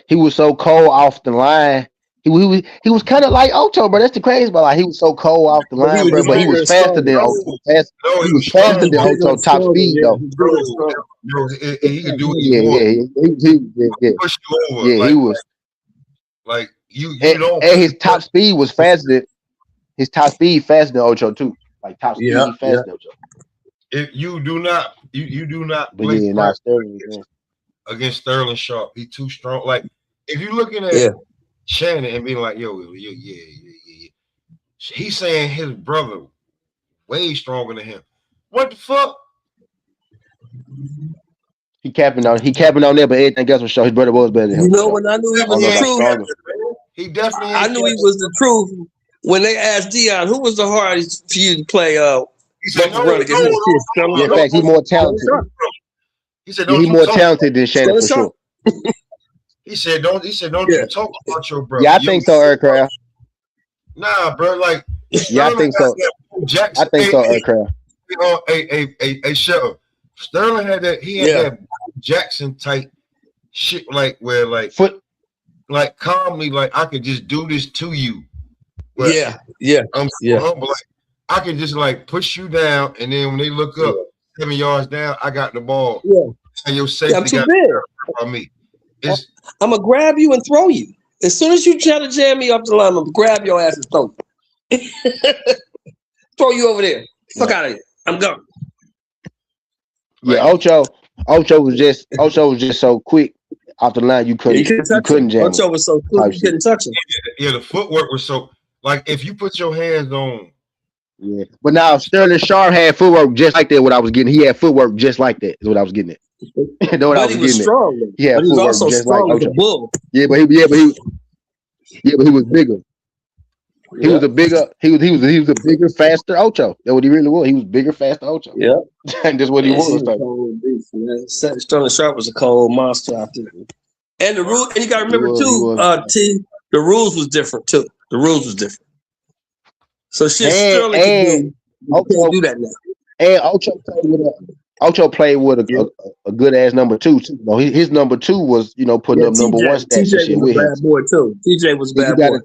He was so cold off the line. He was kind of like Ocho, bro. That's the crazy part. Like, he was so cold off the line, bro. But he was faster than Ocho. He was faster than Ocho top speed, though. He could do it. Push you over. Yeah, he was. Like you don't. And his top speed was faster. His top speed faster than Ocho too. Like top speed faster than Ocho. If you do not, you do not play against Sterling Sharp. He's too strong. Like if you're looking at Shannon and being like, yo, he's saying his brother way stronger than him. What the fuck? He capping on there, but everything else was show his brother was better than him. You know, when I knew he was the truth, he definitely. I knew he was the truth when they asked Dion who was the hardest for you to play. He said, in fact, he's more talented. He said, he's more talented than Shannon for sure. He said, don't you talk about your brother. Yeah, I think so, Aircraft. Nah, bro, like I think so. Jackson, I think so, Aircraft. Hey, Shelton. Sterling had that. He had that Jackson type shit, like where, like, like calmly, like I could just do this to you. But I'm so humble. Like I can just like push you down, and then when they look up 7 yards down, I got the ball. Yeah, and your safety got on me. I'm gonna grab you and throw you. As soon as you try to jam me up the line, I'm gonna grab your ass and throw you. Throw you over there. Fuck out of here. I'm gone. Yeah, Ocho was just so quick off the line. You couldn't jam. Ocho was so quick you couldn't touch him. Yeah, the footwork was so like if you put your hands on. Yeah, but now Sterling Sharp had footwork just like that. What I was getting, he had footwork just like that. Is what I was getting at. But he was strong. Yeah, but he was also strong like a bull. Yeah, but he was bigger. He was a bigger, faster Ocho. That's what he really was. He was bigger, faster Ocho. Yeah, and that's what he was. Sterling Sharp was a cold monster out there. And the rule, and you got to remember too, the rules was different too. The rules was different. So shit, Sterling can do that now. And Ocho played with a good ass number 2 too. You know, his number 2 was putting up number 1 stats. TJ was a bad boy too. TJ was a bad boy.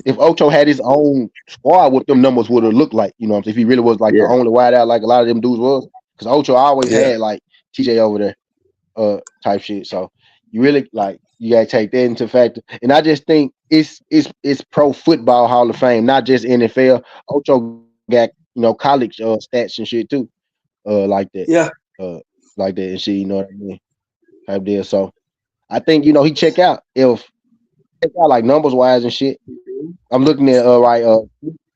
If Ocho had his own squad, what them numbers would have looked like, if he really was like the only wide out like a lot of them dudes was, because Ocho always had like TJ over there, type shit. So you really you gotta take that into factor. And I just think it's Pro Football Hall of Fame, not just NFL. Ocho got college stats and shit too, like that. Yeah. Like that and shit. You know what I mean? Type deal. So I think he check out like numbers wise and shit. I'm looking at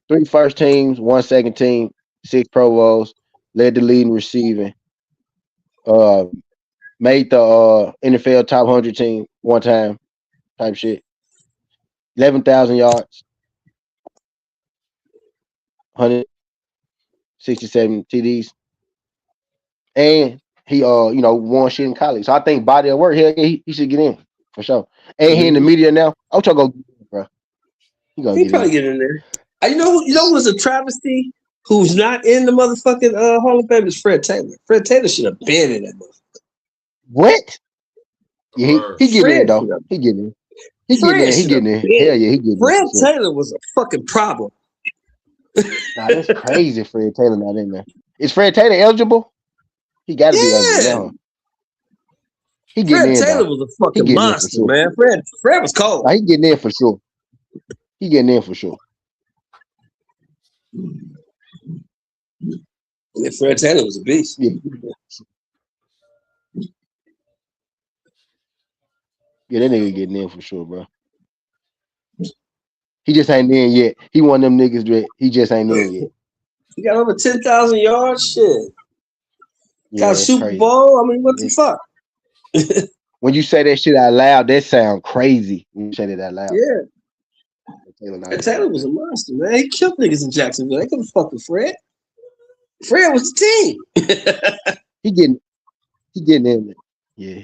3 first teams, 1 second team, 6 Pro Bowls, led the lead in receiving. Made the NFL top 100 team one time, type shit. 11,000 yards, 167 TDs, and he won shit in college. So I think body of work here, he should get in for sure. And he in the media now. I'm trying to go, bro. He probably get in there. You know who was a travesty? Who's not in the motherfucking Hall of Fame is Fred Taylor. Fred Taylor should have been in that motherfucker. What? Yeah, he getting in though. He getting in. He getting in. Hell yeah, he getting in. Fred Taylor was a fucking problem. Nah, that's crazy. Fred Taylor not in there. Is Fred Taylor eligible? He got to be eligible. He getting Fred in. Taylor was a fucking monster, man. Fred was cold. Nah, he getting in for sure. He getting in for sure. Yeah, Fred Taylor was a beast. Yeah, that nigga getting in for sure, bro. He just ain't in yet. He one of them niggas that he just ain't in yet. He got over 10,000 yards. Shit. Yeah, got a Super crazy. Bowl. I mean, what the fuck? When you say that shit out loud, that sound crazy. When you say that out loud. Yeah. Taylor was a monster, man. He killed niggas in Jacksonville. They couldn't fuck with Fred. Fred was the team. He getting in there. Yeah.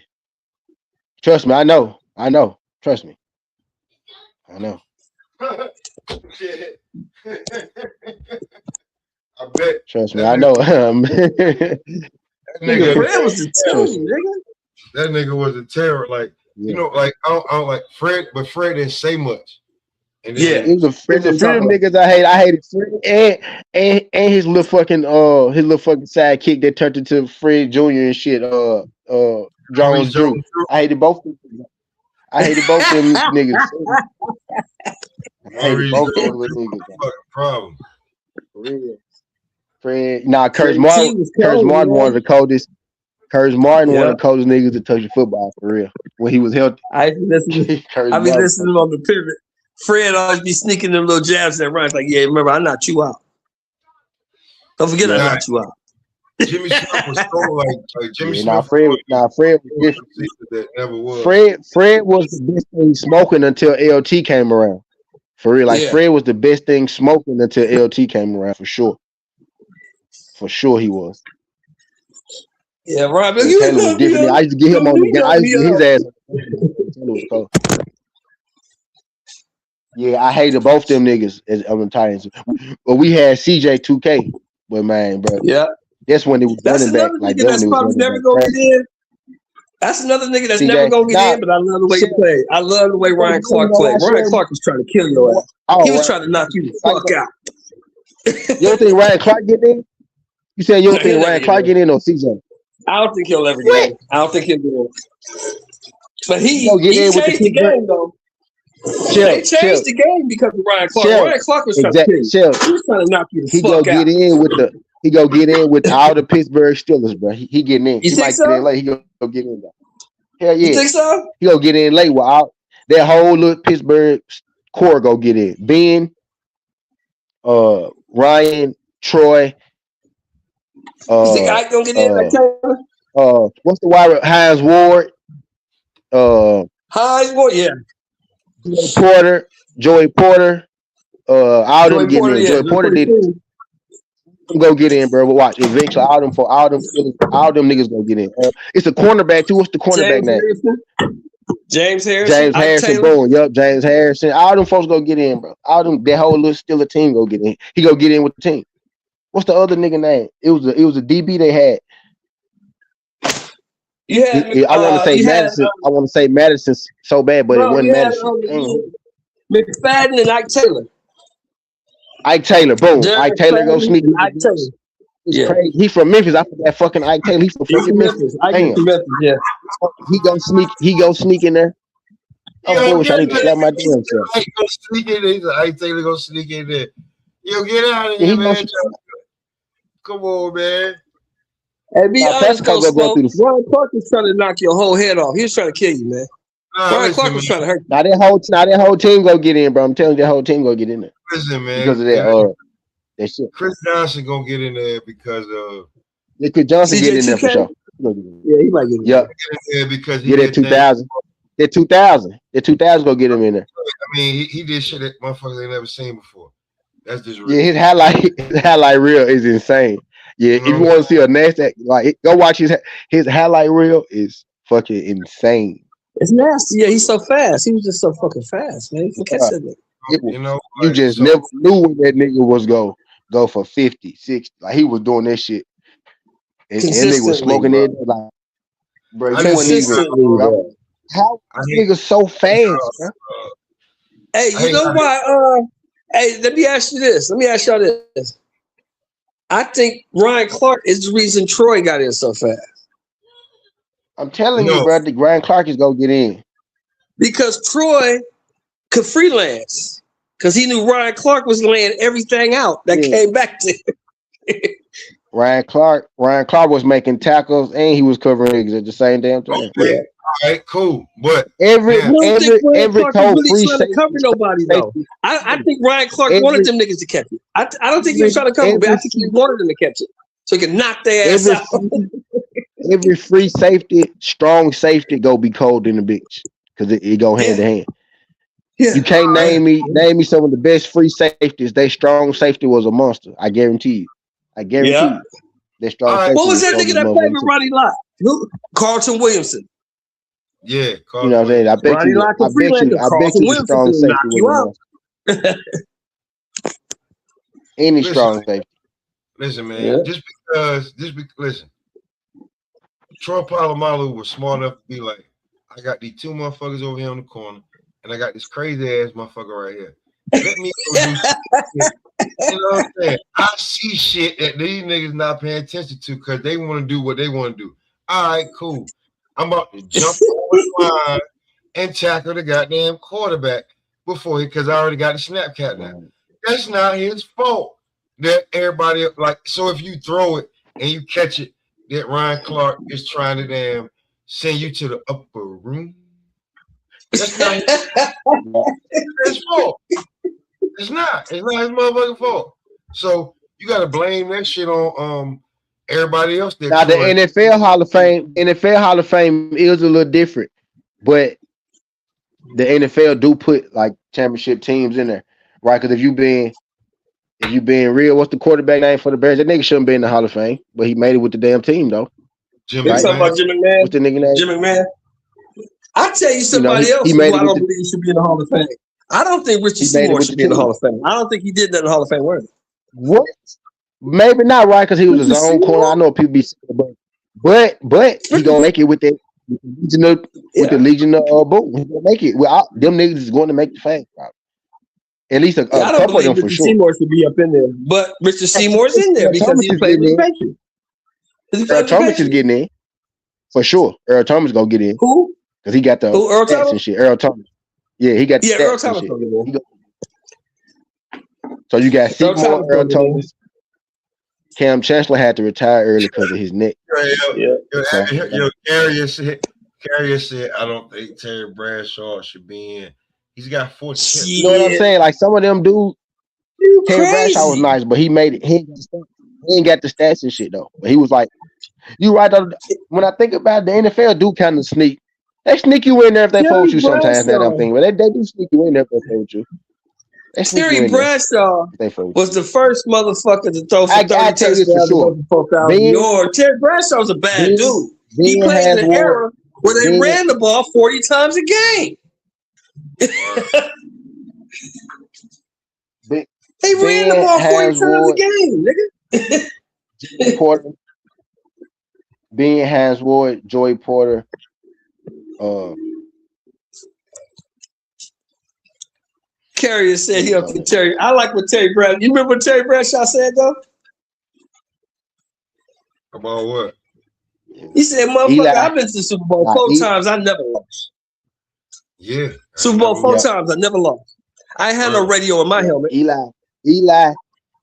Trust me, I know. Trust me. I know. Shit. I bet. Trust me, I know. That nigga, Fred was the team, nigga. That nigga was a terror. Like, like I don't like Fred, but Fred didn't say much. And it was a few niggas I hate. I hated Fred and his little fucking sidekick that turned into Fred Jr. and shit. Jones Drew. I hated both of them. I hated both of them niggas. I hated both of them niggas. Problem. For real. Fred, Curtis Martin one of the coldest. Curtis Martin, one of the coldest niggas to touch the football for real. When he was healthy. I be listening on the pivot. Fred always be sneaking them little jabs that runs like, yeah, remember, I knocked you out. Don't forget I knocked you out. Jimmy Smith was so like Jimmy Smith. Fred was different. That never was. Fred was the best thing smoking until LT came around. For real. Fred was the best thing smoking until LT came around, for sure. For sure he was. Yeah, right. But Taylor was different. I used to get him on the game. I used to get his ass. Taylor was cold. Yeah, I hated both them niggas as the Titans. But we had CJ 2K. But man, bro. Yeah. That's when it was running back. Like that's probably never gonna get in. That's another nigga that's never gonna get in, but I love the way he played. I love the way Ryan Clark played. Ryan Clark was trying to kill your ass. He was trying to knock you the fuck out. You don't think Ryan Clark get in? You said you don't think Ryan Clark get in or CJ? I don't think he'll ever get in. I don't think he'll get in. But he changed the game though. They changed the game because of Ryan Clark. Ryan Clark was trying to kill you. He was trying to knock you the fuck out. He go get in with all the Pittsburgh Steelers, bro. He getting in. You think so? Get in late. He go get in though. Hell yeah. You think so? He go get in late with all that whole little Pittsburgh core go get in. Ben, Ryan, Troy. You think I gonna get in like Taylor? What's the wide? Hines Ward. Hines Ward, yeah. Joey Porter. All them getting in. Joey Porter did. Go get in, bro. But watch, eventually all them niggas go get in. It's a cornerback too. What's the cornerback name? James Harrison. James Harrison. Boom. Yup. James Harrison. All them folks go get in, bro. All them, that whole little Steeler team go get in. He go get in with the team. What's the other nigga name? It was a DB they had. I want to say Madison. I want to say Madison so bad, but it wasn't Madison. McFadden and Ike Taylor. Ike Taylor, boom. Ike Taylor go sneak. Ike Taylor. Yeah. Crazy. He from Memphis. I forgot fucking Ike Taylor. He's from fucking Memphis. Yeah. He go sneak in there. Oh, I need to slap my damn self. Ike go sneak in there. Ike Taylor go sneak in there. Yo, get out of here, man. Come on, man. And be honest, Pascal though, go through Smoke, Ryan Clark was trying to knock your whole head off. He was trying to kill you, man. Nah, Ryan listen, Clark was trying to hurt you. Now that whole team go get in, bro. I'm telling you, that whole team go get in there Listen, man. because of that shit. Chris Johnson gonna get in there because of. Yeah, Chris Johnson get in there for sure. Yeah, he might get in there. Yep. Get in there because he Get did that 2000. That 2000. That 2000 go get him in there. I mean, he did shit that motherfuckers ain't never seen before. That's just real. Yeah, his highlight reel is insane. Yeah, if you want to see a nasty, like go watch his highlight reel is fucking insane. It's nasty. Yeah, he's so fast. He was just so fucking fast, man. You can catch that nigga. You know, You just never knew when that nigga was go for 50, 60. Like he was doing that shit. And that nigga was smoking it like, bro. You wouldn't even, bro. How nigga so fast, bro? Hey, you know why? Hey, let me ask you this. Let me ask y'all this. I think Ryan Clark is the reason Troy got in so fast. I'm telling you, bro, the Ryan Clark is gonna get in. Because Troy could freelance. Because he knew Ryan Clark was laying everything out that came back to him. Ryan Clark was making tackles and he was covering niggas at the same damn time. Okay. All right, cool. But every cold free safety cover nobody though. I think Ryan Clark wanted them niggas to catch it. I don't think he was trying to cover, but I think he wanted them to catch it so he could knock their ass out. Every free safety, strong safety, go be cold in the bitch because it go hand to hand. Yeah. You can't name me some of the best free safeties. They strong safety was a monster. I guarantee you. That strong safety. What was that nigga that played with Ronnie Lott? Carlton Williamson. Yeah, you know what I'm saying? I bet you the strong safety was a monster. Any strong safety. Listen, man. Listen. Troy Polamalu was smart enough to be like, I got these two motherfuckers over here on the corner, and I got this crazy ass motherfucker right here. Let me go do shit. You know what I'm saying? I see shit that these niggas not paying attention to because they want to do what they want to do. All right, cool. I'm about to jump on the line and tackle the goddamn quarterback before because I already got the snap cap now. That's not his fault. That everybody so if you throw it and you catch it, that Ryan Clark is trying to damn send you to the upper room. That's not his fault. It's not his motherfucking fault. So you gotta blame that shit on everybody else. Now the NFL Hall of Fame is a little different, but the NFL do put like championship teams in there, right? Because if you being real, what's the quarterback name for the Bears? That nigga shouldn't be in the Hall of Fame, but he made it with the damn team though. Jim McMahon. What's the nigga name? Jim McMahon. I tell you somebody else who I don't believe should be in the Hall of Fame. I don't think Richie Seymour should be in the Hall of Fame. I don't think he did that in the Hall of Fame worthy. What? Maybe not, right? Because he was his own corner. I know people be but he gonna make it with the Legion of Boom. He gonna make it. Well, them niggas is going to make the fame, probably. At least a couple of them for sure. Seymour should be up in there, but Richard Seymour's in there because he played with the Patriots. Earl Thomas is getting in for sure. Earl Thomas gonna get in. Who? Because he got the stats and shit. Earl Thomas. Yeah, he got the stats Earl Thomas and shit. So you got Seymour, Earl Thomas. Cam Chancellor had to retire early because of his neck. Carrier said, I don't think Terry Bradshaw should be in. He's got 14. You know what I'm saying? Like some of them dudes, Terry Bradshaw was nice, but he made it. He ain't got the stats and shit though. But he was like, you right though. When I think about it, the NFL do kind of sneak. They sneak you in there if they fold you sometimes. That I'm thinking, but they do sneak you in there if they fold you. Terry Bradshaw was the first motherfucker to throw for 30 touchdowns for sure. 4,000 yards. Terry Bradshaw was a bad dude. He played in an era where they ran the ball 40 times a game. They ran the ball 40 times a game, nigga. Porter, Ben Hansward, Joey Porter, Carrier said he up to Terry. I like what Terry Bradshaw. You remember what Terry Bradshaw said though? About what? He said, "Motherfucker, I've been to the Super Bowl 4 times. I never lost." Yeah, Super Bowl 4 times. I never lost. I had no radio in my helmet. Eli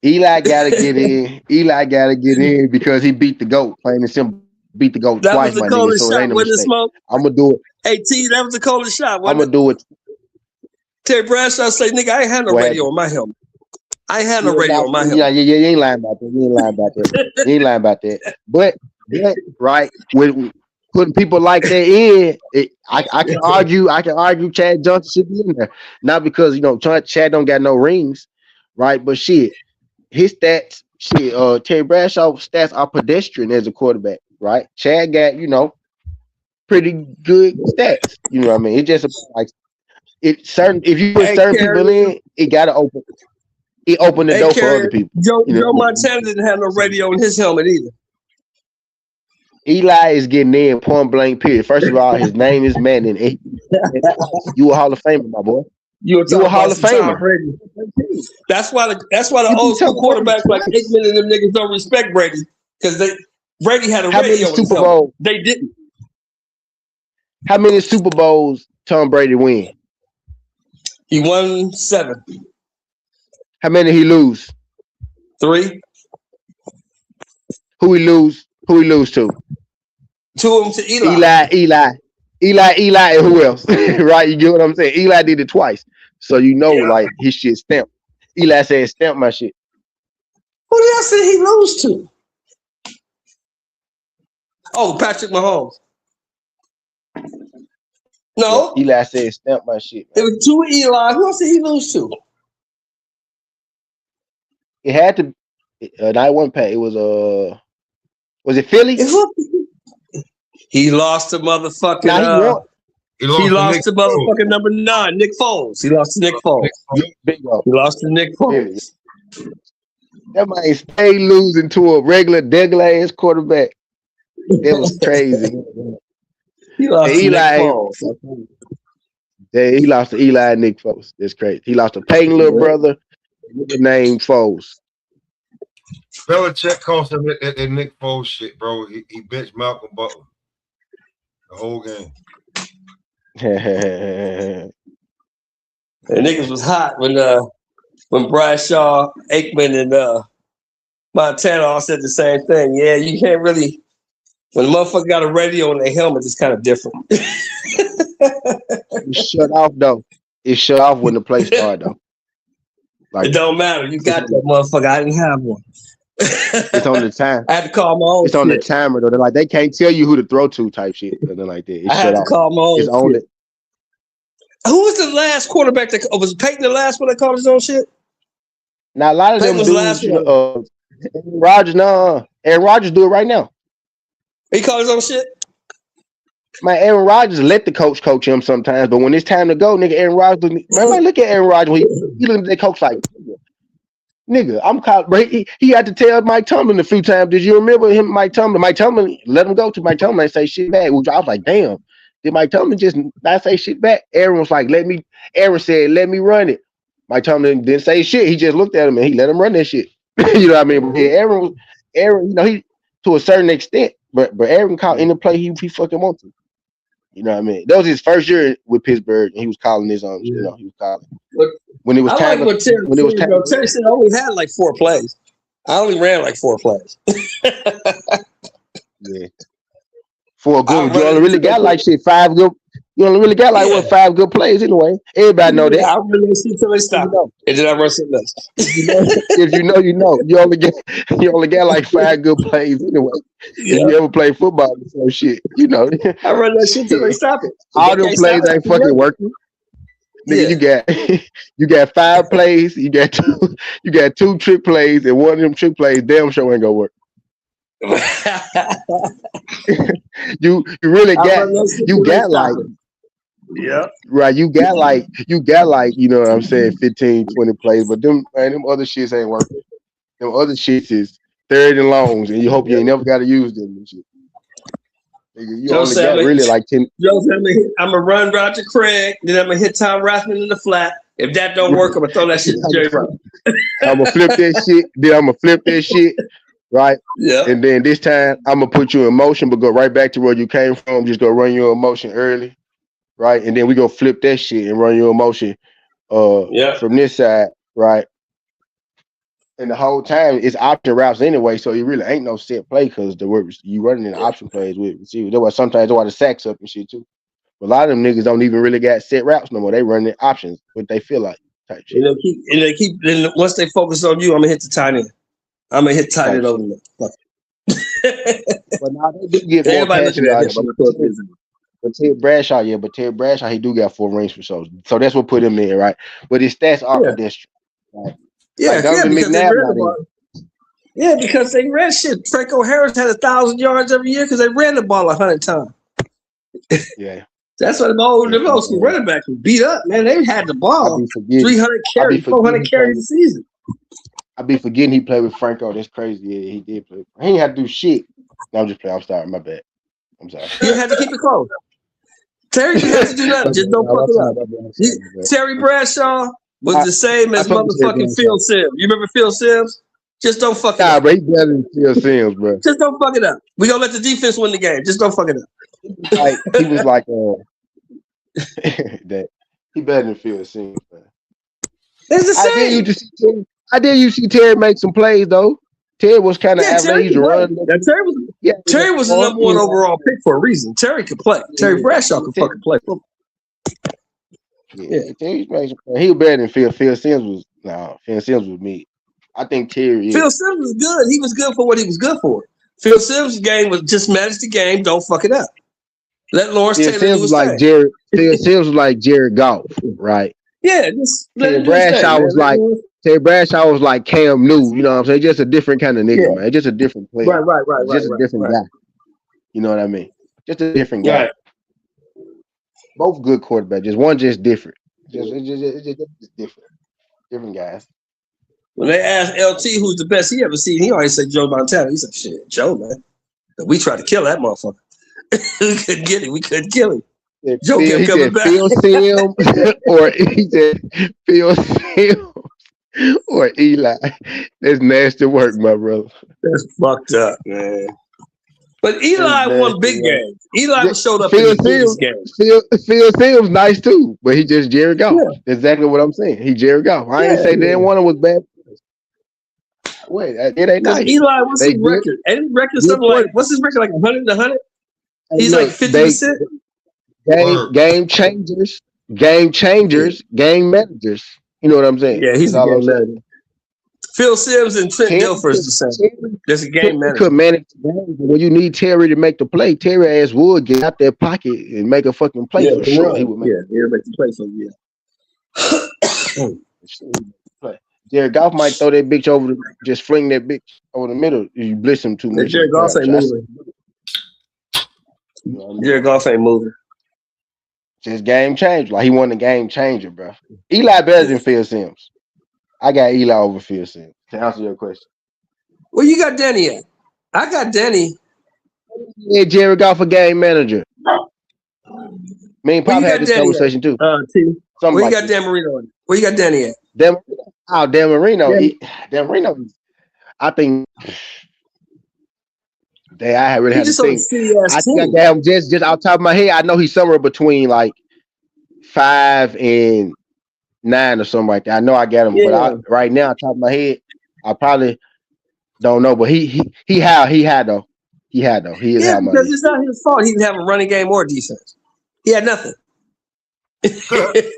Eli gotta get in. Eli gotta get in because he beat the GOAT. Plain and simple, beat the GOAT That twice, was the my nigga. coldest So it shot. ain't no Wasn't it, mistake. Smoke? I'm gonna do it. Hey, T, that was the coldest shot. I'm gonna do it. Terry Bradshaw say, nigga, I ain't had no What radio happened? on my helmet. I ain't had Yeah, no radio on my yeah, helmet. you ain't lying about that. You ain't lying about that. You ain't lying about that. But right, with putting people like that in, I can argue. I can argue Chad Johnson should be in there, not because Chad don't got no rings, right? But shit, his stats, Terry Bradshaw's stats are pedestrian as a quarterback, right? Chad got pretty good stats. You know what I mean? It just like it certain. If you put certain people in, it gotta open. It opened the door for other people. Joe Montana didn't have no radio in his helmet either. Eli is getting in point blank period. First of all, his name is Manning. You a Hall of Famer, my boy. You a Hall of Famer. That's why the old school quarterbacks like Aikman and them niggas don't respect Brady because Brady had a radio in his helmet. They didn't. How many Super Bowls Tom Brady win? He won 7. How many he lose? 3. Who he lose? Who he lose to? 2 of them to Eli. Eli, and who else? Right? You get what I'm saying? Eli did it twice, so like his shit stamped. Eli said, "Stamp my shit." Who did I say he lose to? Oh, Patrick Mahomes. No, Eli said, "Stamp my shit." Man. It was 2 Eli. Who else did he lose to? It had to. That wasn't Pat. It was Was it Philly? He lost to motherfucking. He lost to motherfucking number 9, Nick Foles. He lost to Nick Foles. He lost to Nick Foles. That might stay losing to a regular ass quarterback. That was crazy. He lost to Nick Foles. Yeah, he lost to Eli and Nick Foles. That's crazy. He lost to Peyton little brother with the name Foles. Belichick cost him that Nick Foles shit, bro. He benched Malcolm Butler the whole game. The niggas was hot when Bradshaw, Aikman, and Montana all said the same thing. Yeah, you can't really. When the motherfucker got a radio on their helmet, it's kind of different. It shut off though. It shut off when the play started though. Like, it don't matter. You got that motherfucker. I didn't have one. It's on the time. I had to call my own. It's on the timer though. They're like they can't tell you who to throw to type shit. Something like that. I had to call my own. It's on it. Who was the last quarterback that was Peyton the last one that called his own shit? Now a lot of Peyton them dudes, Aaron Rodgers, Aaron Rodgers do it right now. He called his own shit. Man, Aaron Rodgers let the coach him sometimes, but when it's time to go, nigga, Aaron Rodgers. Man, look at Aaron Rodgers. He look at the coach like, nigga, I'm caught. He had to tell Mike Tomlin a few times. Did you remember him, Mike Tomlin? Mike Tomlin let him go to Mike Tomlin and say shit back. Which I was like, damn. Did Mike Tomlin just not say shit back? Aaron was like, Aaron said, let me run it. Mike Tomlin didn't say shit. He just looked at him and he let him run that shit. You know what I mean? But yeah, Aaron, he to a certain extent, but Aaron called any play he fucking want to. You know what I mean? That was his first year with Pittsburgh, and he was calling his own. You know, he was calling when it was time. When it was time, Terry said I only had like 4 plays. I only ran like 4 plays. Yeah, 4 good. You only really got like 5 good. You only really got like 5 good plays anyway. Everybody know that. I really see till they stop. And then I run some less. If you know, you know. You only got like 5 good plays anyway. Yeah. If you ever play football or some shit, you know. I run that shit till they stop it. All them plays ain't fucking working. Nigga, you got 5 plays. You got 2 trick plays, and one of them trick plays damn sure ain't gonna work. you really got like. Yeah. Right. You got like, you know what I'm saying, 15, 20 plays, but them other shits ain't working. Them other shits is 3rd and longs, and you hope you ain't never got to use them and shit. You only got really like 10. I'm gonna run Roger Craig, then I'm gonna hit Tom Rathman in the flat. If that don't work, I'm gonna throw that shit to Jerry Rice. I'm gonna flip that shit. Then I'm gonna flip that shit. Right. Yeah. And then this time I'm gonna put you in motion, but go right back to where you came from. Just go run your motion early. Right, and then we go flip that shit and run your motion from this side, right? And the whole time it's option routes anyway, so it really ain't no set play because you running in option plays with receivers. That's why sometimes they want the sacks up and shit too. But a lot of them niggas don't even really got set routes no more. They running options, what they feel like type shit. Then once they focus on you, I'm gonna hit the tight end. I'm gonna hit tight end over there. But now they do get more passing yards. But Ted Bradshaw, he do got 4 rings for shows. So that's what put him in, right? But his stats are pedestrian. Right? Because they ran shit. Franco Harris had 1,000 yards every year because they ran the ball 100 times. Yeah. That's why the most running backs were beat up, man. They had the ball 300 carries, 400 carries a season. I be forgetting he played with Franco. That's crazy. Yeah, he did play. He ain't had to do shit. No, I'm just playing. I'm sorry. My bad. I'm sorry. You had to keep it close. Terry didn't have to do nothing. Just don't fuck it up. Terry Bradshaw was the same as motherfucking Phil Simms. You remember Phil Simms? Just don't fuck it up. Bro, he better than Phil Simms, bro. Just don't fuck it up. We gonna let the defense win the game. Just don't fuck it up. He was like that. He better than Phil Simms, man. It's the same. I did you see Terry make some plays though. Terry was kind of average run. Terry was the number 1 overall pick for a reason. Terry could play. Terry Bradshaw could fucking play football. He was better than Phil. Phil Simms was me. I think Terry. Phil Simms was good. He was good for what he was good for. Phil Simms' game was just manage the game. Don't fuck it up. Let Lawrence Taylor do his thing. Phil Simms was like Jared Goff, right? Yeah, just let Terry Bradshaw was like. Terry Bradshaw was like Cam Newton, you know what I'm saying? Just a different kind of nigga, man. Just a different player. Right. Just a different guy. You know what I mean? Just a different guy. Right. Both good quarterbacks. Just one just different. Just different. Different guys. When they asked LT who's the best he ever seen, he always said Joe Montana. He said, shit, Joe, man. We tried to kill that motherfucker. We couldn't get him. We couldn't kill him. Joe kept coming back. Phil Simms or he said Phil Simms. Or Eli. That's nasty work, my brother. That's fucked up, man. But Eli won big games. Eli showed up in the biggest games. Phil Simms nice too, but he just Jared Goff. Yeah. That's exactly what I'm saying. He Jared Goff. I ain't say that one was bad. Wait, it ain't nice. Eli, what's his record? Ain't his record something like, what's his record, like 100 to 100? He's like 50%? Game changers, game managers. You know what I'm saying? Yeah, he's a game manager. Phil Simms and Trent Dilfer is the same. There's a game manager. Could manage the game, but when you need Terry to make the play, Terry ass would get out their pocket and make a fucking play for sure. He would make he'll make the play for you. Jared Goff might throw that bitch over just fling that bitch over the middle. You blitz him too much. Jared Goff ain't moving. Jared Goff ain't moving. Just game changer. Like he won the game changer, bro. Eli better than Phil Simms. I got Eli over Phil Simms. To answer your question. Where you got Danny at? I got Danny. Yeah, Jared Goff a game manager. Me and Pop had this conversation too. Where you got Dan Marino at? Where you got Danny at? Dan Marino. Dan Marino. I think. I really have to think. I think I got him just off the top of my head. I know he's somewhere between like 5 and 9 or something like that. I know I got him, but right now, on top of my head, I probably don't know. But he had though. He is yeah, because it's not his fault. He didn't have a running game or defense. He had nothing. Couldn't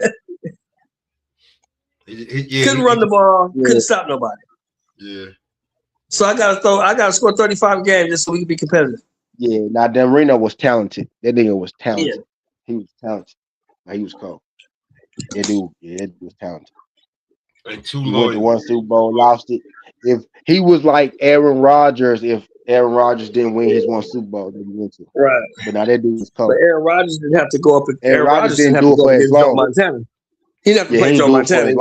run the ball. Couldn't stop nobody. Yeah. So I gotta score 35 games just so we can be competitive. Yeah, now Dan Marino was talented. That nigga was talented. Yeah. He was talented. He was cold. That dude was talented. He went to one Super Bowl, lost it. If he was like Aaron Rodgers, if Aaron Rodgers didn't win his one Super Bowl that he went to. Right. But now that dude was cold. But Aaron Rodgers didn't have to go up. Aaron Rodgers didn't do it for as long. Montana. He didn't have to play Joe Montana.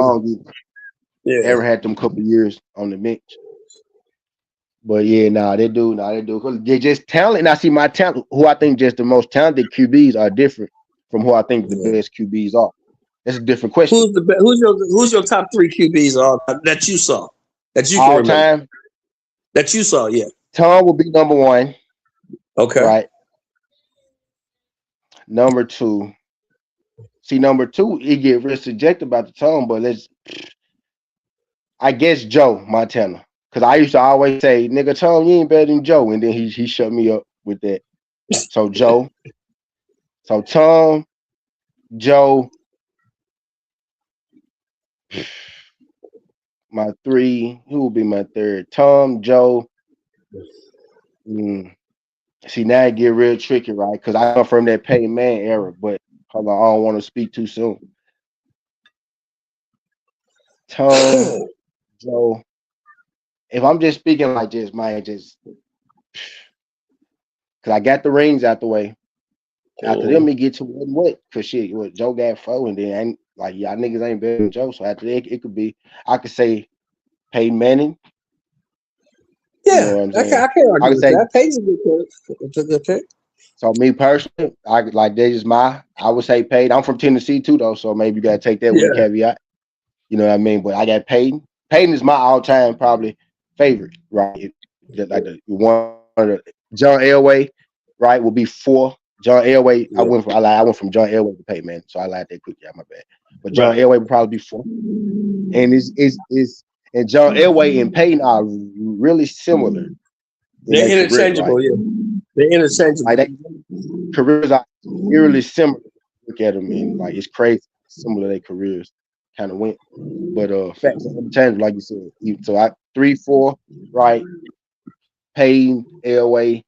Yeah. Aaron had them couple years on the bench. But yeah, they do. They're just talent. And I see my talent, who I think just the most talented QBs are different from who I think the best QBs are. That's a different question. Who's your top 3 QBs that you saw? That you all can remember? Time? That you saw, yeah. Tom will be number 1. Okay. Right. Number 2. See, number 2, he get real subjective about the Tom, but I guess Joe Montana. Because I used to always say, nigga, Tom, you ain't better than Joe. And then he shut me up with that. So Joe. So Tom, Joe, my 3. Who will be my 3rd? Tom, Joe. See, now it get real tricky, right? Because I come from that Peyton Man era, but hold on, I don't want to speak too soon. Tom, Joe. If I'm just speaking like this, man, just because I got the rings out the way. After them, it get to what? Because shit, what Joe got 4, and then ain't like y'all niggas ain't better than Joe. So after that, it could be, I could say Peyton Manning. Yeah, You know what I'm saying? I can't argue with say, that. Peyton's a good pick. It's a good pick. So me personally, I like that is I would say Peyton. I'm from Tennessee too, though, so maybe you gotta take that with a caveat. You know what I mean? But I got Peyton. Peyton is my all-time probably favorite, right? Like the one of the John Elway, right? Will be 4. John Elway. Yeah. I went from John Elway to Peyton Manning, so I lied that quick. Yeah, my bad. But John Elway would probably be 4. And and John Elway and Peyton are really similar. They're interchangeable, career, right? Yeah. They're interchangeable. Like careers are eerily similar. Look at them, and like it's crazy. Similar their careers kind of went, but facts are interchangeable, like you said. So 3, 4, right? Payne, Elway.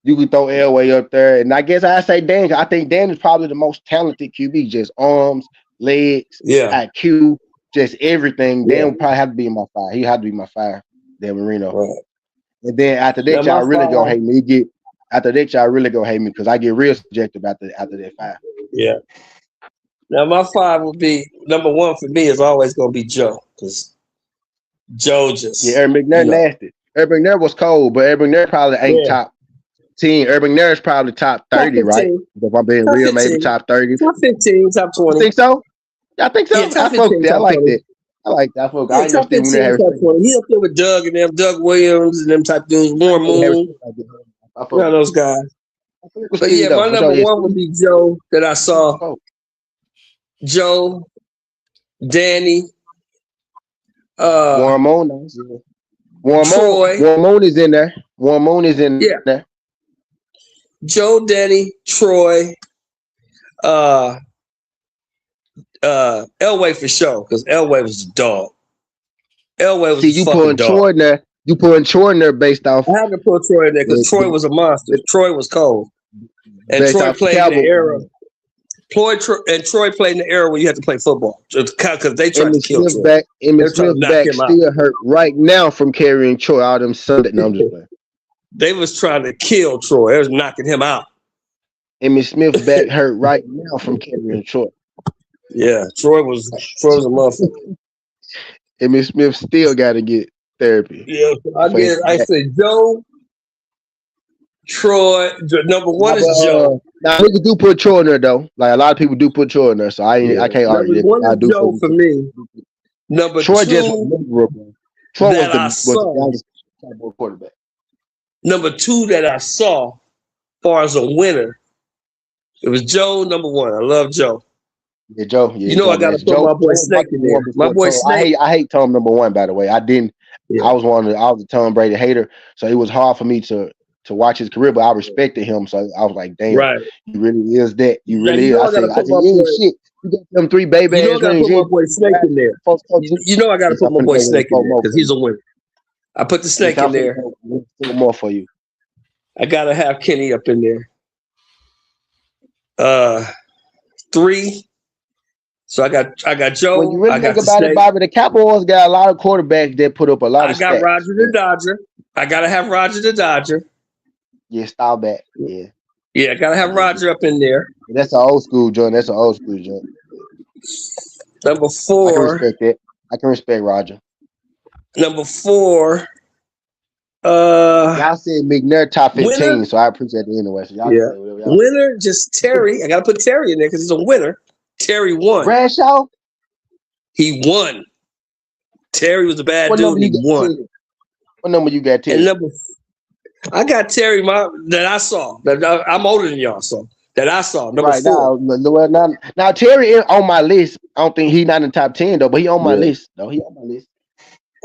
You could throw Elway up there, and I guess I say Dan. I think Dan is probably the most talented QB. Just arms, legs, IQ, just everything. Dan would probably have to be in my 5. He had to be my 5. Dan Marino. Right. And then after that, y'all really gonna hate me. After that, y'all really gonna hate me because I get real subjective after that 5. Yeah. Now my 5 would be number 1 for me is always gonna be Joe because Joe just Urban McNair nasty. Urban McNair was cold, but Urban McNair probably ain't top 10. Urban McNair is probably top 30, top right? If I'm being real, 15. Maybe top 30, top 15, top 20. You think so? I think so. Yeah, I fuck that. I like that. I like that. I ain't top 15, top 20. He up there with Doug and them, Doug Williams and them type dudes, Warren Moon. You know those guys. But yeah, my number 1 would be Joe that I saw. Joe, Danny, Warren Moon. Warren Moon is in there. Warren Moon is in there. Joe, Danny, Troy, Elway for sure, because Elway was a dog. Elway was you putting Troy in there. You putting Troy in there based off. I had to put Troy in there because Troy was a monster. Troy was cold, and Troy played in the era. Troy played in the era where you had to play football because they tried to kill Troy. Emmitt Smith back still hurt right now from carrying Troy out them Sunday. No, I'm just playing. They was trying to kill Troy. They was knocking him out. Emmitt Smith back hurt right now from carrying Troy. Yeah, Troy was a motherfucker. Emmitt Smith still got to get therapy. Yeah, I say Joe, Troy. Number 1 is Joe. Now niggas do put Troy in there though. Like a lot of people do put Troy in there, so I can't argue. Number 1 is Joe for me. Number Troy 2 just Troy was the quarterback. Number 2 that I saw, as far as a winner, it was Joe. Number 1, I love Joe. Yeah, Joe. Yeah, I got to put my boy Snake in there. My boy Snake. I hate Tom number 1. By the way, I didn't. Yeah. I was a Tom Brady hater, so it was hard for me to watch his career. But I respected him, so I was like, damn, he really is that. You really is. I said, shit. You got them 3 baby ass rings. I got to put my boy Snake in there. I got to put my boy Snake in there because he's a winner. I put the Snake in there. More for you. I gotta have Kenny up in there. 3. So I got Joe. When you really think about it, Bobby, the Cowboys got a lot of quarterbacks that put up a lot of stats. I got Roger the Dodger. I gotta have Roger the Dodger. Yeah, style back. Yeah. Yeah, I gotta have Roger up in there. That's an old school joint. Number 4. I can respect that. I can respect Roger. Number 4. Y'all said McNair top 15, winner, so I appreciate the anyway. So winner, just Terry. I gotta put Terry in there because he's a winner. Terry won. Bradshaw? He won. Terry was a bad dude. He won. What number you got, Terry? I got Terry that I saw. I'm older than y'all, so that I saw. Number 4. Now Terry is on my list. I don't think he's not in the top 10 though, but he on my list. No, he on my list.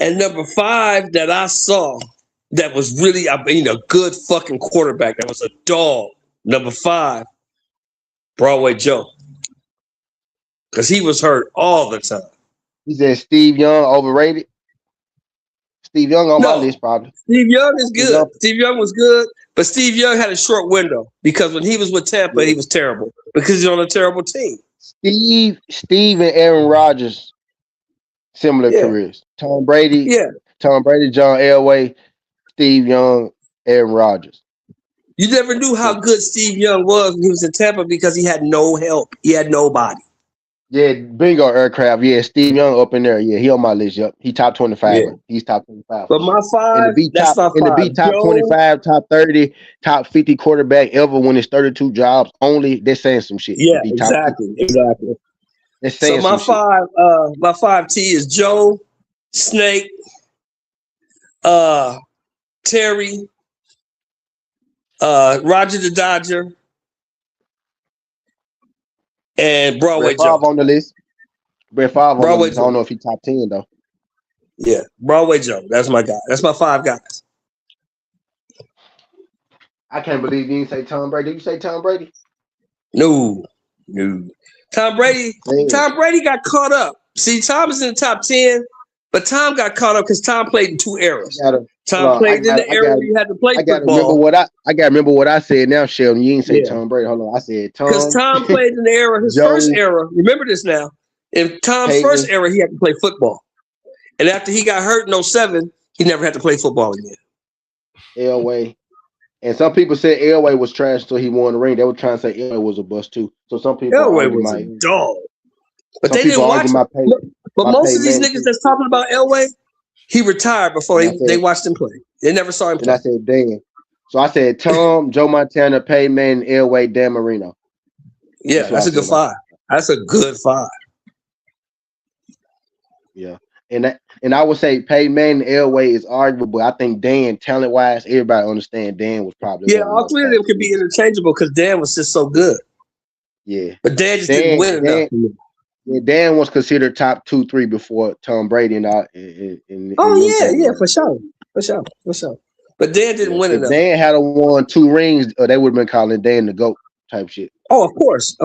And number 5 that I saw that was really, I mean, a good fucking quarterback. That was a dog. Number 5, Broadway Joe. Because he was hurt all the time. He said Steve Young overrated. Steve Young on my list probably. Steve Young is good. Steve Young was good, but Steve Young had a short window because when he was with Tampa, he was terrible because he's on a terrible team. Steve and Aaron Rodgers, similar careers. Tom Brady, John Elway, Steve Young, Aaron Rodgers. You never knew how good Steve Young was when he was in Tampa because he had no help. He had nobody. Yeah, bingo aircraft. Yeah, Steve Young up in there. Yeah, he on my list. Yep, he top 25. Yeah. He's top 25. But my 5, that's my 5. In the B top 25, top 30, top 50 quarterback ever when it's 32 jobs only. They're saying some shit. Yeah, exactly. They're saying so my 5 T is Joe, Snake, Terry, Roger the Dodger, and Broadway Joe. On the list. Brett Favre on the list. I don't know if he's top 10 though. Yeah, Broadway Joe. That's my guy. That's my 5 guys. I can't believe you didn't say Tom Brady. Did you say Tom Brady? No. Tom Brady got caught up. See, Tom is in the top 10, but Tom got caught up because Tom played in 2 eras. Tom played in the era you had to play football. I gotta remember what I said now, Sheldon. You didn't say Tom Brady. Hold on. I said Tom. Because Tom played in the era, his first era. Remember this now. In Tom's first era, he had to play football. And after he got hurt in 07, he never had to play football again. Elway. And some people said Elway was trash until he won the ring. They were trying to say Elway was a bust too. So some people Elway was a dog. But they didn't watch him. But most of these niggas that's talking about Elway, he retired before they watched him play. They never saw him play. And I said, damn. So I said Tom, Joe Montana, Peyton, Elway, Dan Marino. Yeah, that's a good 5. That's a good 5. Yeah. And I would say Peyton Manning, Elway is arguable, but I think Dan, talent-wise, everybody understand Dan was probably all 3 of them could be interchangeable because Dan was just so good. Yeah. But Dan just didn't win enough. Yeah, Dan was considered top 2, 3 before Tom Brady and I. For sure. But Dan didn't win enough. Dan had won 2 rings, or they would have been calling Dan the GOAT type shit. Oh, of course.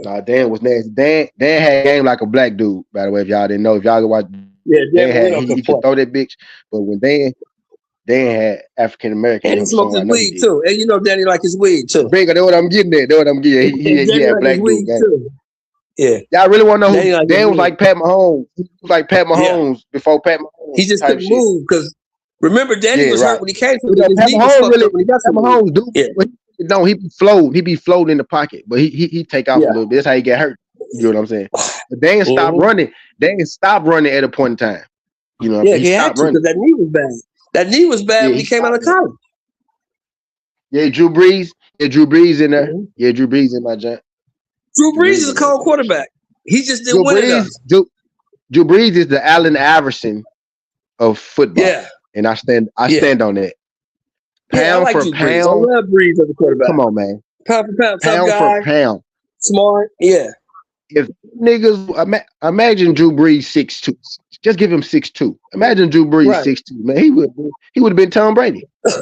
Nah, Dan was nasty. Dan had a game like a black dude, by the way, if y'all didn't know. If y'all could watch, he could throw that bitch. But when Dan had African American. And he smoked his weed too. And you know Danny like his weed too. Bingo, that's what I'm getting at. He had black dude too. Yeah. Y'all really want to know who Dan was like Pat Mahomes. He was like Pat Mahomes before Pat Mahomes. He just couldn't move because remember Danny was hurt when he came to Pat Mahomes, dude. Yeah. No, he be floating in the pocket, but he take off a little bit. That's how he get hurt. You know what I'm saying? But Dan stopped running. Dan stopped running at a point in time. You know, he had to because that knee was bad. That knee was bad when he came out of college. Yeah, Drew Brees. Yeah, Drew Brees in there. Mm-hmm. Yeah, Drew Brees in my joint. Drew Brees is a cold quarterback. He just didn't win enough. Drew Brees is the Allen Iverson of football. Yeah, and I stand on that. Pound for pound. I love Brees as a quarterback. Come on, man. Pound for pound. Pound for pound. Smart. Yeah. If niggas imagine Drew Brees 6'2", just give him 6'2". Imagine Drew Brees 6'2", man. He would have been Tom Brady. but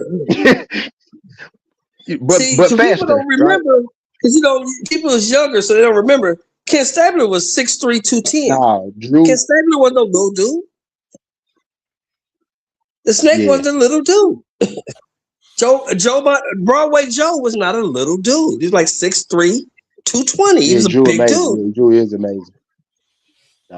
faster. People don't remember because people is younger, so they don't remember. Ken Stabler was 6'3", 210. Drew. Ken Stabler was no little dude. The Snake was a little dude. Broadway Joe was not a little dude. He was like 6'3", 220. He was a big dude. Drew is amazing.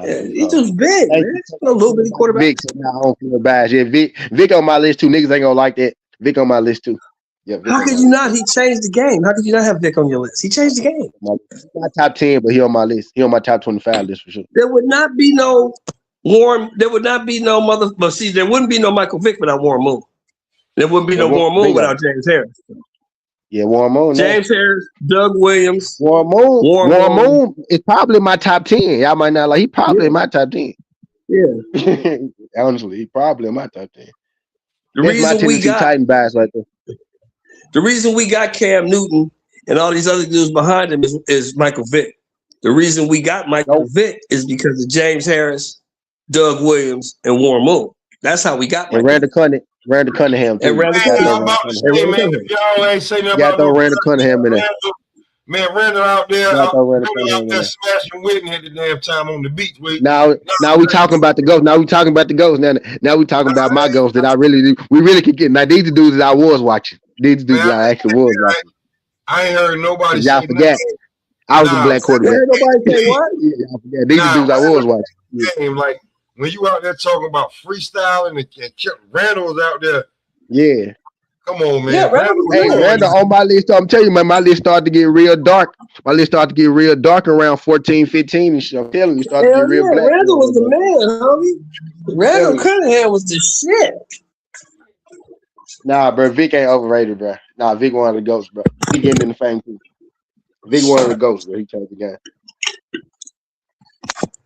He just big, man. A little bitty quarterback. Vic, I don't feel bad. Yeah, Vic on my list too. Niggas ain't gonna like that. Vic on my list too. Yeah, how could you not? He changed the game. How could you not have Vic on your list? He changed the game. Not top 10, but he on my list. He on my top 25 list for sure. There would not be no Warren. There would not be no But see, there wouldn't be no Michael Vick without Warren Moon. There wouldn't be no Warren Moon without James Harris. Yeah, Warren Moon. James Harris, Doug Williams. Warren Moon is probably my top 10. Y'all might not like. He probably in my top 10. Yeah. Honestly, he probably in my top 10. The reason we got Titan bias right there. The reason we got Cam Newton and all these other dudes behind him is Michael Vick. The reason we got Michael Vick is because of James Harris Doug Williams, and Warren Moon. That's how we got And Randall Cunningham too. And Randall Man, Cunningham. I'm about to say, man, if y'all ain't say nothing You got about to throw no Randall Cunningham in there. Randall out there, You got to throw Randall Randall Cunningham out in there there. smashing Whitney at the damn time on the beach. Now we talking about the ghost. Now we talking about the ghost. Now we talking about my ghost that I really do. We really could get. Now these the dudes that I was watching. These dudes that I actually was watching. I ain't heard nobody Y'all say forget. nothing. I was a black quarterback. Nobody say what? Y'all forget. These the dudes I was watching. Yeah. Game, like when you out there talking about freestyling and Randall was out there. Yeah. Come on, man. Yeah, Randall on my list. I'm telling you, man, my list started to get real dark. My list started to get real dark around 14, 15 and shit. I'm telling you, started to get real black. Randall was the man, homie. Randall Cunningham was the shit. Nah, bro, Vic ain't overrated, bro. Nah, Vic one of the ghosts, bro. He getting in the fame too. Vic one of the ghosts, bro. He changed the game.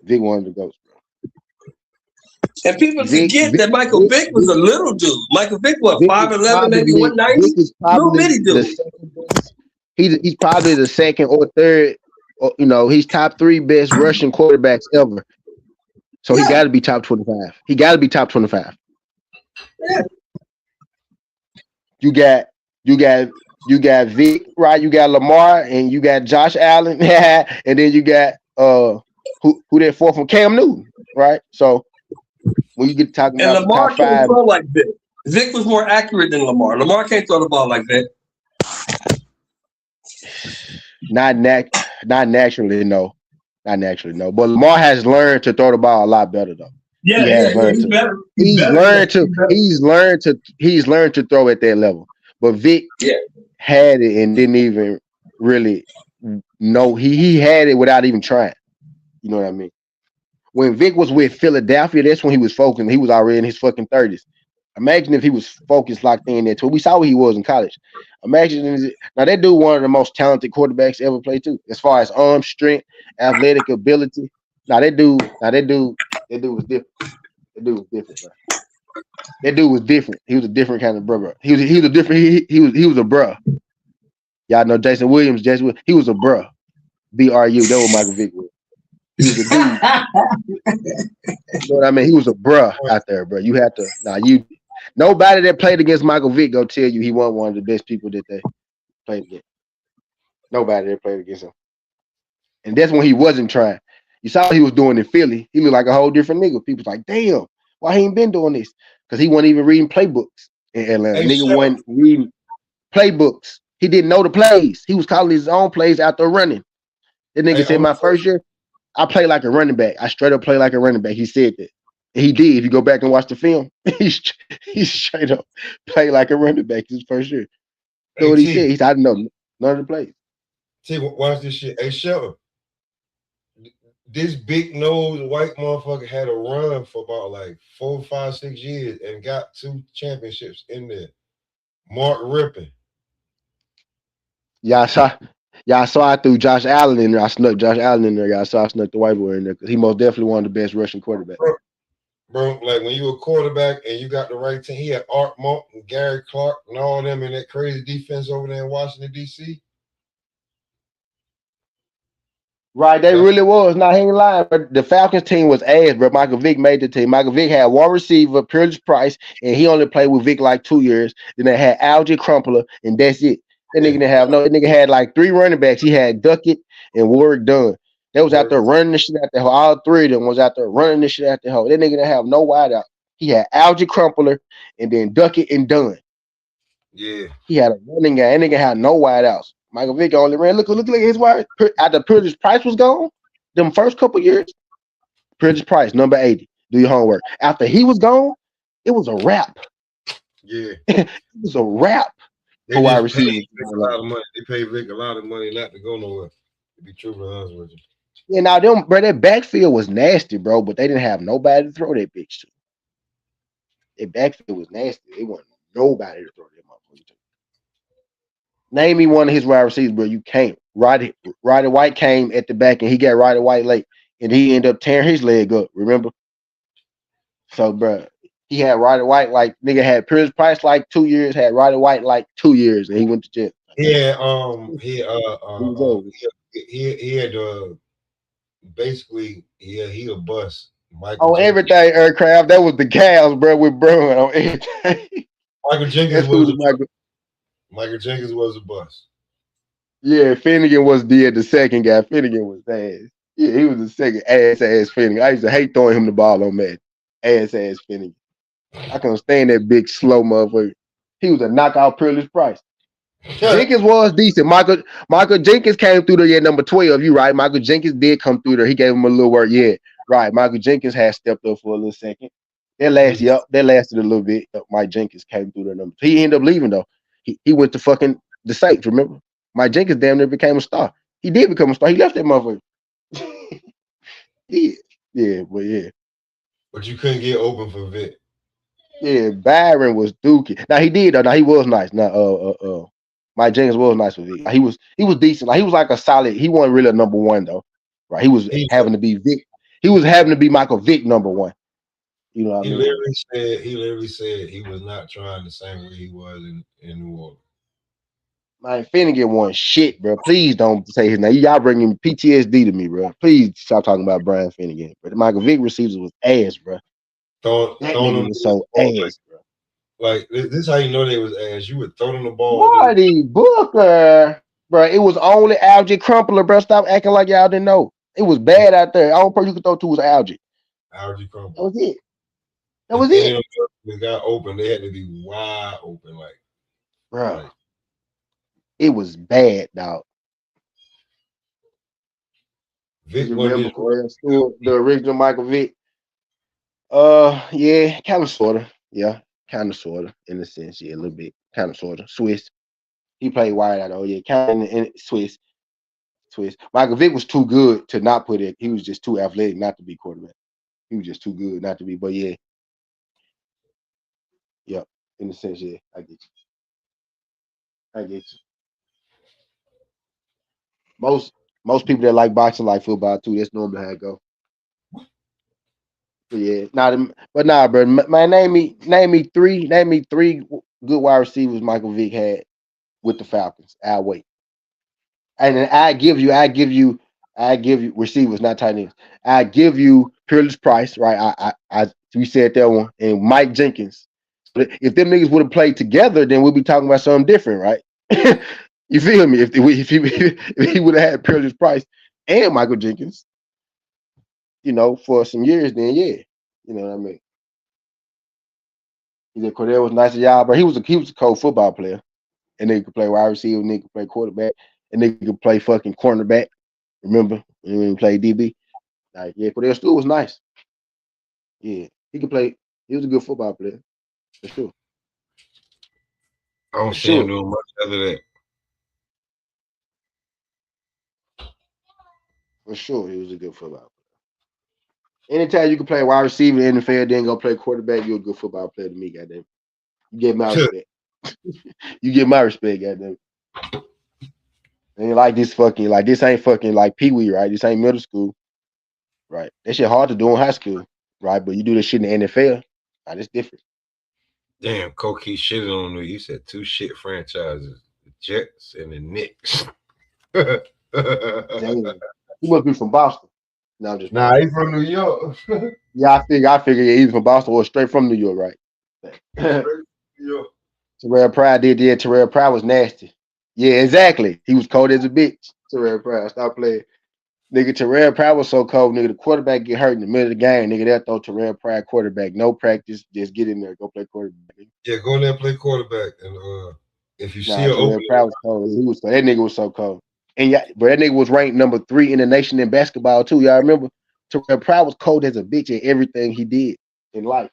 Vic one of the ghosts, bro. And people forget that Michael Vick was a little dude. Michael Vick, what, 5'11", maybe 190? Vic is probably the second best. He's probably the second or third. Or, he's top 3 best Russian quarterbacks ever. So he got to be top 25. He got to be top 25. Yeah. You got Vic, right? You got Lamar, and you got Josh Allen, and then you got who that fourth from Cam Newton, right? So when you get talking about Lamar top 5, can't throw like Vic. Vic was more accurate than Lamar. Lamar can't throw the ball like Vic. Not naturally, no. Not naturally, no. But Lamar has learned to throw the ball a lot better, though. Yeah, he's better. He's learned to throw at that level. But Vic had it and didn't even really know. He had it without even trying. You know what I mean? When Vic was with Philadelphia, that's when he was focusing. He was already in his fucking 30s. Imagine if he was focused locked in there too. We saw what he was in college. Imagine now that dude one of the most talented quarterbacks ever played too, as far as arm strength, athletic ability. That dude was different. That dude was different, bro. That dude was different. He was a different kind of bro. He was a different. He was a bruh. Y'all know Jason Williams. He was a bruh. BRU. That was Michael Vick. He was a dude. You know what I mean? He was a bruh out there, bro. You had to. Nobody that played against Michael Vick go tell you he wasn't one of the best people that they played against. Nobody that played against him. And that's when he wasn't trying. You saw what he was doing in Philly. He looked like a whole different nigga. People was like, damn, why he ain't been doing this? Because he wasn't even reading playbooks in Atlanta. Nigga wasn't reading playbooks. He didn't know the plays. He was calling his own plays after running. That nigga said, my first year, I played like a running back. I straight up played like a running back. He said that. And he did. If you go back and watch the film, he straight up played like a running back his first year. So what he said, he said, I didn't know none of the plays. See, watch this shit. Hey, Shelton, this big nose white motherfucker had a run for about like 4, 5, 6 years and got 2 championships in there. Mark Rippon. Y'all saw I threw Josh Allen in there. I snuck Josh Allen in there. Y'all saw I snuck the white boy in there because he most definitely one of the best Russian quarterbacks. Bro, like when you were a quarterback and you got the right team, he had Art Monk and Gary Clark and all them in that crazy defense over there in Washington, D.C. Right, they really was. Now, he ain't lying, but the Falcons team was ass, bro. Michael Vick made the team. Michael Vick had one receiver, Purchase Price, and he only played with Vick like 2 years. Then they had Algie Crumpler, and that's it. That nigga didn't have that nigga had like 3 running backs. He had Duckett and Warwick Dunn. They was out there running the shit out the hole. All 3 of them was out there running the shit out the hole. That nigga didn't have no wide out. He had Algie Crumpler and then Duckett and Dunn. Yeah. He had a running guy. That nigga had no wide outs. Michael Vick only ran. Look at his wide. After Purchase Price was gone, them first couple years, Purchase Price, number 80. Do your homework. After he was gone, it was a wrap. Yeah. It was a wrap. They wide receivers. A lot of money. They paid Vick a lot of money not to go nowhere. To be truly honest with you. Yeah, now them, bro, that backfield was nasty, bro, but they didn't have nobody to throw that bitch to. That backfield was nasty. They wasn't nobody to throw that motherfucker to. Name me one of his wide receivers, bro. You can't. Roddy White came at the back and he got Roddy White late, and he ended up tearing his leg up. Remember? So, bro, he had Roddy White like nigga had Purchase Price like 2 years, had Roddy White like 2 years, and he went to jail. Yeah, he had basically he a bust. Michael On Jenkins. everything aircraft. That was the Cavs, bro, with Bruin on everything. Michael Jenkins That's who was was Michael. Michael Jenkins was a bust. Yeah, Finnegan was the second guy. Finnegan was ass. Yeah, he was the second ass Finnegan. I used to hate throwing him the ball on Madden. Ass Finnegan. I couldn't stand that big slow motherfucker. He was a knockout Privilege Price. Jenkins was decent. Michael Jenkins came through there at number 12. You right. Michael Jenkins did come through there. He gave him a little work. Yeah, right. Michael Jenkins had stepped up for a little second. That lasted a little bit. Mike Jenkins came through there. He ended up leaving though. He went to fucking the Saints, remember? Mike Jenkins damn near became a star. He did become a star. He left that motherfucker. yeah, but yeah. But you couldn't get open for Vic. Yeah, Byron was dookie. Now he did though. Now he was nice. Now Mike Jenkins was nice with Vic. He was decent. Like he was like a solid. He wasn't really a number one though, right? He was having to be Vic. He was having to be Michael Vick number one. You know what I mean? He literally said he was not trying the same way he was in New Orleans. Man, Finnegan won shit, bro. Please don't say his name. Y'all bringing PTSD to me, bro. Please stop talking about Brian Finnegan. But Michael Vick receivers was ass, bro. That nigga was so ass, bro. Like this is how you know they was ass. You would throw them the ball. Marty Booker, bro. It was only Algie Crumpler, bro. Stop acting like y'all didn't know. It was bad out there. All person you could throw to was Algie. Algie Crumpler. That was it. That was it. They got open. They had to be wide open, like, bro. Like, it was bad, dog. Vic you remember the original Michael Vick? Yeah, kind of, sorta. Yeah, kind of, sorta, in a sense. Yeah, a little bit, kind of, sorta. Swiss. He played wide out. Oh yeah, kind of in Swiss. Michael Vick was too good to not put it. He was just too athletic not to be quarterback. He was just too good not to be. But yeah, in a sense, yeah, I get you. Most people that like boxing like football too. That's normally how it go. But yeah, bro. Man, name me three good wide receivers Michael Vick had with the Falcons. I'll wait. And then I give you receivers, not tight ends. I give you Peerless Price, right? We said that one, and Mike Jenkins. But if them niggas would have played together, then we'd be talking about something different, right? You feel me? If he would have had Peerless Price and Michael Jenkins, for some years, then yeah, you know what I mean. He said Cordell was nice to y'all, but he was a cold football player, and they could play wide receiver, and they could play quarterback, and they could play fucking cornerback. Remember when he played DB? Like, yeah, Cordell Stewart was nice. Yeah, he could play. He was a good football player for sure. I don't see him doing much other than that. For sure, he was a good football player. Anytime you can play wide receiver in the NFL, then go play quarterback, you're a good football player to me, goddamn. You get my respect. You get my respect, goddamn. And like this ain't fucking like Pee Wee, right? This ain't middle school, right? That shit hard to do in high school, right? But you do this shit in the NFL, right? It's different. Damn, Koki shitted on you. You said two shit franchises, the Jets and the Knicks. Damn. He must be from Boston. No, I'm just he's from New York. Yeah, I figure he's from Boston or straight from New York, right? New York. Terrell Pryor did. Yeah, Terrell Pryor was nasty. Yeah, exactly. He was cold as a bitch. Terrell Pryor, stop playing. Nigga, Terrell Pryor was so cold, nigga. The quarterback get hurt in the middle of the game, nigga. They'll throw Terrell Pryor quarterback. No practice, just get in there, go play quarterback. Yeah, go in there and play quarterback. And if you see an Terrell Pryor was cold. That nigga was so cold. And yeah, but that nigga was ranked number 3 in the nation in basketball too. Y'all remember? Terrell Pryor was cold as a bitch in everything he did in life.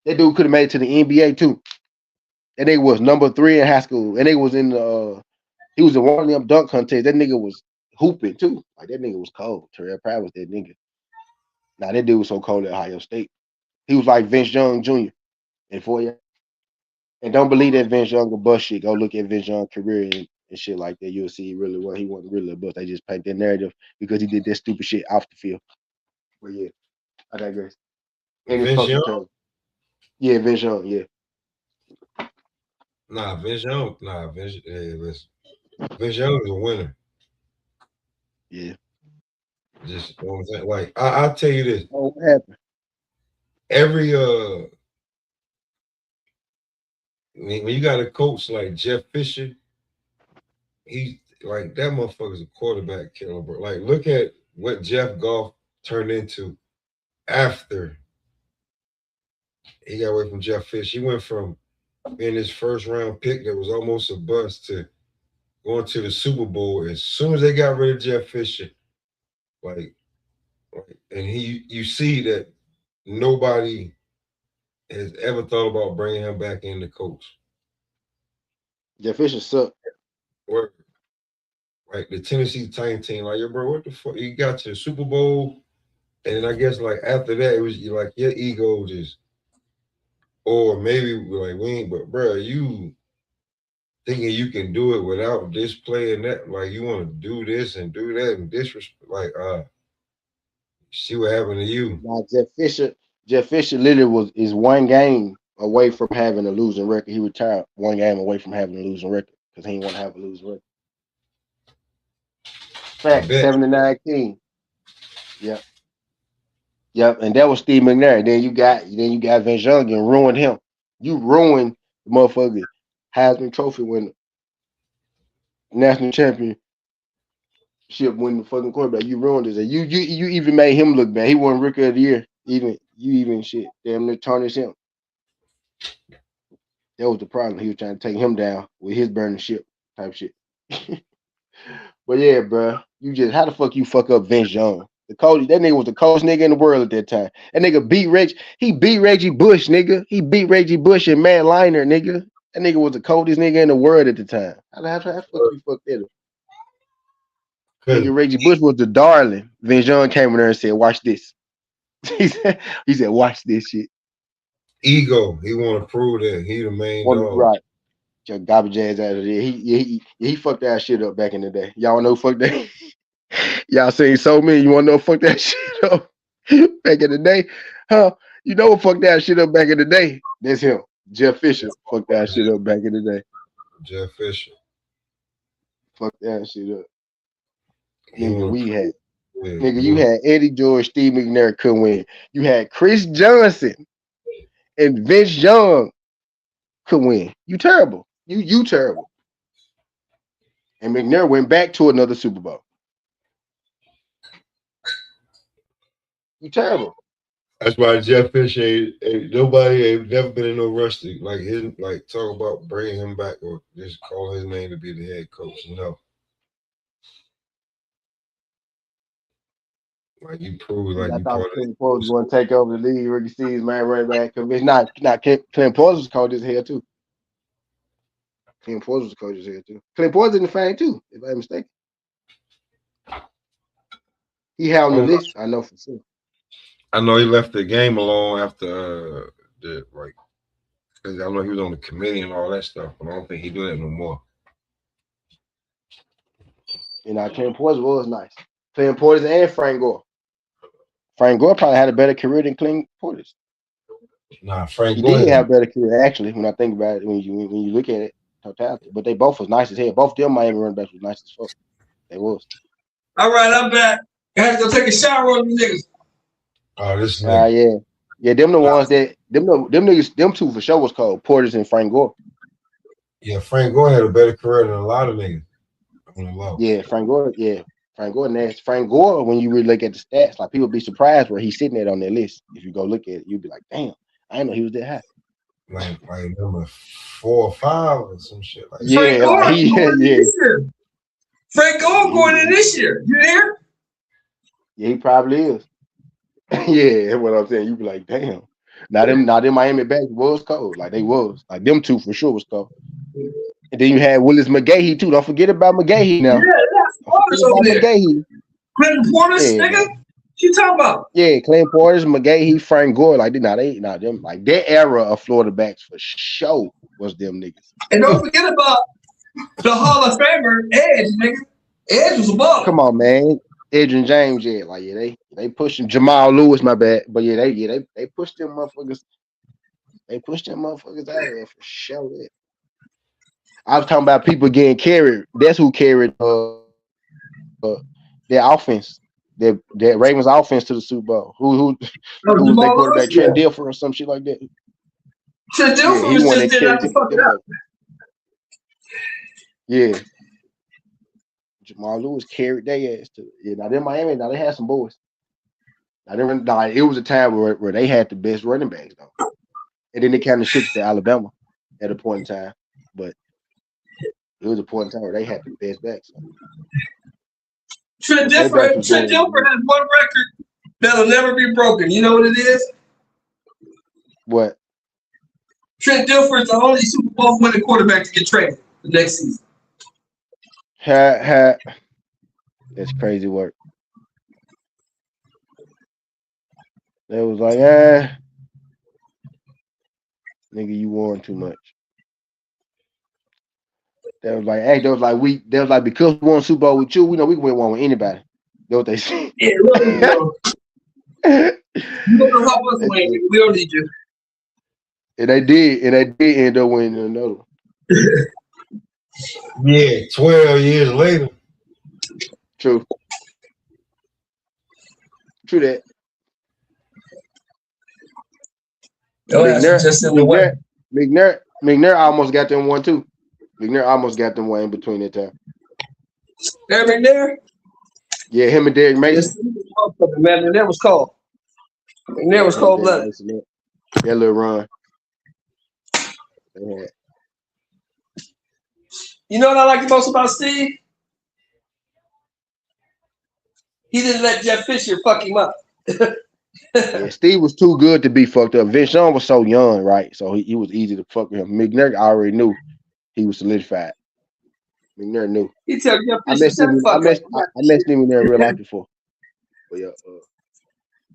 That dude could have made it to the NBA too. That nigga was number 3 in high school. And nigga was in he was in one of them dunk contests. That nigga was hooping too. Like that nigga was cold. Terrell Pryor was that nigga. Now that dude was so cold at Ohio State. He was like Vince Young Jr. in 4 years. And don't believe that Vince Young a bust shit. Go look at Vince Young's career and shit like that. You'll see he wasn't really a bust. They just paint that narrative because he did that stupid shit off the field. But yeah, I digress. And Vince Young? Yeah, Vince Young, yeah. Vince Young. Vince Young is a winner. Yeah. Just you know what I'm saying? Like I'll tell you this. Oh, what happened? Every when you got a coach like Jeff Fisher, he like that motherfucker's a quarterback killer, bro. Like look at what Jeff Goff turned into after he got away from Jeff Fisher. He went from being his first round pick that was almost a bust to going to the Super Bowl. As soon as they got rid of Jeff Fisher, like and you see that nobody has ever thought about bringing him back in the coach. Jeff Fisher sucked. Or like the Tennessee Titans team, like, yo, bro, what the fuck? You got to the Super Bowl, and then I guess like after that, it was like your ego just, or maybe like we ain't, but bro, you thinking you can do it without this play and that, like you want to do this and do that and disrespect, like see what happened to you. Now Jeff Fisher literally is one game away from having a losing record. He retired one game away from having a losing record because he didn't want to have a losing record. Fact, 7-19. Yep. Yep. And that was Steve McNair. Then you got Vince Young and ruined him. You ruined the motherfucker Heisman Trophy winner, national championship winning fucking quarterback. You ruined it. And you even made him look bad. He won Rookie of the Year. Even shit. Damn near tarnished him. That was the problem. He was trying to take him down with his burning ship type shit. But yeah, bro, you just how the fuck you fuck up Vince Young? The coach, that nigga was the coldest nigga in the world at that time. That nigga beat He beat Reggie Bush, nigga. He beat Reggie Bush and Matt Leinart, nigga. That nigga was the coldest nigga in the world at the time. How the fuck you fuck that up? Nigga, Reggie Bush was the darling. Vince Young came in there and said, "Watch this." he said, "Watch this shit." Ego. He want to prove that he the main dog. Right. Your garbage ass out of there. He fucked that shit up back in the day. Y'all know fuck that. Y'all seen so many. You want to know fuck that shit up back in the day? Huh? You know what fucked that shit up back in the day? That's him. Jeff Fisher fucked that shit up back in the day. Jeff Fisher. Fuck that shit up. Nigga, you had Eddie George, Steve McNair couldn't win. You had Chris Johnson and Vince Young could win. You terrible. You terrible. And McNair went back to another Super Bowl. You terrible. That's why Jeff Fisher nobody ain't never been in no rush to like talk about bringing him back or just call his name to be the head coach. No. Like you prove like you part of Clint Portis want to take over the league, rookie season, man, running back. It's not Clint Portis was coach as hell too. Clint Portis was coach as hell too. Clint Portis in the fan too, if I'm mistaken. He had on the list, I know for sure. I know he left the game alone after because I know he was on the committee and all that stuff, but I don't think he do that no more. Clint Portis was nice. Clint Portis and Frank Gore. Frank Gore probably had a better career than Clint Portis. Nah, Frank Gore did have a better career actually. When I think about it, when you look at it, totality. But they both was nice as hell. Both of them Miami running backs was nice as fuck. They was. All right, I'm back. I had to go take a shower on them niggas. Oh, this nigga. Yeah. Them the ones that them niggas, them two for sure was called Portis and Frank Gore. Yeah, Frank Gore had a better career than a lot of niggas. Yeah, Frank Gore. Yeah, Frank Gore nasty. Frank Gore, when you really look at the stats, like people be surprised where he's sitting at on their list. If you go look at it, you'd be like, damn, I didn't know he was that high. Like number 4 or 5 or some shit like that. Frank Gore Frank Gore going in this year. You hear? Yeah, he probably is. Yeah, that's what I'm saying. You be like, damn. Now them Miami backs was cold. Like they was. Like them two for sure was cold. And then you had Willis McGahee too. Don't forget about McGahee now. Yeah, that's Portis over there. Clinton Portis, nigga. What you talking about? Yeah, Clint Portis, McGahee, Frank Gore. Like them like that era of Florida backs for sure was them niggas. And don't forget about the Hall of Famer Edge, nigga. Edge was a baller. Come on, man. Edge and James, yeah, like they pushed him. Jamal Lewis, my bad, but they pushed them motherfuckers. They pushed them motherfuckers out of there for sure. Yeah. I was talking about people getting carried. That's who carried their offense that Ravens offense to the Super Bowl. Who was their quarterback? Trent Dilfer or some shit like that. Trent Dilfer was just there not to fuck it up. Yeah. Jamal Lewis carried their ass to it. Yeah, now they're Miami. Now they had some boys. Now it was a time where they had the best running backs though, and then they kind of shifted to Alabama at a point in time. But it was a point in time where they had the best backs. Trent Dilfer has one record that'll never be broken. You know what it is? What? Trent Dilfer is the only Super Bowl winning quarterback to get traded the next season. That's crazy work. They was like, nigga, you won too much. They was like, because we won Super Bowl with you, we know we can win one with anybody. That's what they said. Yeah, really, you don't help us win. We don't need you. And they did end up winning another one. Yeah, 12 years later. True that. McNair almost got them one too. McNair almost got them one in between that time. McNair? Yeah, him and Derek Mason. Man, McNair was cold. McNair was cold-blooded. That little run. Yeah. You know what I like the most about Steve? He didn't let Jeff Fisher fuck him up. Yeah, Steve was too good to be fucked up. Vince Young was so young, right? So he was easy to fuck with him. McNair already knew he was solidified. McNair knew. He told Jeff I Fisher, messed him in there in real life before. But yeah,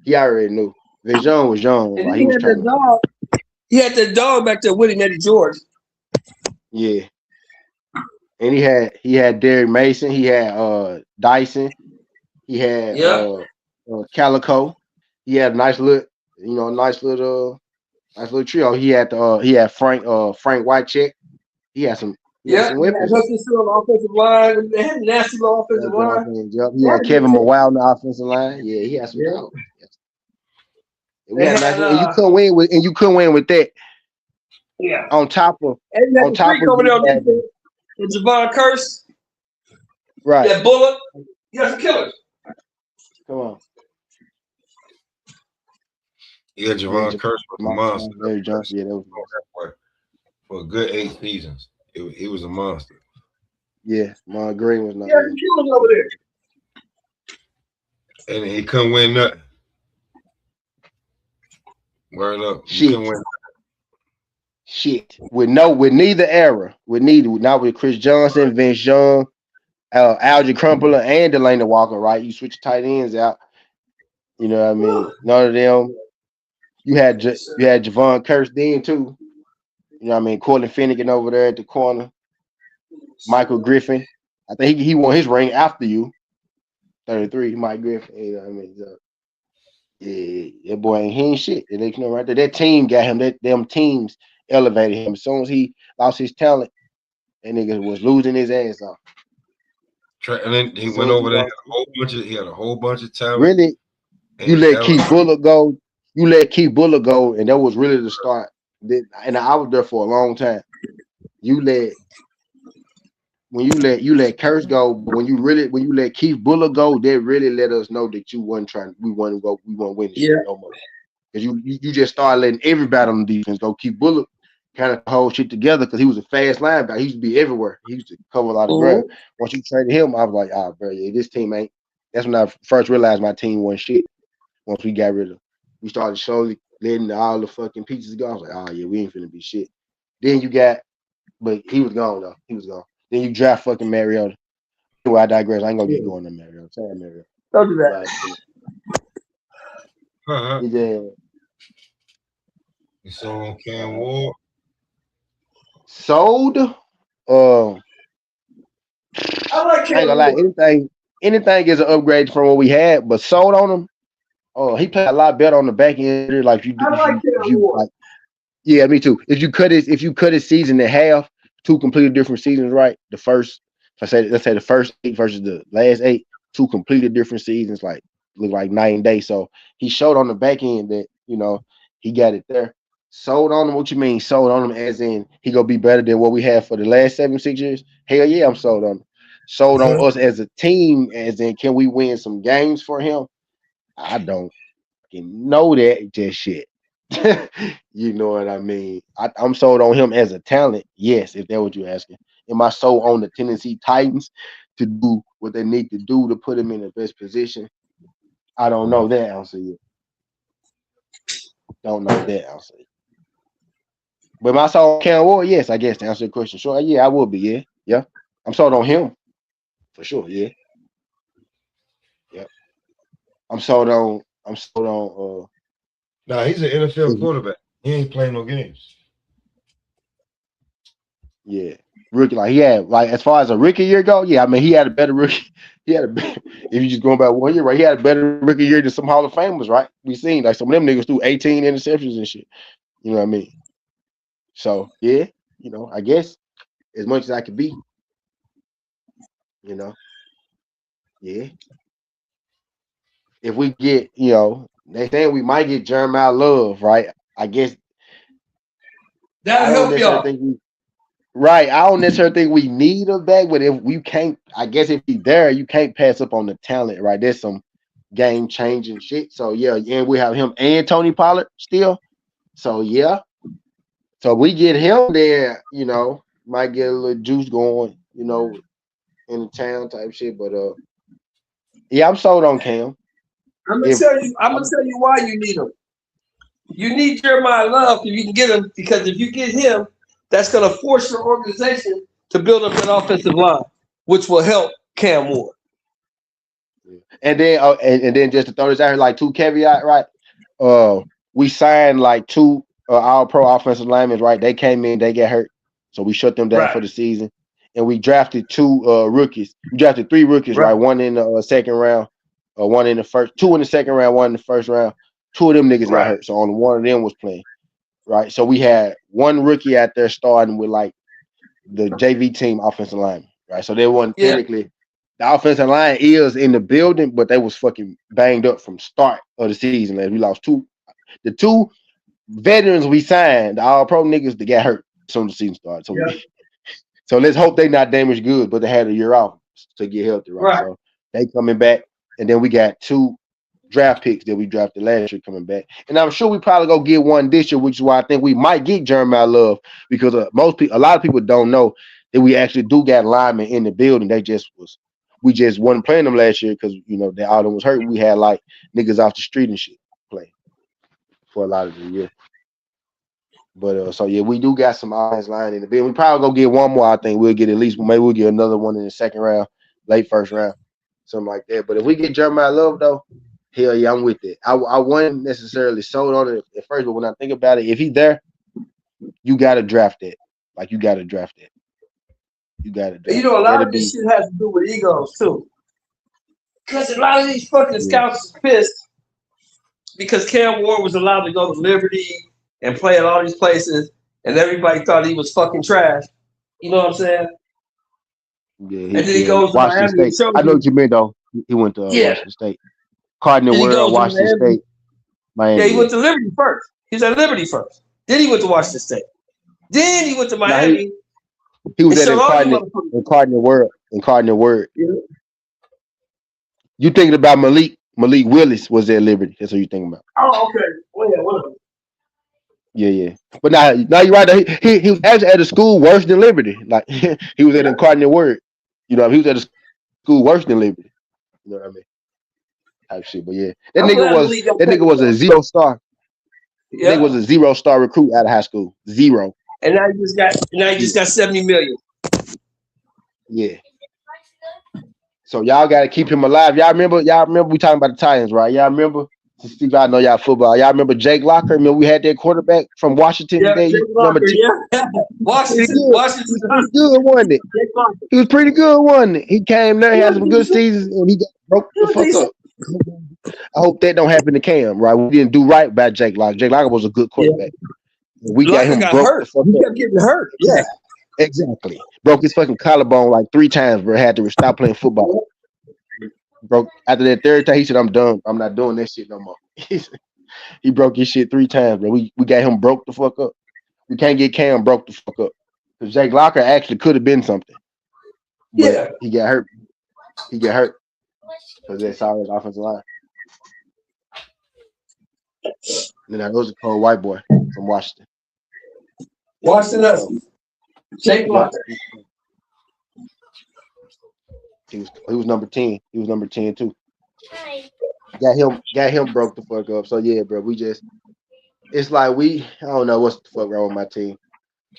he already knew. Vince Young was young. And like, he had that dog. He had that dog back there with him, Eddie George. Yeah. And he had Derek Mason, he had Dyson, he had Calico, he had a nice little trio. He had Frank Whitecheck. He had some weapons. He had Hutchinson on the offensive line. They had nasty on the offensive line. He had Kevin Mawile on the offensive line. Yeah, he had some dogs. And you couldn't win with that. Yeah. On top of over there. And Javon Curse. Right. That bullet. You got some killers. Come on. Yeah, Javon Curse was a monster. Larry Johnson, yeah, that was for a good 8 seasons. He was a monster. Yeah, Mon Green was not. Yeah, some killers over there. And he couldn't win nothing. Word up. He couldn't win nothing. Shit. With neither era. Not with Chris Johnson, Vince Young, Algie Crumpler, and Delana Walker, right? You switch tight ends out. You know what I mean? None of them. You had Javon Curse then too. You know what I mean? Cortland Finnegan over there at the corner. Michael Griffin. I think he won his ring after you. 33, Mike Griffin. You know what I mean? So, yeah, that boy he ain't shit. They know right there. That team got him. Them teams elevated him. As soon as he lost his talent, that nigga was losing his ass off. And then he went over there. He had a whole bunch of talent. Really, you let Keith Bullock go. And that was really the start. And I was there for a long time. You let Curse go, but when you let Keith Bullock go, that really let us know that we wasn't winning shit no more. Because you just started letting everybody on the defense go. Keith Bullock kind of hold shit together because he was a fast linebacker. He used to be everywhere. He used to cover a lot of ground. Once you traded him, I was like, bro, yeah, this team ain't. That's when I first realized my team wasn't shit. Once we started slowly letting all the fucking pieces go. I was like, yeah, we ain't finna be shit. Then but he was gone though. He was gone. Then you draft fucking Mariota. Anyway, I digress. I ain't gonna get going on Mariota. Sorry, Mariota. Don't do that. You sold Cam Ward. Sold. I like Cam Ward. Anything is an upgrade from what we had, but sold on him. He played a lot better on the back end. Like yeah, me too. If you cut his season in half, 2 completely different seasons, right? Let's say the first 8 versus the last 8, 2 completely different seasons. Like looked like night and day. So he showed on the back end that he got it there. Sold on him. What you mean? Sold on him as in he gonna be better than what we had for the last 7-6 years? Hell yeah, I'm sold on him. Sold on us as a team, as in can we win some games for him? I don't know that just yet. You know what I mean? I'm sold on him as a talent. Yes, if that's what you're asking. Am I sold on the Tennessee Titans to do what they need to do to put him in the best position? I don't know that answer yet. Don't know that answer yet. But am I sold on Cam Ward? Yes, I guess to answer the question. Sure, yeah, I will be. Yeah. I'm sold on him for sure. Yeah. I'm sold on. Nah, he's an NFL quarterback. He ain't playing no games. Yeah, rookie. Like he had, like as far as a rookie year go, yeah. I mean, he had a better rookie. If you just going back 1 year, right? He had a better rookie year than some Hall of Famers, right? We seen like some of them niggas threw 18 interceptions and shit. You know what I mean? So yeah, I guess as much as I could be, yeah. If we get, next thing we might get Jeremiah Love, right? I guess that'll help y'all. Right. I don't necessarily think we need him back, but if we can't, I guess if he's there, you can't pass up on the talent, right? There's some game changing shit. So yeah, and we have him and Tony Pollard still. So yeah. So we get him there, might get a little juice going, in the town type shit. But yeah, I'm sold on Cam. I'm gonna tell you why you need him. You need Jeremiah Love if you can get him, because if you get him, that's going to force your organization to build up that offensive line, which will help Cam Ward. And then, and then just to throw this out here, like two caveat, right? We signed like two All-Pro offensive linemen, right? They came in, they got hurt, so we shut them down for the season. And we drafted two rookies. We drafted 3 rookies, right? One in the second round, one in the first, 2 in the second round, 1 in the first round. 2 of them niggas got hurt, so only 1 of them was playing. Right, so we had 1 rookie out there starting with like the JV team offensive lineman, right? So they wasn't technically the offensive line is in the building, but they was fucking banged up from start of the season. Like we lost the 2 veterans we signed, the All-Pro niggas that got hurt as soon as the season started. So so let's hope they not damaged goods, but they had a year off to get healthy, right? So they coming back, and then we got 2 draft picks that we drafted last year coming back, and I'm sure we probably go get 1 this year, which is why I think we might get Jeremiah Love, because a lot of people don't know that we actually do got linemen in the building. We just wasn't playing them last year because they all them was hurt. We had like niggas off the street and shit play for a lot of the year. But so yeah, we do got some offensive line in the building. We probably go get 1 more. I think we'll get at least, maybe we'll get another one in the second round, late first round, something like that. But if we get Jeremiah Love though, hell yeah, I'm with it. I wasn't necessarily sold on it at first, but when I think about it, if he's there, you got to draft it. Like, you got to draft it. You got to. A lot of this shit has to do with egos, too. Because a lot of these fucking scouts is pissed because Cam Ward was allowed to go to Liberty and play at all these places, and everybody thought he was fucking trash. You know what I'm saying? Yeah. And then he goes to Miami. I know what you meant, though. He went to Washington State. Cardinal World, Washington State, Miami. Yeah, he went to Liberty first. He was at Liberty first. Then he went to Washington State. Then he went to Miami. He was at Cardinal World. Yeah. You thinking about Malik Willis was at Liberty. That's what you thinking about. Oh, okay. Well, yeah, whatever. Yeah. But now you're right. He was actually at a school worse than Liberty. Like he was at a Cardinal World. He was at a school worse than Liberty. You know what I mean? Type shit. But yeah, that nigga was a 0-star. Yeah. That nigga was a 0-star recruit out of high school. 0. And now he just got 70 million. Yeah. So y'all gotta keep him alive. Y'all remember we talking about the Titans, right? Y'all remember? Steve, I know y'all football. Y'all remember Jake Locker? Remember we had that quarterback from Washington today? Jake Locker, Washington was good, wasn't it? He was pretty good, wasn't it? He came there, had some good seasons, and he got broke the fuck up. I hope that don't happen to Cam, right? We didn't do right by Jake Locker. Jake Locker was a good quarterback. We got him broke hurt. He kept getting hurt. Yeah, exactly. Broke his fucking collarbone like 3 times, bro. Had to stop playing football. broke after that third time. He said, "I'm done. I'm not doing that shit no more." He broke his shit 3 times, bro. We got him broke the fuck up. We can't get Cam broke the fuck up. Because Jake Locker actually could have been something. But he got hurt. He got hurt. Because they saw his offensive line. And then there was a cold white boy from Washington. Washington. Jake Locker. He was number 10. He was number 10 too. Got him broke the fuck up. So yeah, bro, it's like I don't know what's the fuck wrong with my team.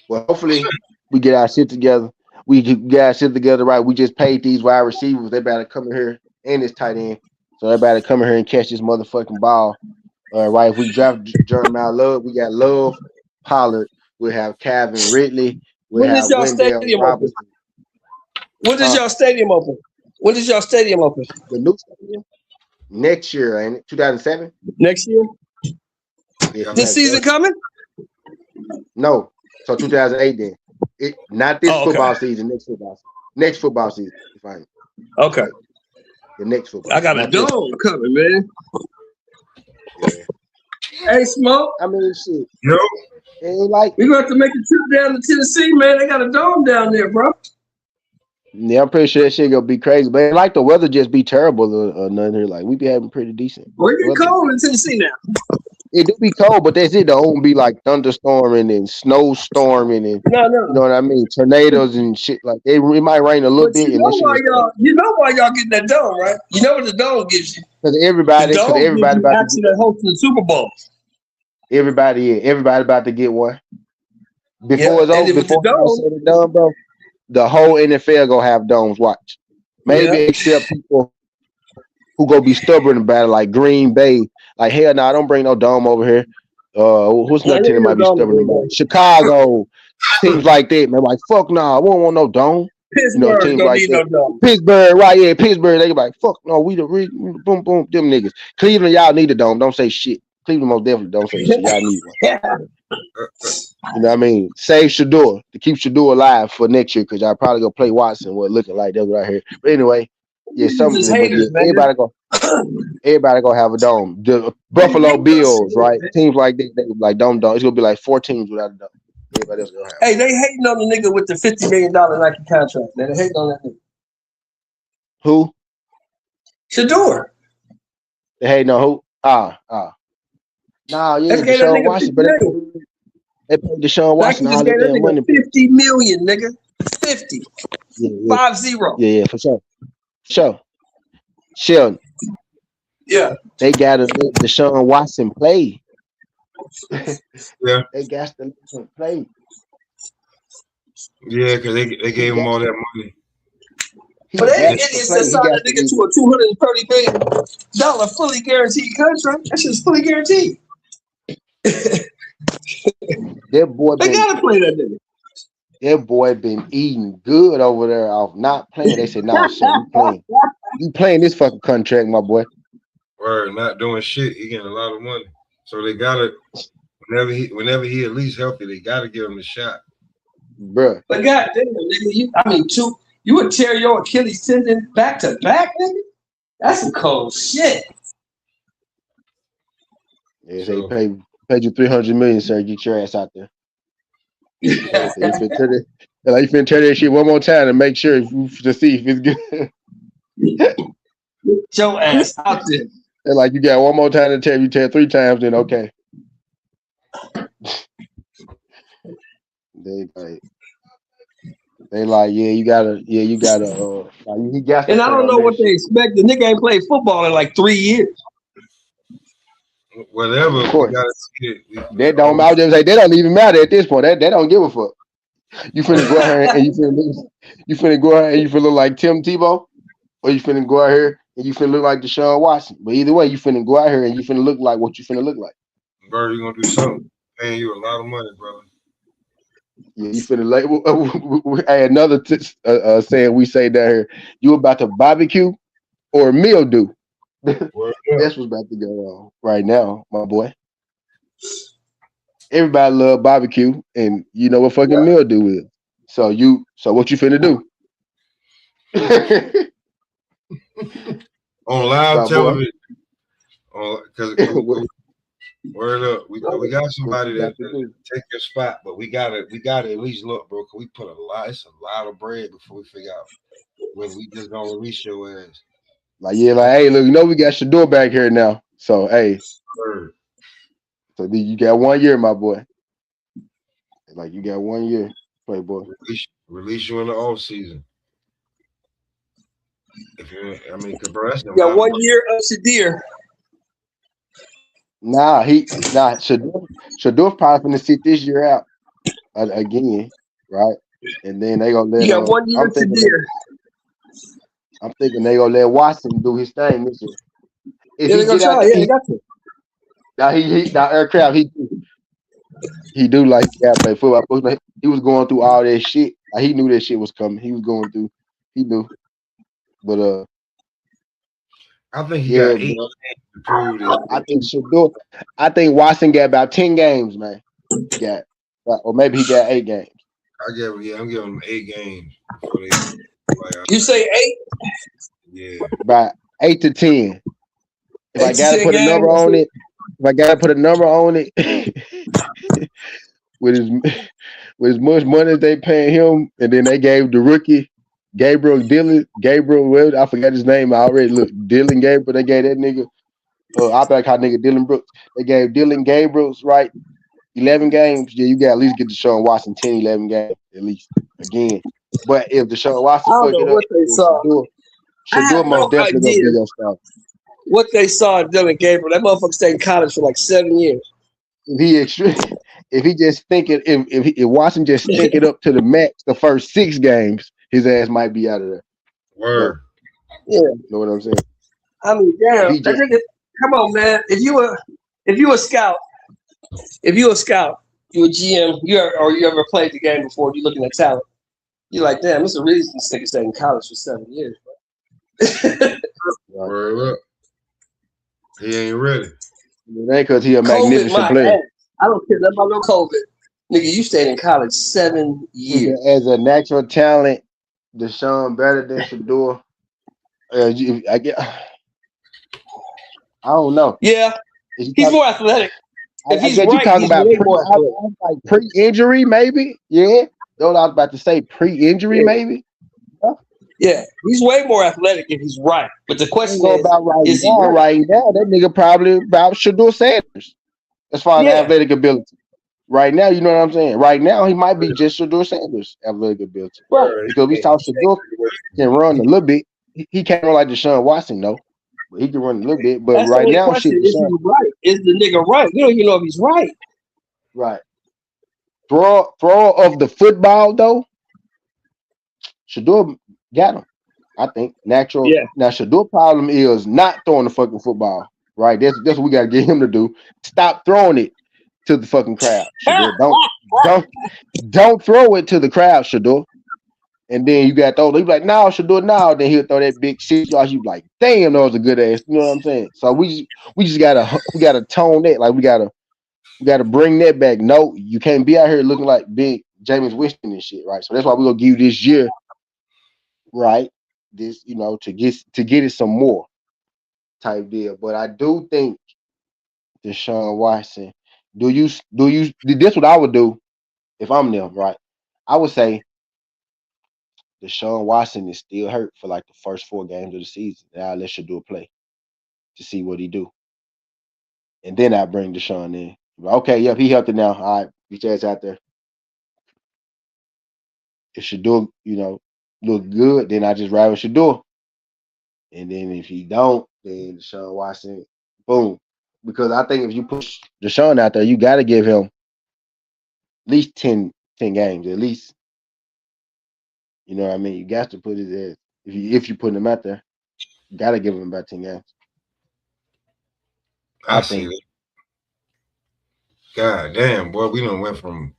Well, hopefully we get our shit together. We get our shit together right. We just paid these wide receivers. They better come in here and this tight end. So they better come in here and catch this motherfucking ball. Right. If we draft Jeremiah Love, we got Love, Pollard. We have Calvin Ridley. We have Wendell Robinson. When does y'all stadium open? When does y'all stadium open? The new stadium? Next year, ain't it? 2007? Next year? Yeah, this season coming? No. So 2008 then. Not this football season, next football season. Fine. Okay. The next football. I got a dome coming, man. Yeah. Hey, Smoke. I mean, shit. Yo. Ain't like we're going to have to make a trip down to Tennessee, man. They got a dome down there, bro. Yeah, I'm pretty sure that shit gonna be crazy. But it like the weather just be terrible or nothing here. Like we be having pretty decent. We're getting cold in Tennessee now. It do be cold, but that's it. Don't be like thunderstorming and snowstorming and no. You know what I mean? Tornadoes and shit like it might rain a little bit. You know why y'all getting that dome, right? You know what the dome gives you? Because everybody about actually that hosting the Super Bowl. Everybody about to get one. Before it's over, before it's done, bro. The whole NFL gonna have domes. Watch, maybe except people who gonna be stubborn about it, like Green Bay. Like hell, no, don't bring no dome over here. Who's another team that might be stubborn about it? Chicago, teams like that, man. Like fuck, nah, we don't want no dome. Pittsburgh teams don't need no dome. Pittsburgh, right? Yeah, Pittsburgh. They be like fuck, no, we boom boom them niggas. Cleveland, y'all need a dome. Don't say shit. Cleveland most definitely don't say shit. Y'all need one. You know what I mean? Save Shador to keep Shador alive for next year because y'all probably gonna play Watson. What looking like that right here. But anyway, yeah, everybody gonna have a dome. The Buffalo Bills, right? Teams like that, they like dome. It's gonna be like 4 teams without a dome. Everybody else gonna have. Hey, they hating on the nigga with the $50 million Nike contract. They hating on that nigga. Who? Shador. They hating on who? Nah, yeah, Deshaun Watson, but they paid Deshaun Watson all that damn money. $50 million, nigga. 50. Yeah. 50. Yeah, for sure. Sheldon. Yeah. They got a Deshaun Watson play. Yeah. They got the play. Yeah, because they gave him all that money. But they idiots that signed that nigga to a $230 million fully guaranteed contract. That shit's fully guaranteed. That boy they gotta play that nigga. That boy been eating good over there off not playing. They said, "No, son, you playing this fucking contract, my boy." Word, not doing shit. He getting a lot of money, so they gotta whenever he at least healthy, they gotta give him a shot, bruh. But goddamn, nigga, you would tear your Achilles tendon back to back, nigga. That's some cold shit. Yeah, so they paid you $300 million, sir. Get your ass out there. You finna turn that shit one more time to make sure to see if it's good. Get your ass out there. And like you got one more time to tear. You tear 3 times, then okay. They like, you gotta. He got. And I don't know what they expect. The nigga ain't played football in like 3 years. Whatever. Of course. That don't. I was just say they don't even matter at this point. They don't give a fuck. You finna go out here and you finna go out here and you finna look like Tim Tebow, or you finna go out here and you finna look like Deshaun Watson. But either way, you finna go out here and you finna look like what you finna look like. Bro, you gonna do something? Paying you a lot of money, brother. Yeah, you finna like another saying we say down here. You about to barbecue or mildew? That's what's about to go on right now, my boy. Everybody love barbecue, and you know what fucking mildew is. So what you finna do? on live Nah, boy. television. Because word up, we got somebody that take your spot, but we gotta at least look, bro. Cause we put it's a lot of bread before we figure out whether we just gonna release your ass. Like, yeah, like, hey, look, you know we got Shador back here now. So hey, Word. so you got 1 year, my boy. Like, you got 1 year, Playboy. Release you in the off season. If you, I mean, bro, that's Yeah, 1 year of Shadir. Shador's probably gonna sit this year out again, right? And then they gonna let. You got 1 year of Shadir. I'm thinking they gonna let Watson do his thing this year. If Yeah, he they gonna get out, try. Yeah, they got to. Now aircraft he do like play football. He was going through all that shit. Like, he knew that shit was coming. He was going through. He knew, but I think he got 8 games to prove this. I think Shador. I think Watson got about 10 games, man. He got, or maybe he got 8 games. I'm giving him 8 games. You say 8? Yeah, about 8 to 10. If I gotta put a number on it, with as much money as they paying him, and then they gave the rookie Gabriel, well, I forgot his name. I already looked. Dylan Gabriel. They gave that nigga. I back how nigga Dylan Brooks. They gave Dylan Gabriel's right 11 games. Yeah, you got at least get Deshaun Watson 10, 11 games at least again. But if Deshaun Watson fuck it up, Shador most definitely gonna be your star. What they saw in Dylan Gabriel, that motherfucker stayed in college for like 7 years. If he just thinking, if Watson just think it up to the max the first 6 games, his ass might be out of there. Word. Yeah. You know what I'm saying? I mean, damn. Come on, man. If you a scout, you a GM, you ever played the game before, you looking at talent. You're like, damn, there's a reason this nigga stayed in college for 7 years, bro. Word up. He ain't ready. It ain't because he a magnificent player. Ass. I don't care nothing about no COVID. Nigga, you stayed in college 7 years. As a natural talent, Deshaun better than Shador. I don't know. Yeah, he's more athletic. If he's right, you talking he's about way more athletic. like pre-injury, maybe. Yeah, though I was about to say pre-injury, maybe. Yeah, he's way more athletic if he's right. But the question is, about is he right? Right now, that nigga probably about Shador Sanders as far as athletic ability. Right now, you know what I'm saying? Right now, he might be just Shador Sanders' athletic ability. Right. Because we saw Shador can run a little bit. He can't run like Deshaun Watson, though. But he can run a little bit. But that's right now, is he right? Is the nigga right? We don't even know if he's right. Right. Throw of the football, though, Shador got him. I think natural. Yeah. Now, Shador problem is not throwing the fucking football. Right. That's what we gotta get him to do. Stop throwing it to the fucking crowd. Shador, don't throw it to the crowd, Shador. And then you got those. You be like, no, Shador, no. Then he'll throw that big 6 yards. You be like, damn, that was a good ass. You know what I'm saying? So we just gotta tone that. Like we gotta bring that back. No, you can't be out here looking like big Jameis Winston and shit, right? So that's why we're gonna give you this year, right? This, to get it some more type deal. But I do think Deshaun Watson, this what I would do if I'm them, right? I would say Deshaun Watson is still hurt for like the first 4 games of the season. Now I'll let Shador play to see what he do. And then I bring Deshaun in. Okay, yep, he healthy now. All right, get your ass out there. If Shador, look good, then I just ride with Shador. And then if he don't, then Deshaun Watson, boom. Because I think if you push Deshaun out there, you got to give him at least 10 games, at least. You know what I mean? You got to put his ass, if you put him out there, you got to give him about 10 games. I think. God damn, boy, we done went from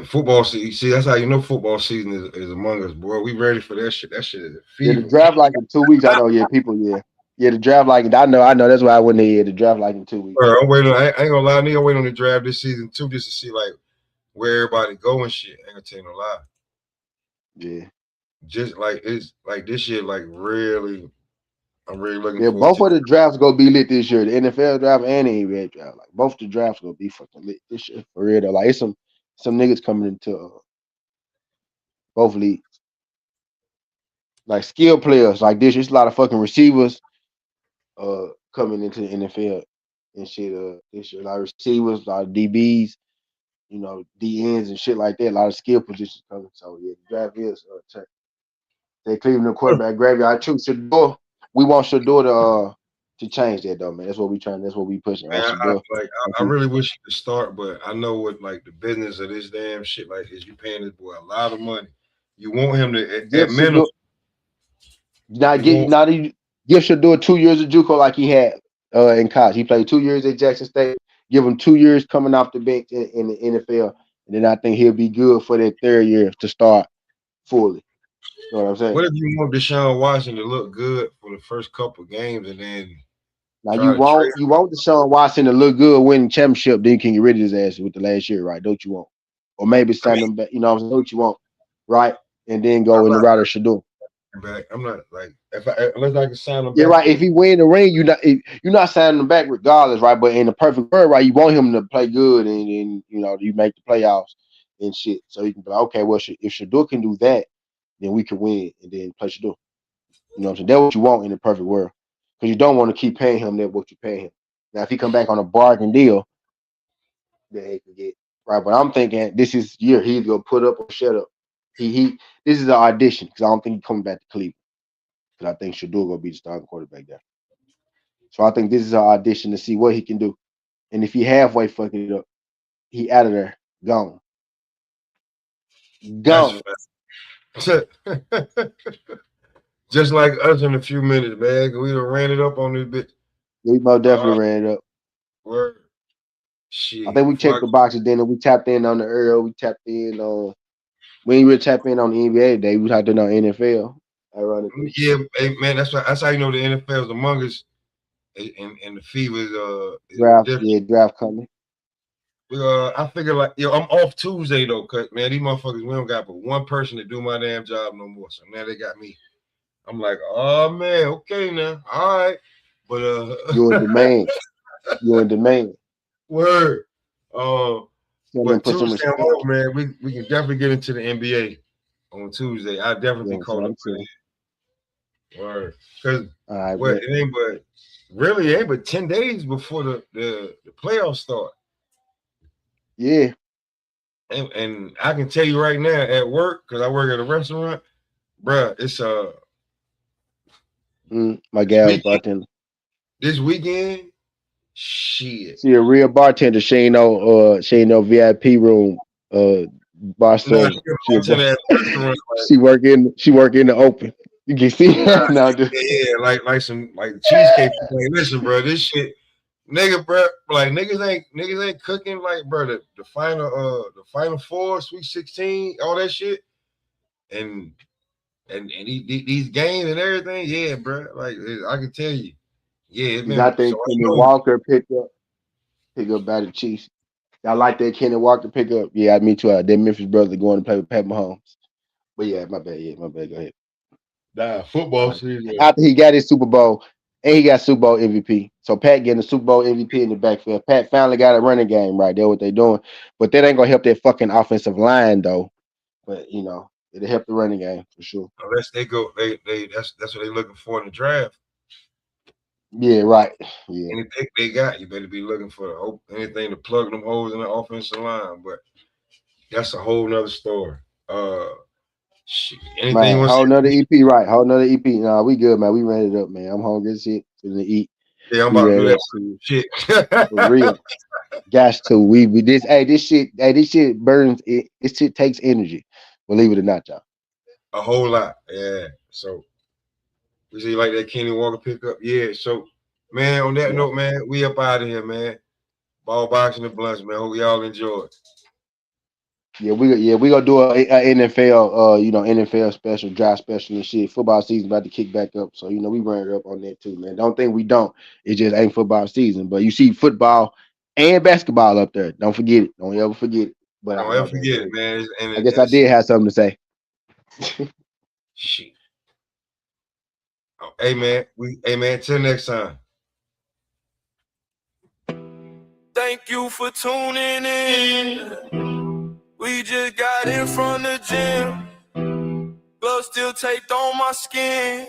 football season. See, that's how you know football season is among us, boy. We ready for that shit. That shit is fever. Yeah, the draft like in 2 weeks. I know, Yeah, the draft like I know. That's why I went there. The draft like in 2 weeks. Bro, I'm waiting. I ain't gonna lie, nigga. I'm waiting on the draft this season too, just to see like where everybody go and shit. I ain't gonna tell you no lie. Yeah. Just like it's like this shit, like really. I'm really looking Yeah, forward both to of that. the drafts gonna be lit this year. The NFL draft and the NBA draft. Like both the drafts gonna be fucking lit this year for real though. Like it's some niggas coming into both leagues. Like skill players like this. It's a lot of fucking receivers coming into the NFL and shit this year. A lot of receivers, a lot of DBs, you know, DNs and shit like that. A lot of skill positions coming. So yeah, the draft is check. They Cleveland quarterback graveyard. I choose Shador. We want Shador to change that though, man. That's what we trying. That's what we pushing on Man, Shador. I really wish you could start, but I know what like the business of this damn shit like is. You paying this boy a lot of money. You want him to Give at minimum. Shador not You get want not even give Shador 2 years of JUCO like he had in college. He played 2 years at Jackson State. Give him 2 years coming off the bench in the NFL, and then I think he'll be good for that third year to start fully. You know what I'm saying? what if you want Deshaun Watson to look good for the first couple games and then Now try you to trade? want Deshaun Watson to look good, winning championship, then you can get rid of his ass with the last year, right? Don't you want? Or maybe I sign mean, him back. You know what I'm saying? Don't you want? Right? And then I'm go in the not route of Shador. back. I'm not like if I unless I can sign him Yeah, back right. for If he win the ring, you're not signing him back regardless, right? But in the perfect world, right, you want him to play good and you know you make the playoffs and shit. So you can be like, okay, well, if Shador can do that, then we can win and then play Shador. You know what I'm saying? That's what you want in the perfect world, because you don't want to keep paying him that what you pay him. Now, if he come back on a bargain deal, then he can get right. But I'm thinking this is year he's gonna put up or shut up. He this is an audition because I don't think he's coming back to Cleveland because I think Shador gonna be the starting quarterback there. So I think this is our audition to see what he can do. And if he halfway fucking it up, he out of there, gone, that's gone. a fact. Just like us in a few minutes, man. We done ran it up on this bit. We most Uh, definitely ran it up. word. I Shit. think we checked the boxes. Then we tapped in on the Earl. We tapped in on. We ain't really tap in on the NBA today. We tapped in on NFL. Ironically, Yeah, hey, man, that's how you know the NFL is among us and the fever is draft. different. Yeah, draft coming. I figure like I'm off Tuesday though, cause man, these motherfuckers we don't got but one person to do my damn job no more. So now they got me. I'm like, oh man, okay now, all right, but You in demand. You in demand. word. Tell them But put some Tuesday I'm respect. off, man. We can definitely get into the NBA on Tuesday. I definitely be Yeah, so caught up I'm with saying. it. Word, cause All right, what bet. it ain't but really it ain't but 10 days before the playoffs start. Yeah. And I can tell you right now at work, because I work at a restaurant, bruh, it's My this gal weekend, bartender. this weekend, shit. See a real bartender. She ain't no VIP room bar No, service. she walks in that restaurant like She work in the open. You can see her now. yeah, like some like cheesecake. Like, listen, bro, this shit, nigga, bro, like niggas ain't cooking like, bro, the final four, Sweet 16, all that shit, and these games and everything, yeah, bro. Like I can tell you, yeah, it's Cause I been so think I Kenny know. Walker pick up by the Chiefs. I like that Kenny Walker pick up. Yeah, me too. That Memphis brother going to play with Pat Mahomes. But yeah, my bad. Yeah, my bad. Go ahead. Nah, football season. After he got his Super Bowl and he got Super Bowl MVP. So Pat getting the Super Bowl MVP in the backfield. Pat finally got a running game right there, what they doing. But that ain't gonna help that fucking offensive line though. But you know, it'll help the running game for sure. Unless they go, that's what they looking for in the draft. Yeah, right. Yeah. Anything they got, you better be looking for anything to plug them holes in the offensive line. But that's a whole nother story. Shit, anything you Man, want to whole nother say? EP, right? Whole nother EP. Nah, we good, man. We ran it up, man. I'm hungry as shit. Finna eat. Yeah, I'm We about to ran do it that up too. shit. For real. Gas to we this shit burns it. This shit takes energy. Believe it or not, y'all. A whole lot. Yeah. So we see like that Kenny Walker pickup. Yeah. So man, on that Yeah. note, man, we up out of here, man. Ball boxing and blunts, man. Hope y'all enjoy it. We gonna do a NFL NFL special, draft special and shit. Football season about to kick back up, so we run it up on that too, man. Don't think we don't. It just ain't football season, but you see football and basketball up there. Don't forget it. Don't ever forget it. But Don't my ever bad. forget Go it, ahead. man. I guess And I it's did have something to say. shit. Hey man, till next time. Thank you for tuning in. We just got in from the gym. Blood still taped on my skin.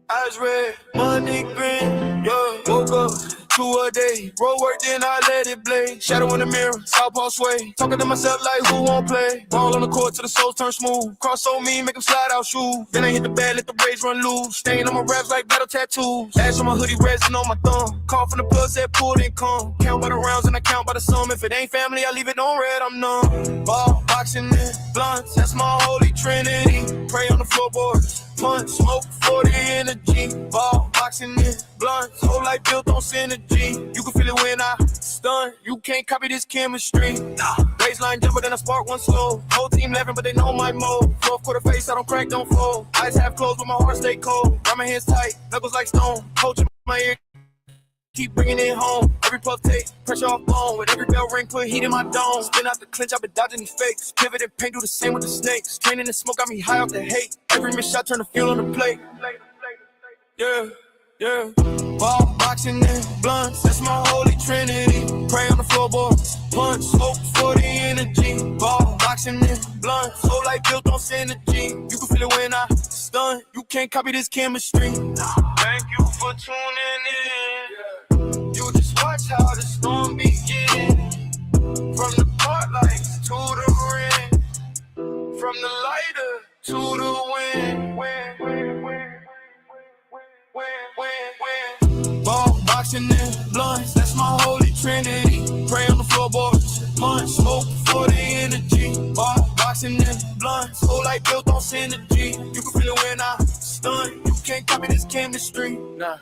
Eyes red, money green. Yeah, woke up 2 a day. Roll work, then I let it blaze. Shadow in the mirror, southpaw sway. Talking to myself like who won't play. Ball on the court till the soul turn smooth. Cross on me, make them slide out shoes. Then I hit the bed, let the rage run loose. Staying on my raps like battle tattoos. Ash on my hoodie, resin on my thumb. Call from the plug, said pull, then come. Count by the rounds and I count by the sum. If it ain't family, I leave it on red, I'm numb. Ball, boxing, and blunts, that's my holy trinity. Pray on the floorboards. Punch, smoke 40 energy. Ball, boxing in blunts. Whole life built on synergy. You can feel it when I stun. You can't copy this chemistry. Baseline jumper, then I spark one slow. Whole team laughing, but they know my mode. Fourth quarter face, I don't crack, don't fold. Eyes half closed, but my heart stay cold. Got my hands tight, knuckles like stone. Coach in my ear. Keep bringing it home. Every puff take pressure off bone. With every bell ring, put heat in my dome. Spin out the clinch, I've been dodging these fakes. Pivot and paint, do the same with the snakes. Training and smoke got me high off the hate. Every missed shot turn the fuel on the plate. Yeah, yeah. Ball, boxing, and blunts. That's my holy trinity. Pray on the floorboards. Punch, smoke for the energy. Ball, boxing, and blunts. Whole life built on synergy. You can feel it when I stun. You can't copy this chemistry. Thank you for tuning in. You just watch how the storm begin. From the spotlights to the ring. From the lighter to the wind. Ball, boxing, and blunts. That's my holy trinity. Pray on the floorboards. Punch, smoke for the energy. Ball, boxing, and blunts. Whole life built on synergy. You can feel it when I stun. You can't copy this chemistry. Nah.